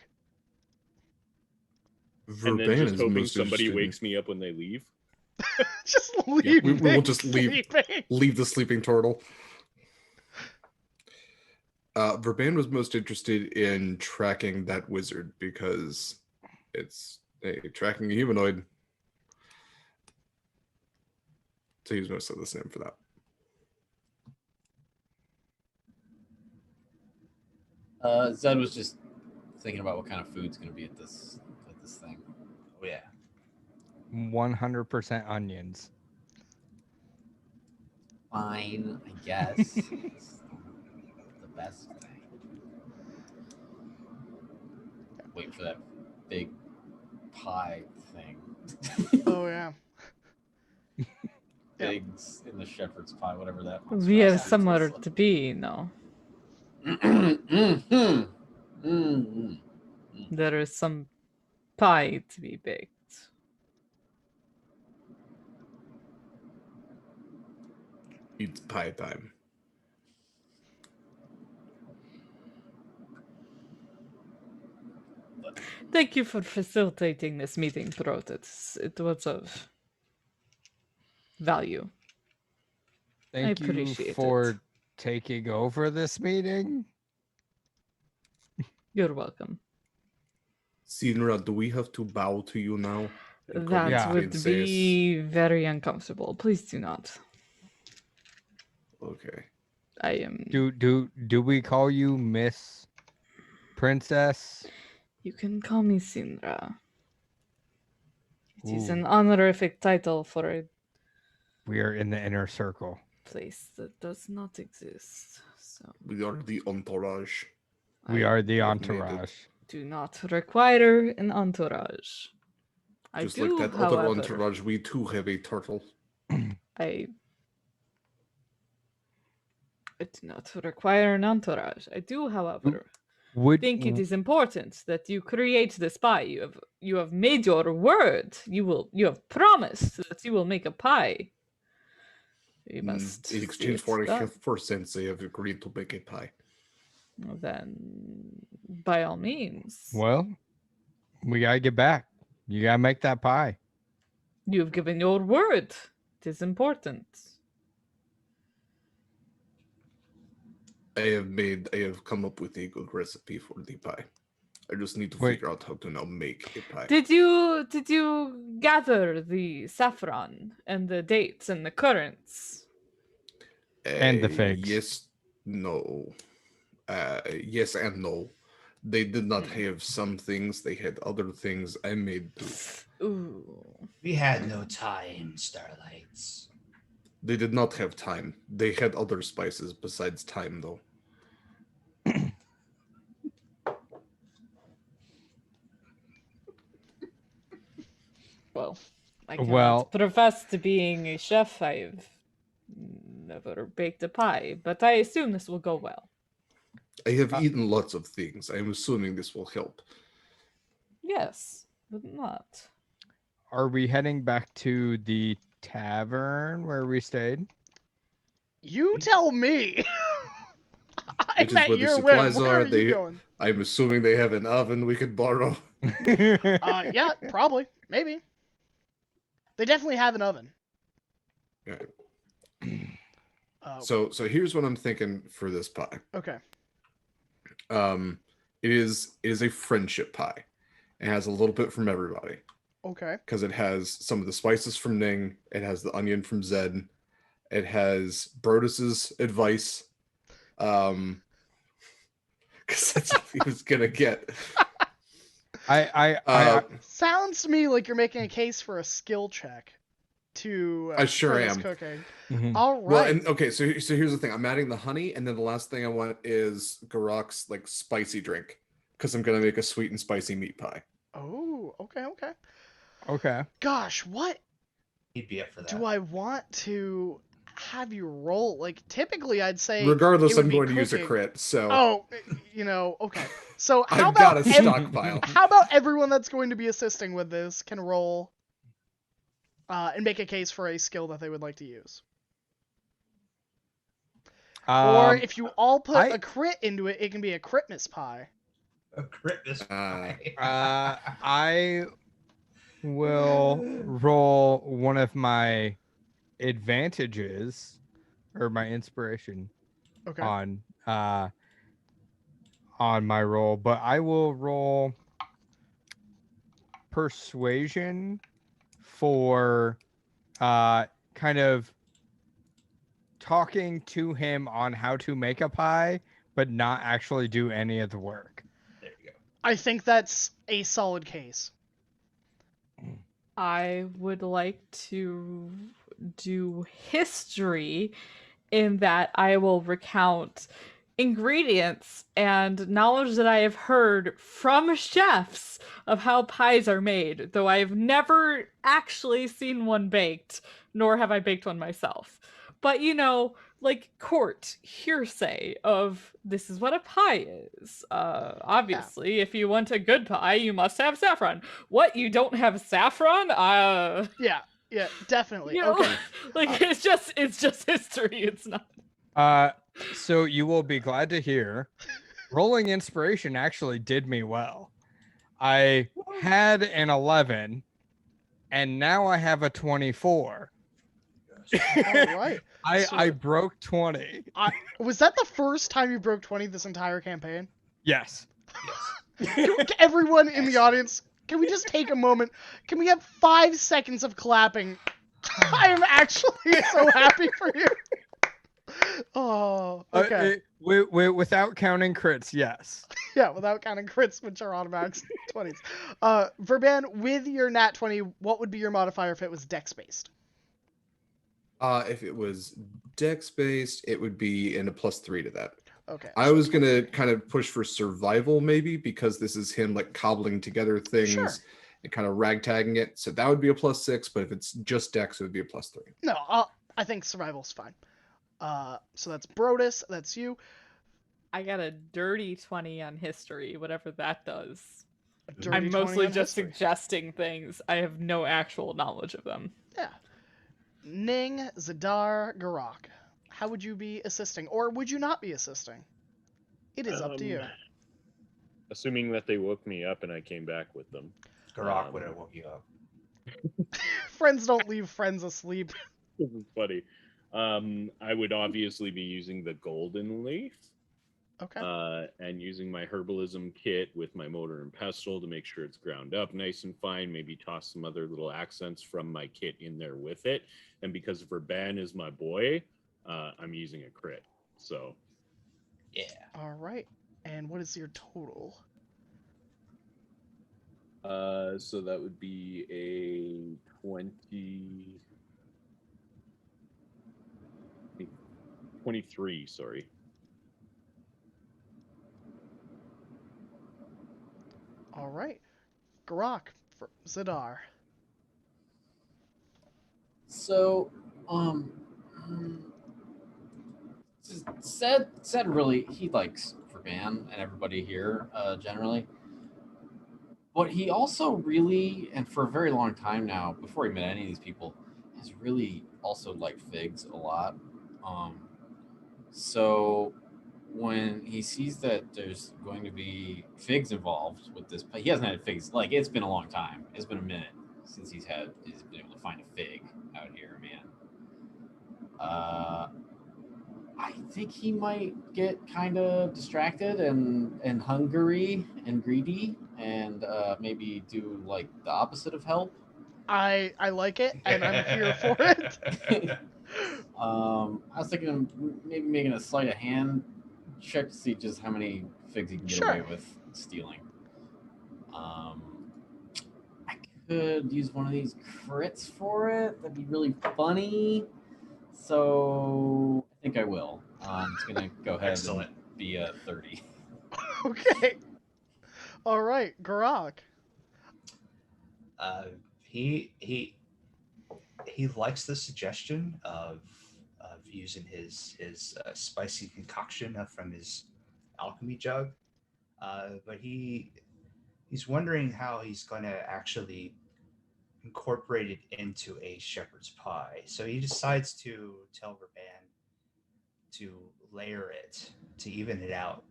And then Verban just is hoping most somebody interested in- wakes me up when they leave. Just leave. Yeah, we will just sleeping. leave the sleeping turtle. Verban was most interested in tracking that wizard because it's tracking a humanoid. So he was mostly listening for that. Zed was just thinking about what kind of food's going to be at this thing. Oh yeah. 100% onions. Fine, I guess. It's the best thing. Wait for that big pie thing. Oh, yeah. Pigs in the shepherd's pie, whatever that. We have somewhere to be now. There is some pie to be baked. It's pie time. Thank you for facilitating this meeting, Protus. It was of value. Thank you appreciate for it. taking over this meeting. You're welcome. Sinra, do we have to bow to you now? That Yeah. would be very uncomfortable. Please do not. Okay. I am. Do we call you Miss Princess? You can call me Sindra. It is Ooh. an honorific title for a We are in the inner circle. place that does not exist. So We are the entourage. We I are the have made it. entourage. do not require an entourage. Just I do, like that however, other entourage, we too have a turtle. I do not require an entourage. I do, however, think it is important that you create the spy. You have made your word. You have promised that you will make a pie. You must In see exchange it for a done. gift for cents, they have agreed to bake a pie. Then, by all means, Well, we gotta get back. You gotta make that pie. you've given your word. It is important. I have come up with a good recipe for the pie. I just need to Wait. figure out how to now make a pie. Did you gather the saffron and the dates and the currants? And the figs. Yes, no. Yes and no. They did not have some things. They had other things. I made do. Ooh. We had no time, Starlights. They did not have time. They had other spices besides time, though. Well, I cannot Well- profess to being a chef. I've never baked a pie, but I assume this will go well. I have eaten lots of things. I am assuming this will help. Yes, but not. Are we heading back to the tavern where we stayed? You tell me. I'm Which is at where the your whim. supplies Where are. are you going? I'm assuming they have an oven we could borrow. Yeah, probably, maybe. They definitely have an oven. Right. Uh, So here's what I'm thinking for this pie. okay. It is a friendship pie. It has a little bit from everybody Okay. because it has some of the spices from Ning. It has the onion from Zed. It has Brodus's advice. Because that's what he was gonna get. I Sounds to me like you're making a case for a skill check to I sure for this am. cooking. Mhm. All right. Well, and okay, so here's the thing. I'm adding the honey, and then the last thing I want is Garok's like spicy drink because I'm gonna make a sweet and spicy meat pie. Oh, okay. Okay. Gosh, what He'd be up for that. do I want to have you roll? Like, typically I'd say. Regardless, it would I'm be going to use a cooking. crit. So Oh, okay. So how I've got about a stockpile. how about everyone that's going to be assisting with this can roll and make a case for a skill that they would like to use. Or if you all put a crit into it, it can be a critmas pie. A Christmas pie. I will roll one of my advantages or my inspiration Okay. on my roll, but I will roll persuasion for kind of talking to him on how to make a pie, but not actually do any of the work. There you go. I think that's a solid case. I would like to do history in that I will recount ingredients and knowledge that I have heard from chefs of how pies are made, though I've never actually seen one baked, nor have I baked one myself. But like court hearsay of this is what a pie is. Obviously, if you want a good pie, you must have saffron. What, you don't have saffron? Yeah, definitely. You know, Okay. like it's just history. It's not. So you will be glad to hear, rolling inspiration actually did me well. I had an 11, and now I have a 24. All right. I broke 20. Was that the first time you broke 20 this entire campaign? Yes. Everyone in the audience, can we just take a moment? Can we have 5 seconds of clapping? I am actually so happy for you. Oh, okay. Without counting crits, yes. Yeah, without counting crits, which are automatic 20s. Verban, with your nat 20, what would be your modifier if it was dex based? If it was dex based, it would be in a +3 to that. Okay. I was gonna kind of push for survival maybe because this is him like cobbling together things Sure. and kind of ragtagging it. So that would be a +6, but if it's just dex, it would be a +3. No, I think survival's fine. So that's Brodus, that's you. I got a dirty 20 on history, whatever that does. Dirty I'm 20 mostly on just history. suggesting things. I have no actual knowledge of them. Yeah. Ning, Zadar, Garok. How would you be assisting? Or would you not be assisting? It is up to you. Assuming that they woke me up and I came back with them. Garok would have woke you up. Friends don't leave friends asleep. This is funny. I would obviously be using the golden leaf. Okay. And using my herbalism kit with my mortar and pestle to make sure it's ground up nice and fine. Maybe toss some other little accents from my kit in there with it. And because Verban is my boy, I'm using a crit. So, Yeah. All right. And what is your total? so that would be a 23, sorry. All right. Grok for Zadar. So, said really he likes Verban and everybody here generally, but he also really, and for a very long time now, before he met any of these people, has really also liked figs a lot. So when he sees that there's going to be figs involved with this, he hasn't had figs, like, it's been a long time. It's been a minute since he's been able to find a fig out here, man. I think he might get kind of distracted and hungry and greedy, and maybe do like the opposite of help. I like it, and I'm here for it. I was thinking of maybe making a sleight of hand check to see just how many figs he can get away Sure. with stealing. I could use one of these crits for it. That'd be really funny. So I think I will. It's gonna go ahead Excellent. and be a 30. Okay. All right, Grok. He likes the suggestion of using his spicy concoction from his alchemy jug, but he's wondering how he's going to actually incorporate it into a shepherd's pie. So he decides to tell Verban to layer it to even it out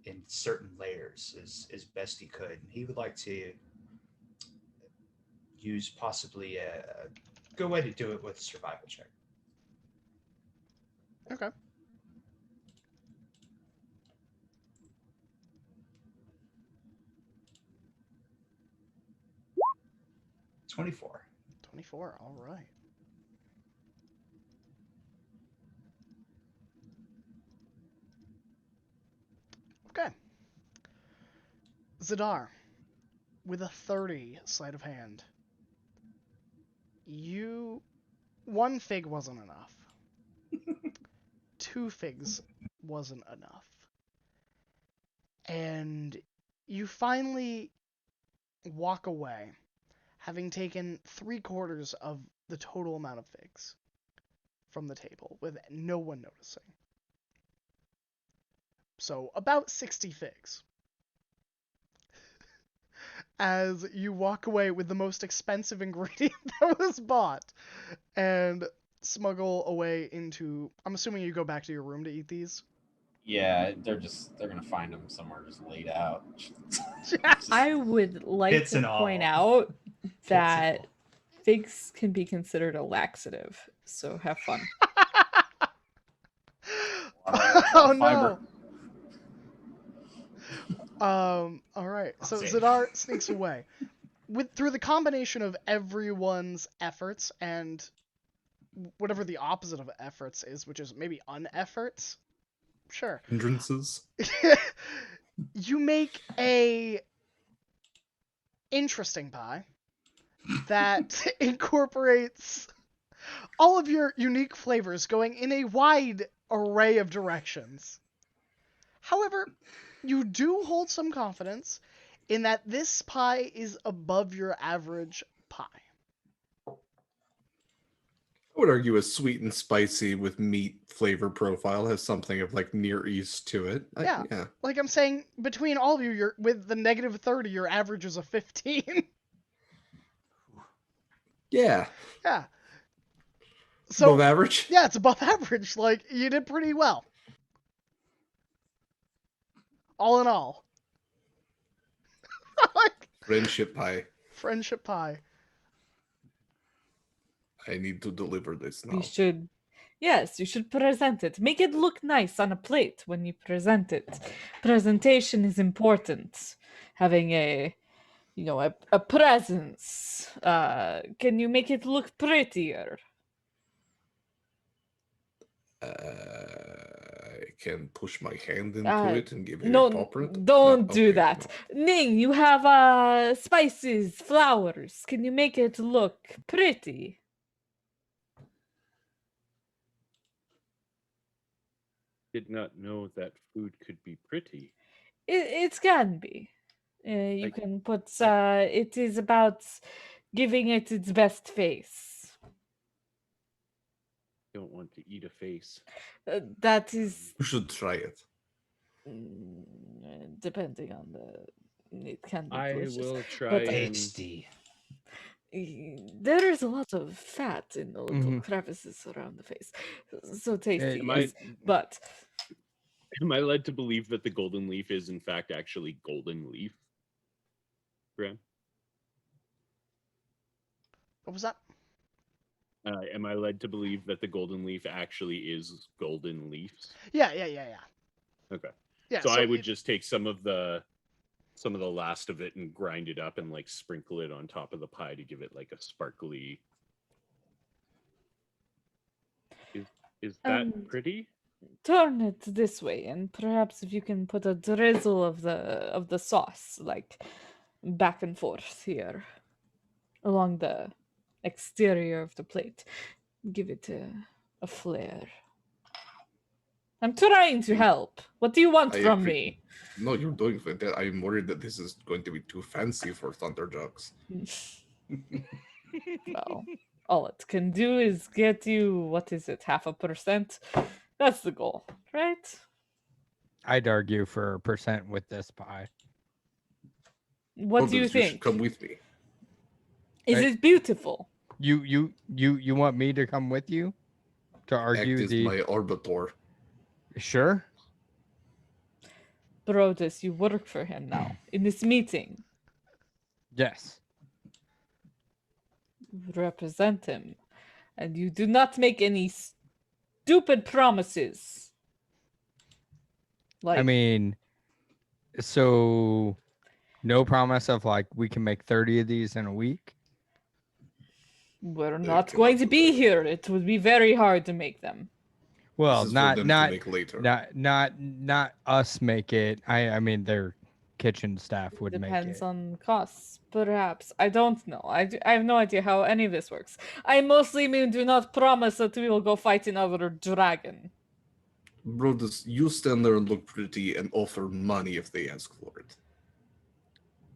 in certain layers as best he could. And he would like to use possibly a good way to do it with a survival check. Okay. $24. 24. All right. Okay. Zadar, with a 30 sleight of hand, one fig wasn't enough. 2 figs wasn't enough. And you finally walk away, having taken 3/4 of the total amount of figs from the table, with no one noticing. So, about 60 figs. As you walk away with the most expensive ingredient that was bought, and smuggle away into... I'm assuming you go back to your room to eat these? Yeah, they're gonna find them somewhere just laid out. I would like Bits to and point all. out that figs can be considered a laxative, so have fun. Oh no! All right. So Same. Zadar sneaks away. Through the combination of everyone's efforts and whatever the opposite of efforts is, which is maybe unefforts. Sure. Hindrances. You make a interesting pie that incorporates all of your unique flavors going in a wide array of directions. However, you do hold some confidence in that this pie is above your average pie. I would argue a sweet and spicy with meat flavor profile has something of like Near East to it. Yeah. Like I'm saying, between all of you, with the -30, your average is a 15. Yeah. Yeah. So, above average? Yeah, it's above average. Like, you did pretty well. All in all. Like, Friendship pie. friendship pie. I need to deliver this now. We should Yes, you should present it. Make it look nice on a plate when you present it. Presentation is important. Having a presence. Can you make it look prettier? I can push my hand into Uh, it and give it a No, paw print. don't No, do okay, that. no. Ning, you have spices, flowers. Can you make it look pretty? Did not know that food could be pretty. It can be. You Like- can put. It is about giving it its best face. Don't want to eat a face. That is You should try it. depending on the. It can be I delicious. will try But- and HD. There is a lot of fat in the little Mhm. crevices around the face. So tasty, Am yes. But am I led to believe that the golden leaf is in fact actually golden leaf? Graham? What was that? Am I led to believe that the golden leaf actually is golden leaves? Yeah. Okay. Yeah. So I would just take some of the last of it and grind it up and like sprinkle it on top of the pie to give it like a sparkly. Is that pretty? turn it this way, and perhaps if you can put a drizzle of the sauce, like back and forth here, along the exterior of the plate, give it a flair. I'm trying to help. What do you want I from agree. me? No, you're doing fantastic. I'm worried that this is going to be too fancy for Thunderjugs. Well, all it can do is get you, what is it, 0.5%? That's the goal, right? I'd argue for 1% with this pie. What do you Brothers, should think? come with me. Is Right. it beautiful? You want me to come with you to argue Act as my arbiter. Sure. Brodus, you work for him now. In this meeting, Yes. represent him. And you do not make any stupid promises. Like, I mean, so no promise of like we can make 30 of these in a week. we're They not cannot going to do be that. here. It would be very hard to make them. Well, This is for not them not to make later. not us make it. I mean their kitchen staff would make Depends it. on costs, perhaps. I don't know. I have no idea how any of this works. I mostly mean do not promise that we will go fight another dragon. Brothers, you stand there and look pretty and offer money if they ask for it.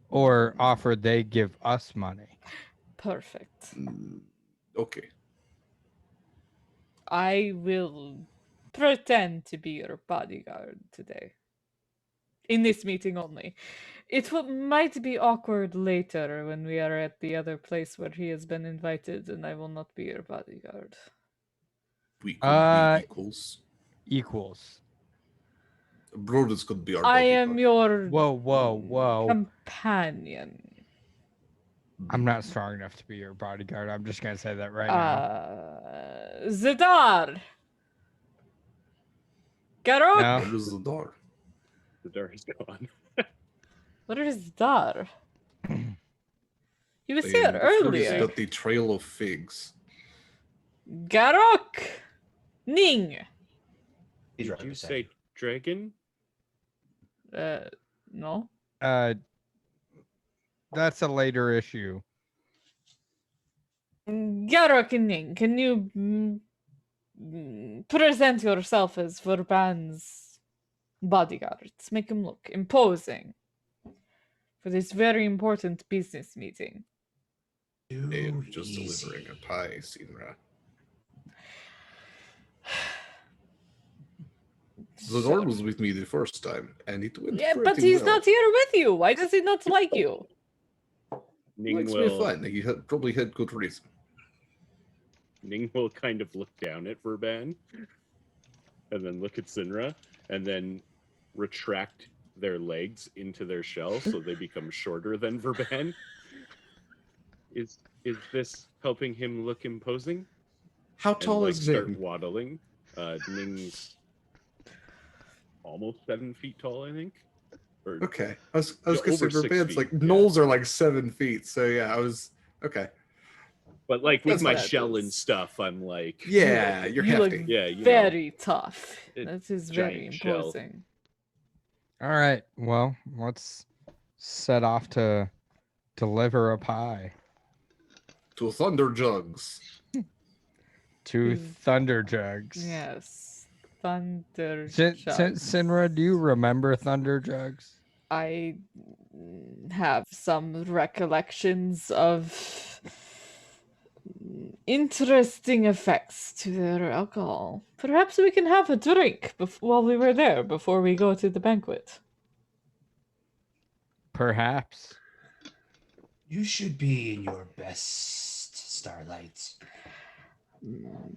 Or offer they give us money. Perfect. Okay. I will pretend to be your bodyguard today. In this meeting only. It might be awkward later when we are at the other place where he has been invited and I will not be your bodyguard. We could be equals. Equals. Brothers could be our I bodyguard. am your Whoa. companion. I'm not strong enough to be your bodyguard. I'm just gonna say that right now. Zadar! Garok! No. Where is the door? The door is gone. Where is Zadar? He was I here am curious earlier. about the trail of figs. Garok! Ning! He's Did right you beside say dragon? No. That's a later issue. Garok and Ning, can you present yourself as Verban's bodyguards? Make him look imposing for this very important business meeting. I am just delivering a pie, Sinra. The Lord was with me the first time, and it went Yeah, pretty but he's well. not here with you. Why does he not like you? Ning Likes me will fine. He probably had good reason. Ning will kind of look down at Verban and then look at Sinra and then retract their legs into their shell so they become shorter than Verban. Is this helping him look imposing? How and tall like is start Ning? waddling. Ning's almost 7 feet tall, I think. Or Okay, I was Yeah, gonna say over for 6 bands feet, like yeah. gnolls are like 7 feet. So yeah, I was okay. But like with That's my fine. shell and stuff, I'm like Yeah, you're you look hefty. yeah, you know, very tough. a That is very giant shell. imposing. All right. Well, let's set off to deliver a pie To Thunder Jugs. to Is- Thunder Jugs. Yes. Thunder Sinra, Jugs. do you remember Thunder Jugs? I have some recollections of interesting effects to their alcohol. Perhaps we can have a drink while we were there before we go to the banquet. Perhaps. You should be in your best, Starlight.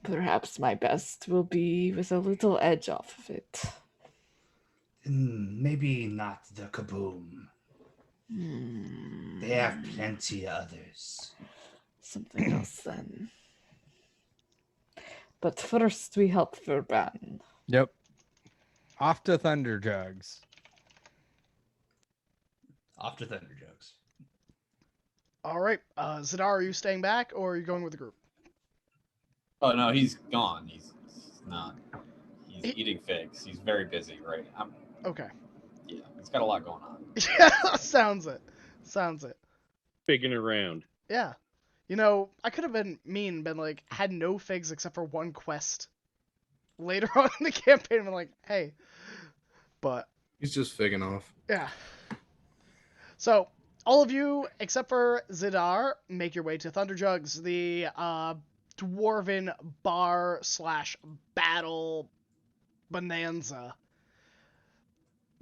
Perhaps my best will be with a little edge off of it. Maybe not the Kaboom. Hmm. They have plenty of others. Something else then. But first we help Verban. Yep. Off to Thunder Jugs. Off to Thunder Jugs. All right, Zadar, are you staying back or are you going with the group? Oh no, he's gone. He's not. He's He- eating figs. He's very busy, right? Okay. Yeah, he's got a lot going on. Yeah, sounds it. Sounds it. Figging around. Yeah. You know, I could have been mean, been like, had no figs except for one quest later on in the campaign. I'm like, hey. But, He's just figging off. yeah. So, all of you, except for Zidar, make your way to Thunder Jugs, the dwarven bar / battle bonanza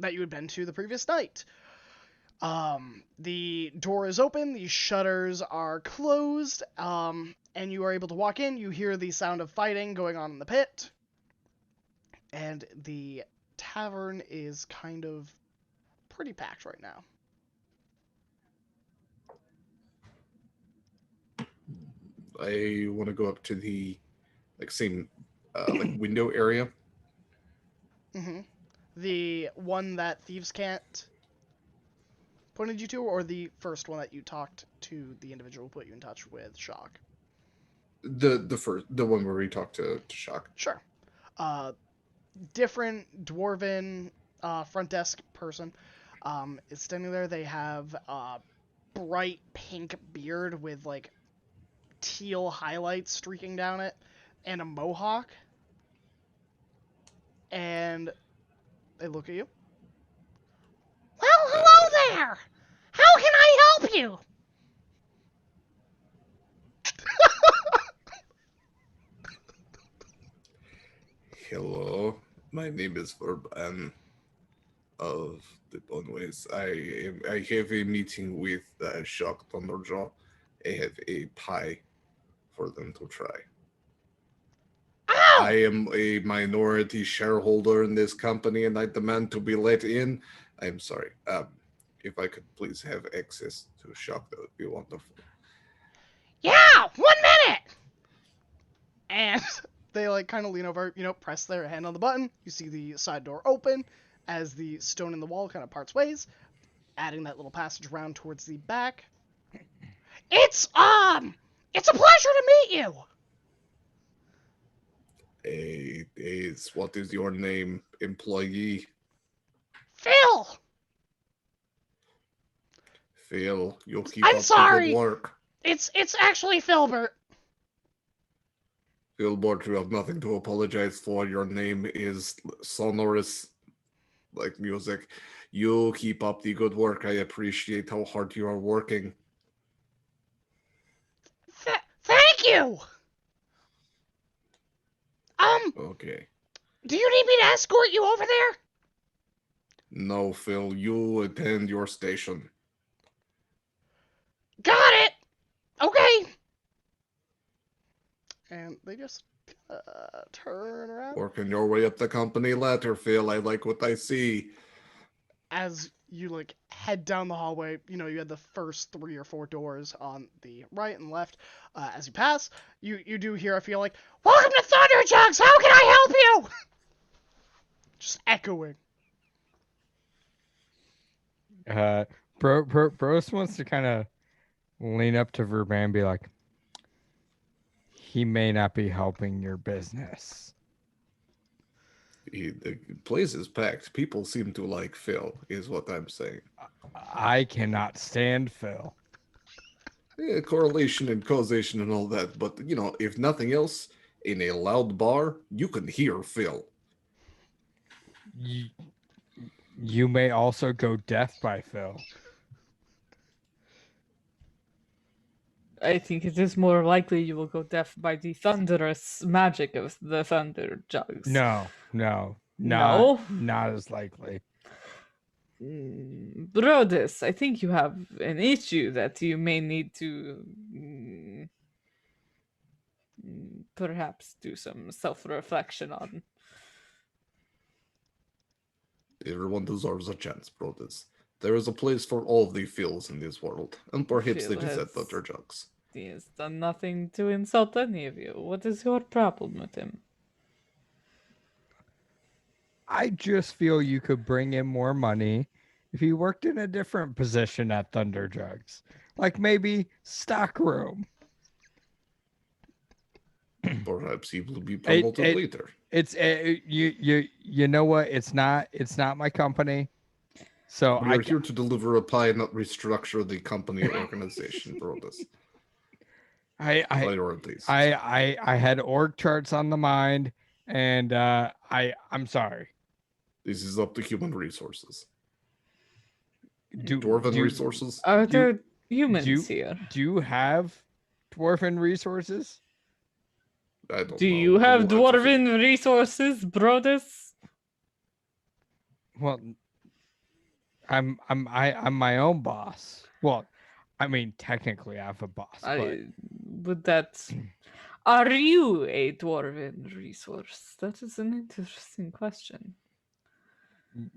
that you had been to the previous night. The door is open, the shutters are closed, and you are able to walk in. You hear the sound of fighting going on in the pit, and the tavern is kind of pretty packed right now. I want to go up to the same window area. Mm-hmm. The one that thieves can't pointed you to, or the first one that you talked to the individual who put you in touch with Shock? The one where we talked to Shock. Sure. Different dwarven front desk person is standing there. They have a bright pink beard with like teal highlights streaking down it and a mohawk. And they look at you. Well, hello there! How can I help you? Hello, my name is Verban of the Boneways. I have a meeting with Shock Thunderjaw. I have a pie for them to try. Ow! I am a minority shareholder in this company, and I demand to be let in. I'm sorry. If I could please have access to Shock, that would be wonderful. Yeah, 1 minute! And they like kind of lean over, press their hand on the button. You see the side door open as the stone in the wall kind of parts ways, adding that little passage around towards the back. It's a pleasure to meet you. What is your name, employee? Phil. Phil, you'll keep I'm up sorry. the good work. It's actually Filbert. Filbert, you have nothing to apologize for. Your name is sonorous like music. You keep up the good work. I appreciate how hard you are working. Thank you. Okay. Do you need me to escort you over there? No, Phil, you attend your station. Got it. Okay. And they just turn around. Working your way up the company ladder, Phil. I like what I see. As you like head down the hallway. You know, you had the first 3 or 4 doors on the right and left. As you pass, you do hear a feel like, "Welcome to Thunderjugs! How can I help you?" Just echoing. Bros wants to kind of lean up to Verban and be like, he may not be helping your business. The place is packed. People seem to like Phil, is what I'm saying. I cannot stand Phil. Yeah, correlation and causation and all that, but you know, if nothing else, in a loud bar, you can hear Phil. You may also go deaf by Phil. I think it is more likely you will go deaf by the thunderous magic of the thunder jugs. No, No? not as likely. Brodus, I think you have an issue that you may need to perhaps do some self-reflection on. Everyone deserves a chance, brothers. There is a place for all the Phils in this world, and perhaps Phil they just has- had butter jugs. He has done nothing to insult any of you. What is your problem with him? I just feel you could bring in more money if he worked in a different position at Thunderjugs, like maybe stockroom. Perhaps he will be promoted later. It's you know what? It's not my company. So We're here to deliver a pie, not restructure the company organization, brothers. Priorities. I had org charts on the mind, and I'm sorry. This is up to human resources. Do Dwarven resources? Are there humans here? Do you have dwarven resources? I don't know. Do you have We'll have to dwarven resources, Brodus? Well, I'm my own boss. Well, I mean, technically, I have a boss. Would that? Are you a dwarven resource? That is an interesting question.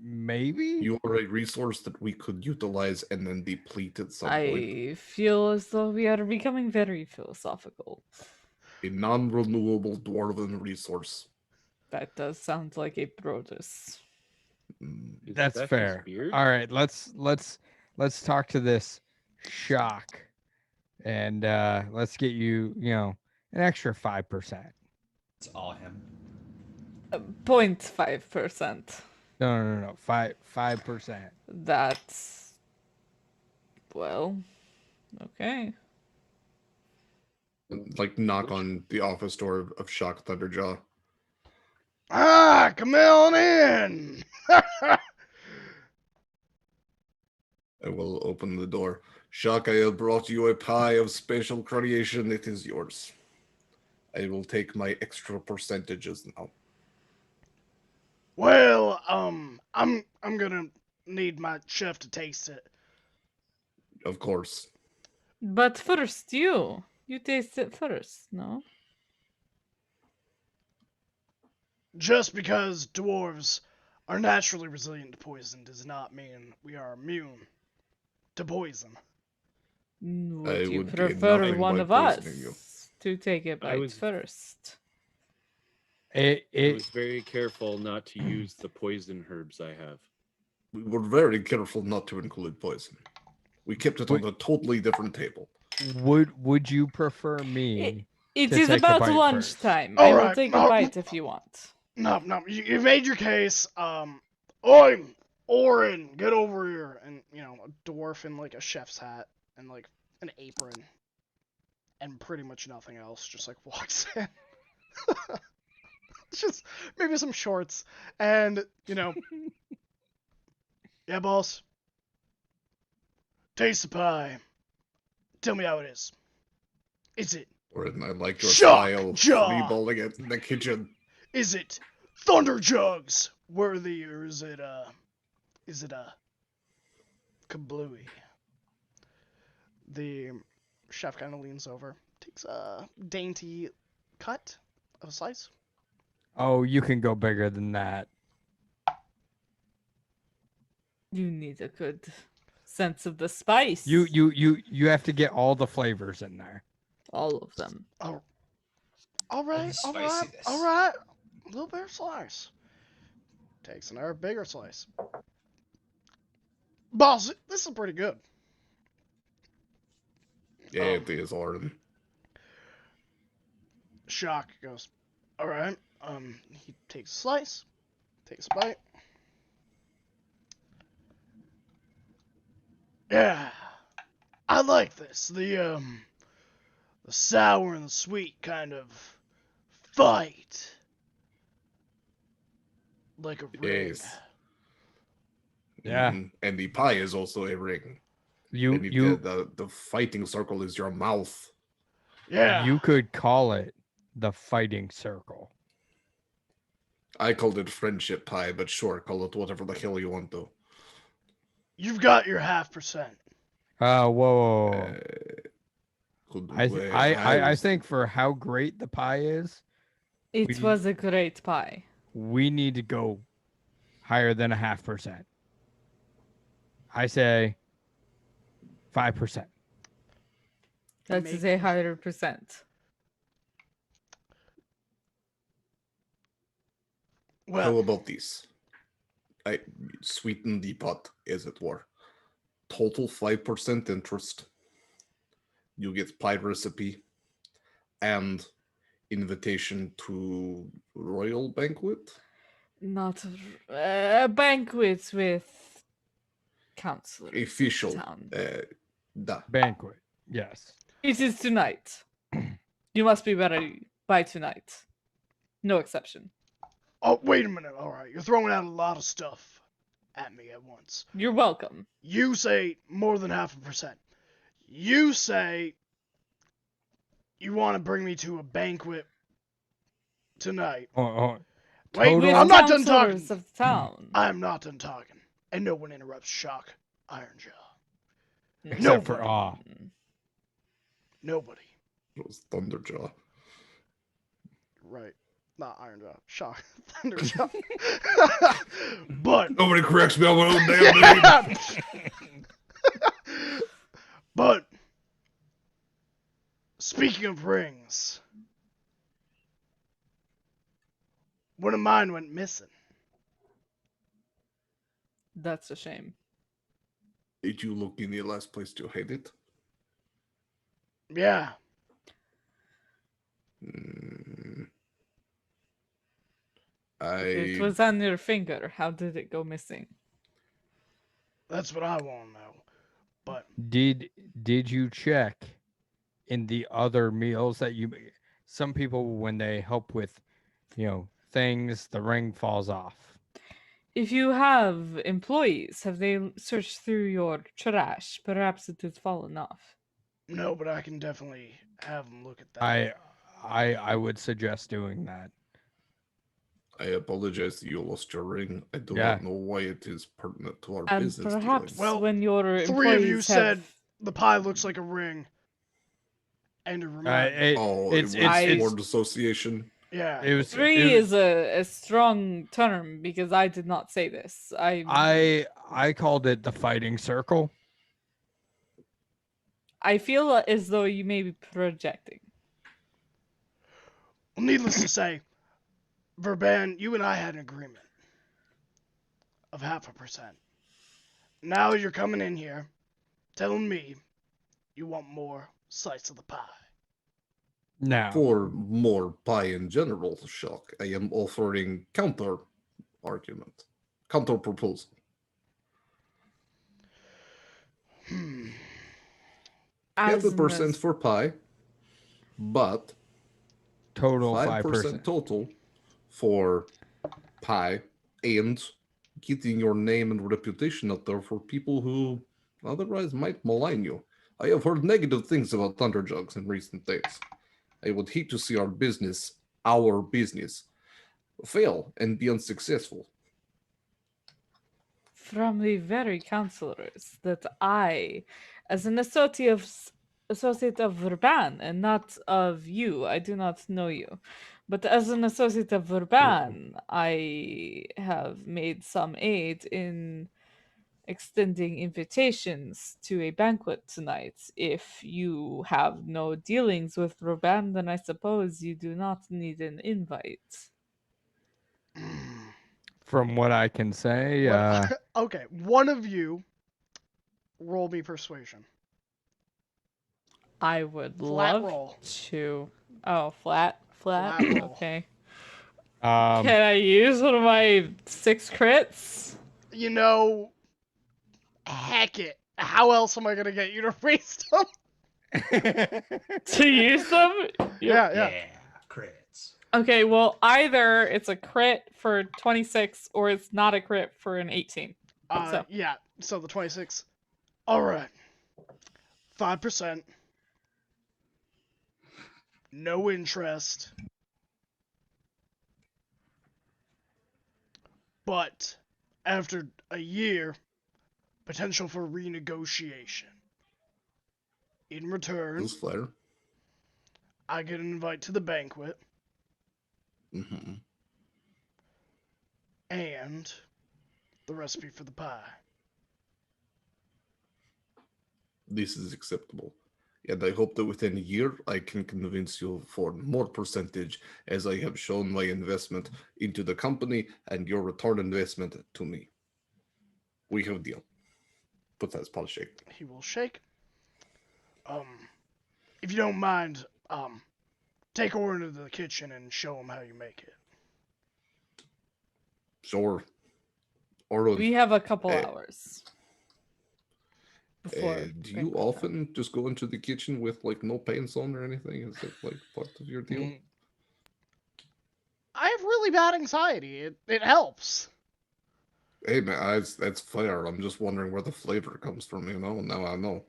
Maybe You are a resource that we could utilize and then deplete at some point. I feel as though we are becoming very philosophical. A non-renewable dwarven resource. That does sound like a Brodus. That's fair. All right, let's talk to this shock, and let's get you an extra 5%. It's all him. 0.5%. No, 5%. That's well, okay. Like knock on the office door of Shock Thunderjaw. Come on in. I will open the door. Shock, I have brought you a pie of special creation. It is yours. I will take my extra percentages now. Well, I'm gonna need my chef to taste it. Of course. But first, you taste it first, no? Just because dwarves are naturally resilient to poison does not mean we are immune to poison. Would you would gain prefer nothing one by of us poisoning you. to take a bite first? I was very careful not to use the poison herbs I have. We were very careful not to include poison. We kept it on a totally different table. Would you prefer me? It to is take a about bite lunchtime. first? I will Alright, take a bite if you want. No, you made your case. Oi, Orin, get over here. And, a dwarf in, like, a chef's hat and, like, an apron. And pretty much nothing else, just, like, walks in. Just maybe some shorts. And, yeah, boss. Taste the pie. Tell me how it is. Is it Or I like your Shock style jaw. freeballing it in the kitchen. Is it Thunderjugs worthy, or is it a kablooey? The chef kind of leans over, takes a dainty cut of a slice. Oh, you can go bigger than that. You need a good sense of the spice. You have to get all the flavors in there. All of them. Oh, all And the right, all right, spiciness. all right. A little bigger slice. Takes another bigger slice. Boss, this is pretty good. Yeah, it is, Arden. Shock goes, all right. He takes a slice, takes a bite. Yeah, I like this. The sour and the sweet kind of fight, like a ring. Yes. Yeah. And the pie is also a ring. You And you the fighting circle is your mouth. Yeah, you could call it the fighting circle. I called it friendship pie, but sure, call it whatever the hell you want to. you've got your 0.5%. Whoa. Could I we I think for how great the pie is, It We- was a great pie. we need to go higher than 0.5%. I say 5%. That is a 100%. How Well, about this? I sweeten the pot, as it were. Total 5% interest. You get pie recipe and invitation to royal banquet. Not a banquet with counselors. Official. Town. Da. Banquet. Yes. It is tonight. You must be ready by tonight. No exception. oh, wait a minute. All right, you're throwing out a lot of stuff at me at once. You're welcome. You say more than 0.5%. You say you want to bring me to a banquet tonight. Oh, Wait, Total- I'm not done Counselors talking. of the town. I'm not done talking. And no one interrupts Shock Ironjaw. except for Nobody. awe. Nobody. It was Thunderjaw. Right. Not Ironjaw. Shock. Thunderjaw. But. Nobody corrects me on my own damn name. But. Speaking of rings. One of mine went missing. That's a shame. Did you look in the last place you hid it? Yeah. Mm. It was on your finger. How did it go missing? That's what I want to know. But. Did you check in the other meals that you? Some people, when they help with, things, the ring falls off. If you have employees, have they searched through your trash? Perhaps it has fallen off. No, but I can definitely have them look at that. I would suggest doing that. I apologize that you lost your ring. I do Yeah. not know why it is pertinent to our And business perhaps dealings. Well, when your 3 employees of you have... said the pie looks like a ring. And it reminded me. It's it's- word association. Yeah. It was 3 is a strong term because I did not say this. I called it the fighting circle. I feel as though you may be projecting. Well, needless to say, Verban, you and I had an agreement of 0.5%. Now you're coming in here telling me you want more slice of the pie. Now, For more pie in general, Shock, I am offering counter argument, counter proposal. 50% for pie, but total 5% 5%. total for pie and getting your name and reputation out there for people who otherwise might malign you. I have heard negative things about Thunderjugs in recent days. I would hate to see our business, fail and be unsuccessful. From the very counselors that I, as an associate of Verban and not of you, I do not know you, but as an associate of Verban, I have made some aid in extending invitations to a banquet tonight. If you have no dealings with Roban, then I suppose you do not need an invite. From what I can say, Okay, one of you roll me persuasion. I would Flat love roll. to. Oh, flat. Flat roll. Okay. um, Can I use one of my 6 crits? You know, heck it. How else am I gonna get you to raise them? To use them? Yeah. Crits. Okay, well, either it's a crit for 26 or it's not a crit for an 18. So. Yeah. So the 26. All right. 5%. No interest. But after a year, potential for renegotiation. In return, This flare. I get an invite to the banquet Mm-hmm. and the recipe for the pie. This is acceptable. And I hope that within a year I can convince you for more percentage as I have shown my investment into the company and your return investment to me. We have a deal. Put that spot shake. He will shake. If you don't mind, take Orin into the kitchen and show him how you make it. Sure. Or We have a couple Eh, hours. Before do you banquet often time. just go into the kitchen with like no pants on or anything? Is it like part of your deal? I have really bad anxiety. It helps. Hey man, that's fair. I'm just wondering where the flavor comes from, you know? Now I know.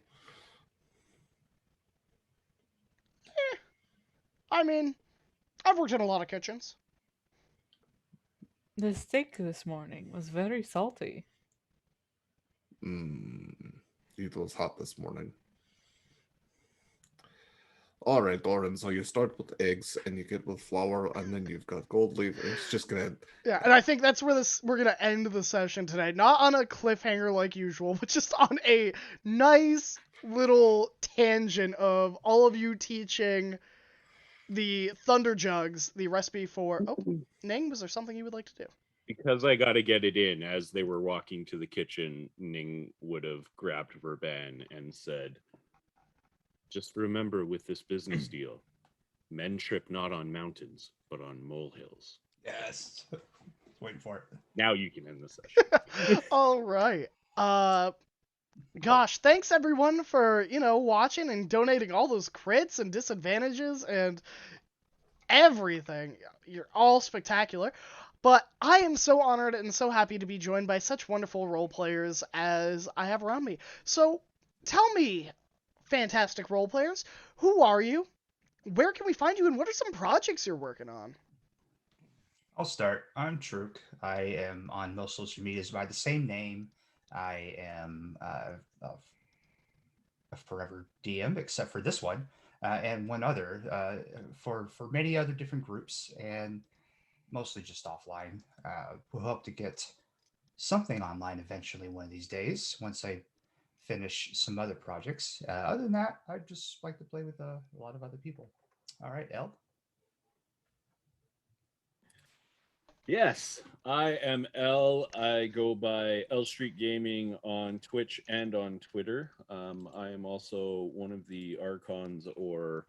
I mean, I've worked in a lot of kitchens. The steak this morning was very salty. It was hot this morning. All right, Oren. So you start with eggs, and you get with flour, and then you've got gold leaf. It's just gonna. Yeah, and I think that's where we're gonna end the session today. Not on a cliffhanger like usual, but just on a nice little tangent of all of you teaching the Thunder Jugs the recipe for. Oh, Ning, was there something you would like to do? Because I got to get it in, as they were walking to the kitchen, Ning would have grabbed Verban and said, "Just remember with this business deal, men trip not on mountains, but on molehills." Yes. Waiting for it. Now you can end the session. All right. Gosh, thanks everyone for, watching and donating all those crits and disadvantages and everything. You're all spectacular. But I am so honored and so happy to be joined by such wonderful role players as I have around me. So, tell me, fantastic role players, who are you? Where can we find you, and what are some projects you're working on? I'll start. I'm Truk. I am on most social medias by the same name. I am a forever DM, except for this one and one other for many other different groups, and mostly just offline. We'll hope to get something online eventually one of these days once I finish some other projects. Other than that, I just like to play with a lot of other people. All right, El. Yes, I am L. I go by L Street Gaming on Twitch and on Twitter. I am also one of the archons or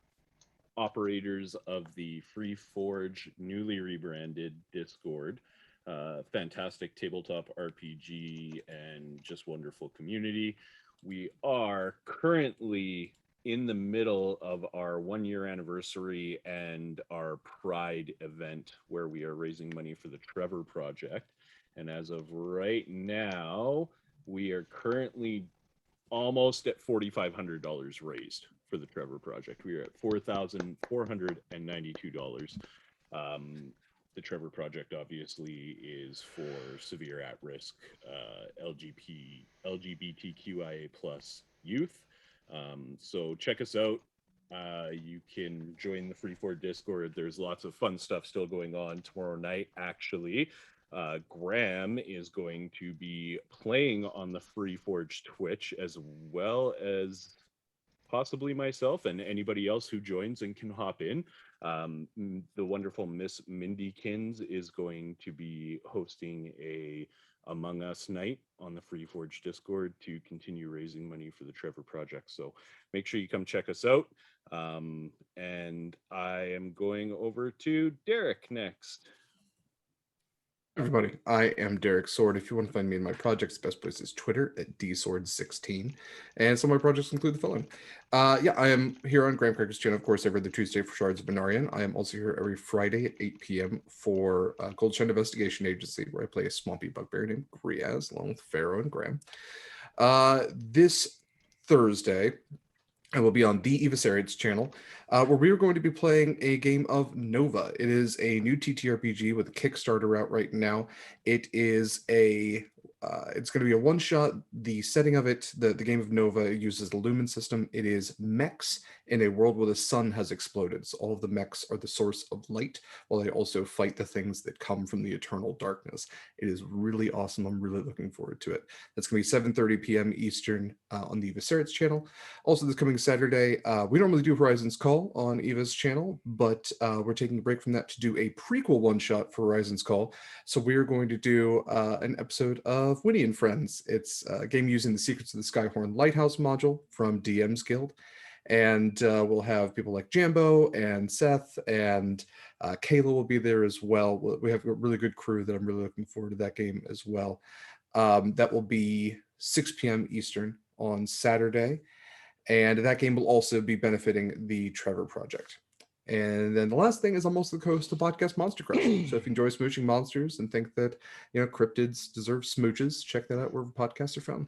operators of the Free Forge newly rebranded Discord. Fantastic tabletop RPG and just wonderful community. We are currently in the middle of our 1 year anniversary and our Pride event where we are raising money for the Trevor Project. And as of right now, we are currently almost at $4,500 raised for the Trevor Project. We are at $4,492. The Trevor Project obviously is for severe at-risk LGBTQIA plus youth. So check us out. You can join the Free for Discord. There's lots of fun stuff still going on tomorrow night, actually. Graham is going to be playing on the Free Forge Twitch, as well as possibly myself and anybody else who joins and can hop in. The wonderful Miss Mindy Kins is going to be hosting a Among Us night on the Free Forge Discord to continue raising money for the Trevor Project. So make sure you come check us out. And I am going over to Derek next. Everybody, I am Derek Sword. If you want to find me in my projects, best place is Twitter at dsword16. And some of my projects include the following. I am here on Graham Cracker's channel, of course, every other Tuesday for Shards of Anarion. I am also here every Friday at 8 p.m. for Goldshine Investigation Agency, where I play a swampy bugbear named Griaz, along with Pharaoh and Graham. This Thursday, I will be on the Eva Sariad's channel, where we are going to be playing a game of Nova. It is a new TTRPG with a Kickstarter out right now. It is it's going to be a one-shot. The setting of it, the game of Nova, uses the Lumen system. It is mechs in a world where the sun has exploded. So all of the mechs are the source of light, while they also fight the things that come from the eternal darkness. It is really awesome. I'm really looking forward to it. That's going to be 7:30 p.m. Eastern on the Eva Sariad's channel. Also, this coming Saturday, we normally do Horizon's Call on Eva's channel, but we're taking a break from that to do a prequel one-shot for Horizon's Call. So we're going to do an episode of Winnie and Friends. It's a game using the Secrets of the Skyhorn Lighthouse module from DM's Guild. And we'll have people like Jambo and Seth, and Kayla will be there as well. We have a really good crew that I'm really looking forward to that game as well. That will be 6 p.m. Eastern on Saturday. And that game will also be benefiting the Trevor Project. And then the last thing is I'm also the co-host of podcast Monster Crush. So if you enjoy smooching monsters and think that, cryptids deserve smooches, check that out wherever podcasts are found.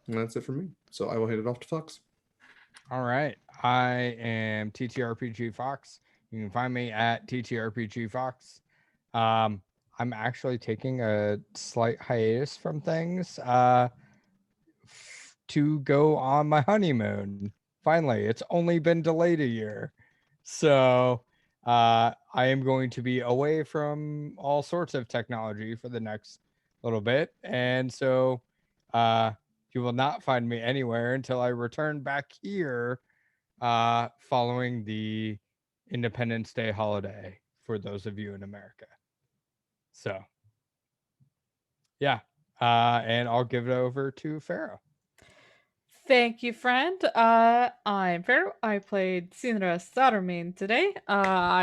And that's it for me. So I will hand it off to Fox. All right. I am TTRPG Fox. You can find me at TTRPG Fox. I'm actually taking a slight hiatus from things to go on my honeymoon. Finally, it's only been delayed a year. So I am going to be away from all sorts of technology for the next little bit. And so you will not find me anywhere until I return back here following the Independence Day holiday for those of you in America. So, yeah. And I'll give it over to Pharaoh. Thank you, friend. I'm Pharaoh. I played Sinra Startermain today.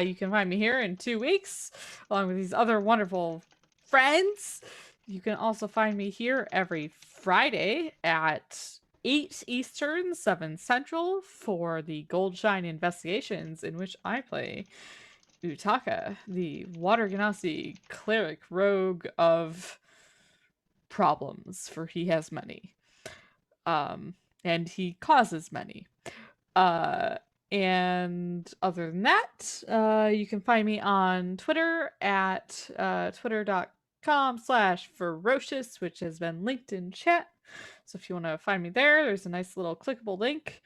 You can find me here in 2 weeks, along with these other wonderful friends. You can also find me here every Friday at 8 Eastern, 7 Central for the Goldshine Investigations, in which I play Utaka, the Water Genasi cleric rogue of problems, for he has many. And he causes many. And other than that, you can find me on Twitter at twitter.com/ferocious, which has been linked in chat. So if you want to find me there, there's a nice little clickable link.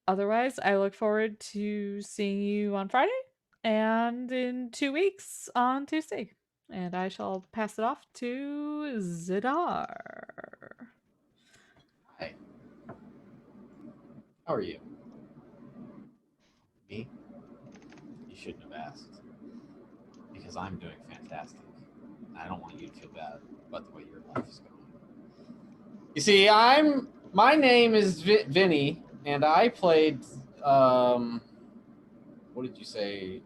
Otherwise, I look forward to seeing you on Friday and in 2 weeks on Tuesday. And I shall pass it off to Zidar. Hi. How are you? Me? You shouldn't have asked. Because I'm doing fantastic. I don't want you to feel bad about the way your life is going. You see, my name is Vinny, and I played what did you say?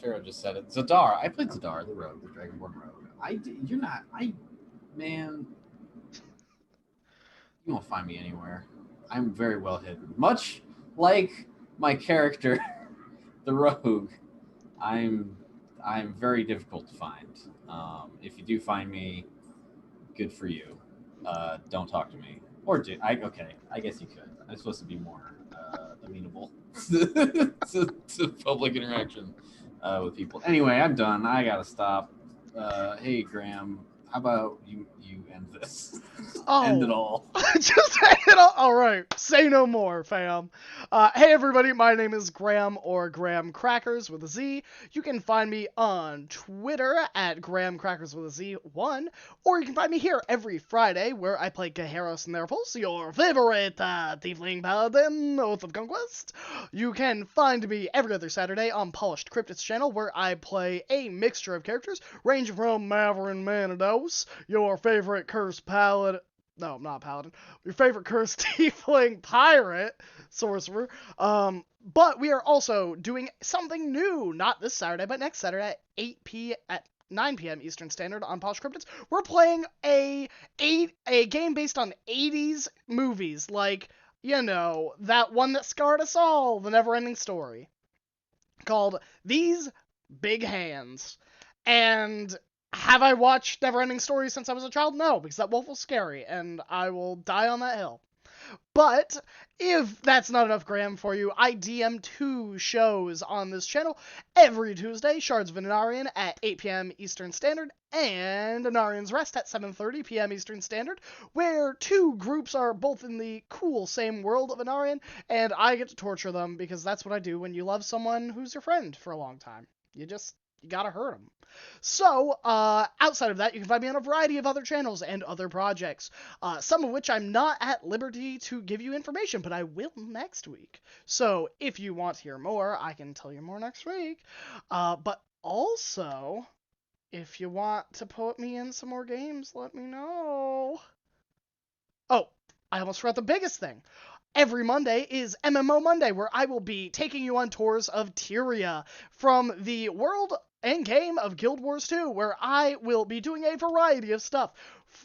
Pharaoh just said it. Zadar. I played Zadar, the rogue, the Dragonborn rogue. Man, you won't find me anywhere. I'm very well hidden. Much like my character, the rogue, I'm very difficult to find. If you do find me, good for you. Don't talk to me. Or okay, I guess you could. I'm supposed to be more amenable to public interaction with people. Anyway, I'm done. I gotta stop. Hey, Graham. How about you end this? Oh. End it all. Just end it all. All right. Say no more, fam. Hey, everybody. My name is Graham, or Graham Crackers with a Z. You can find me on Twitter at Graham Crackers with a Z1, or you can find me here every Friday where I play Gaheros Nervos, your favorite Tiefling Paladin, Oath of Conquest. You can find me every other Saturday on Polished Cryptids channel where I play a mixture of characters ranging from Maverin Manados, your favorite cursed paladin. No, not paladin. Your favorite cursed tiefling pirate sorcerer. But we are also doing something new, not this Saturday, but next Saturday at 9 p.m. Eastern Standard on Polished Cryptids. We're playing a game based on 80s movies, like, you know, that one that scarred us all, The Neverending Story, called These Big Hands. And have I watched Neverending Story since I was a child? No, because that wolf was scary, and I will die on that hill. But if that's not enough, Graham, for you, I DM 2 shows on this channel every Tuesday, Shards of Anarion at 8 p.m. Eastern Standard, and Anarion's Rest at 7:30 p.m. Eastern Standard, where 2 groups are both in the cool same world of Anarion, and I get to torture them, because that's what I do when you love someone who's your friend for a long time. You gotta hurt them. So, outside of that, you can find me on a variety of other channels and other projects, some of which I'm not at liberty to give you information, but I will next week. So, if you want to hear more, I can tell you more next week. But also, if you want to put me in some more games, let me know. Oh, I almost forgot the biggest thing. Every Monday is MMO Monday, where I will be taking you on tours of Tyria from the world and game of Guild Wars 2, where I will be doing a variety of stuff,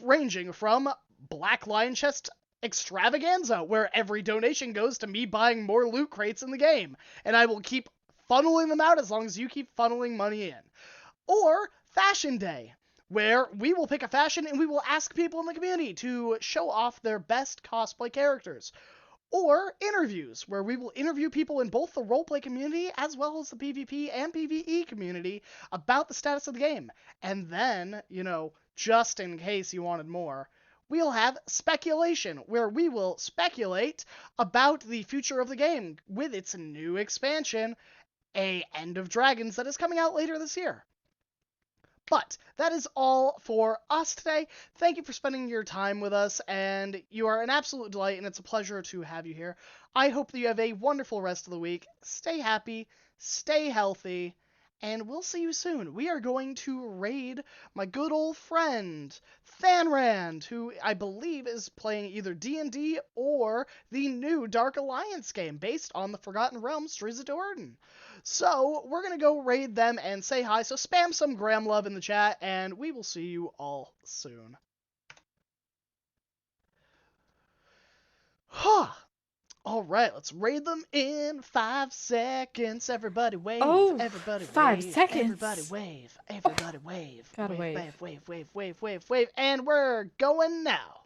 ranging from Black Lion Chest Extravaganza, where every donation goes to me buying more loot crates in the game, and I will keep funneling them out as long as you keep funneling money in. Or Fashion Day, where we will pick a fashion and we will ask people in the community to show off their best cosplay characters. Or interviews, where we will interview people in both the roleplay community as well as the PvP and PvE community about the status of the game. And then, you know, just in case you wanted more, we'll have speculation, where we will speculate about the future of the game with its new expansion, a End of Dragons, that is coming out later this year. But that is all for us today. Thank you for spending your time with us, and you are an absolute delight, and it's a pleasure to have you here. I hope that you have a wonderful rest of the week. Stay happy, stay healthy, and we'll see you soon. We are going to raid my good old friend, Thanrand, who I believe is playing either D&D or the new Dark Alliance game based on the Forgotten Realms, Streets of Do'Urden. So, we're going to go raid them and say hi, so spam some Graham love in the chat, and we will see you all soon. Huh. Alright, let's raid them in 5 seconds. Everybody wave. Oh, everybody 5 wave. seconds. Everybody wave. Everybody wave. Gotta wave. wave. Wave. And we're going now.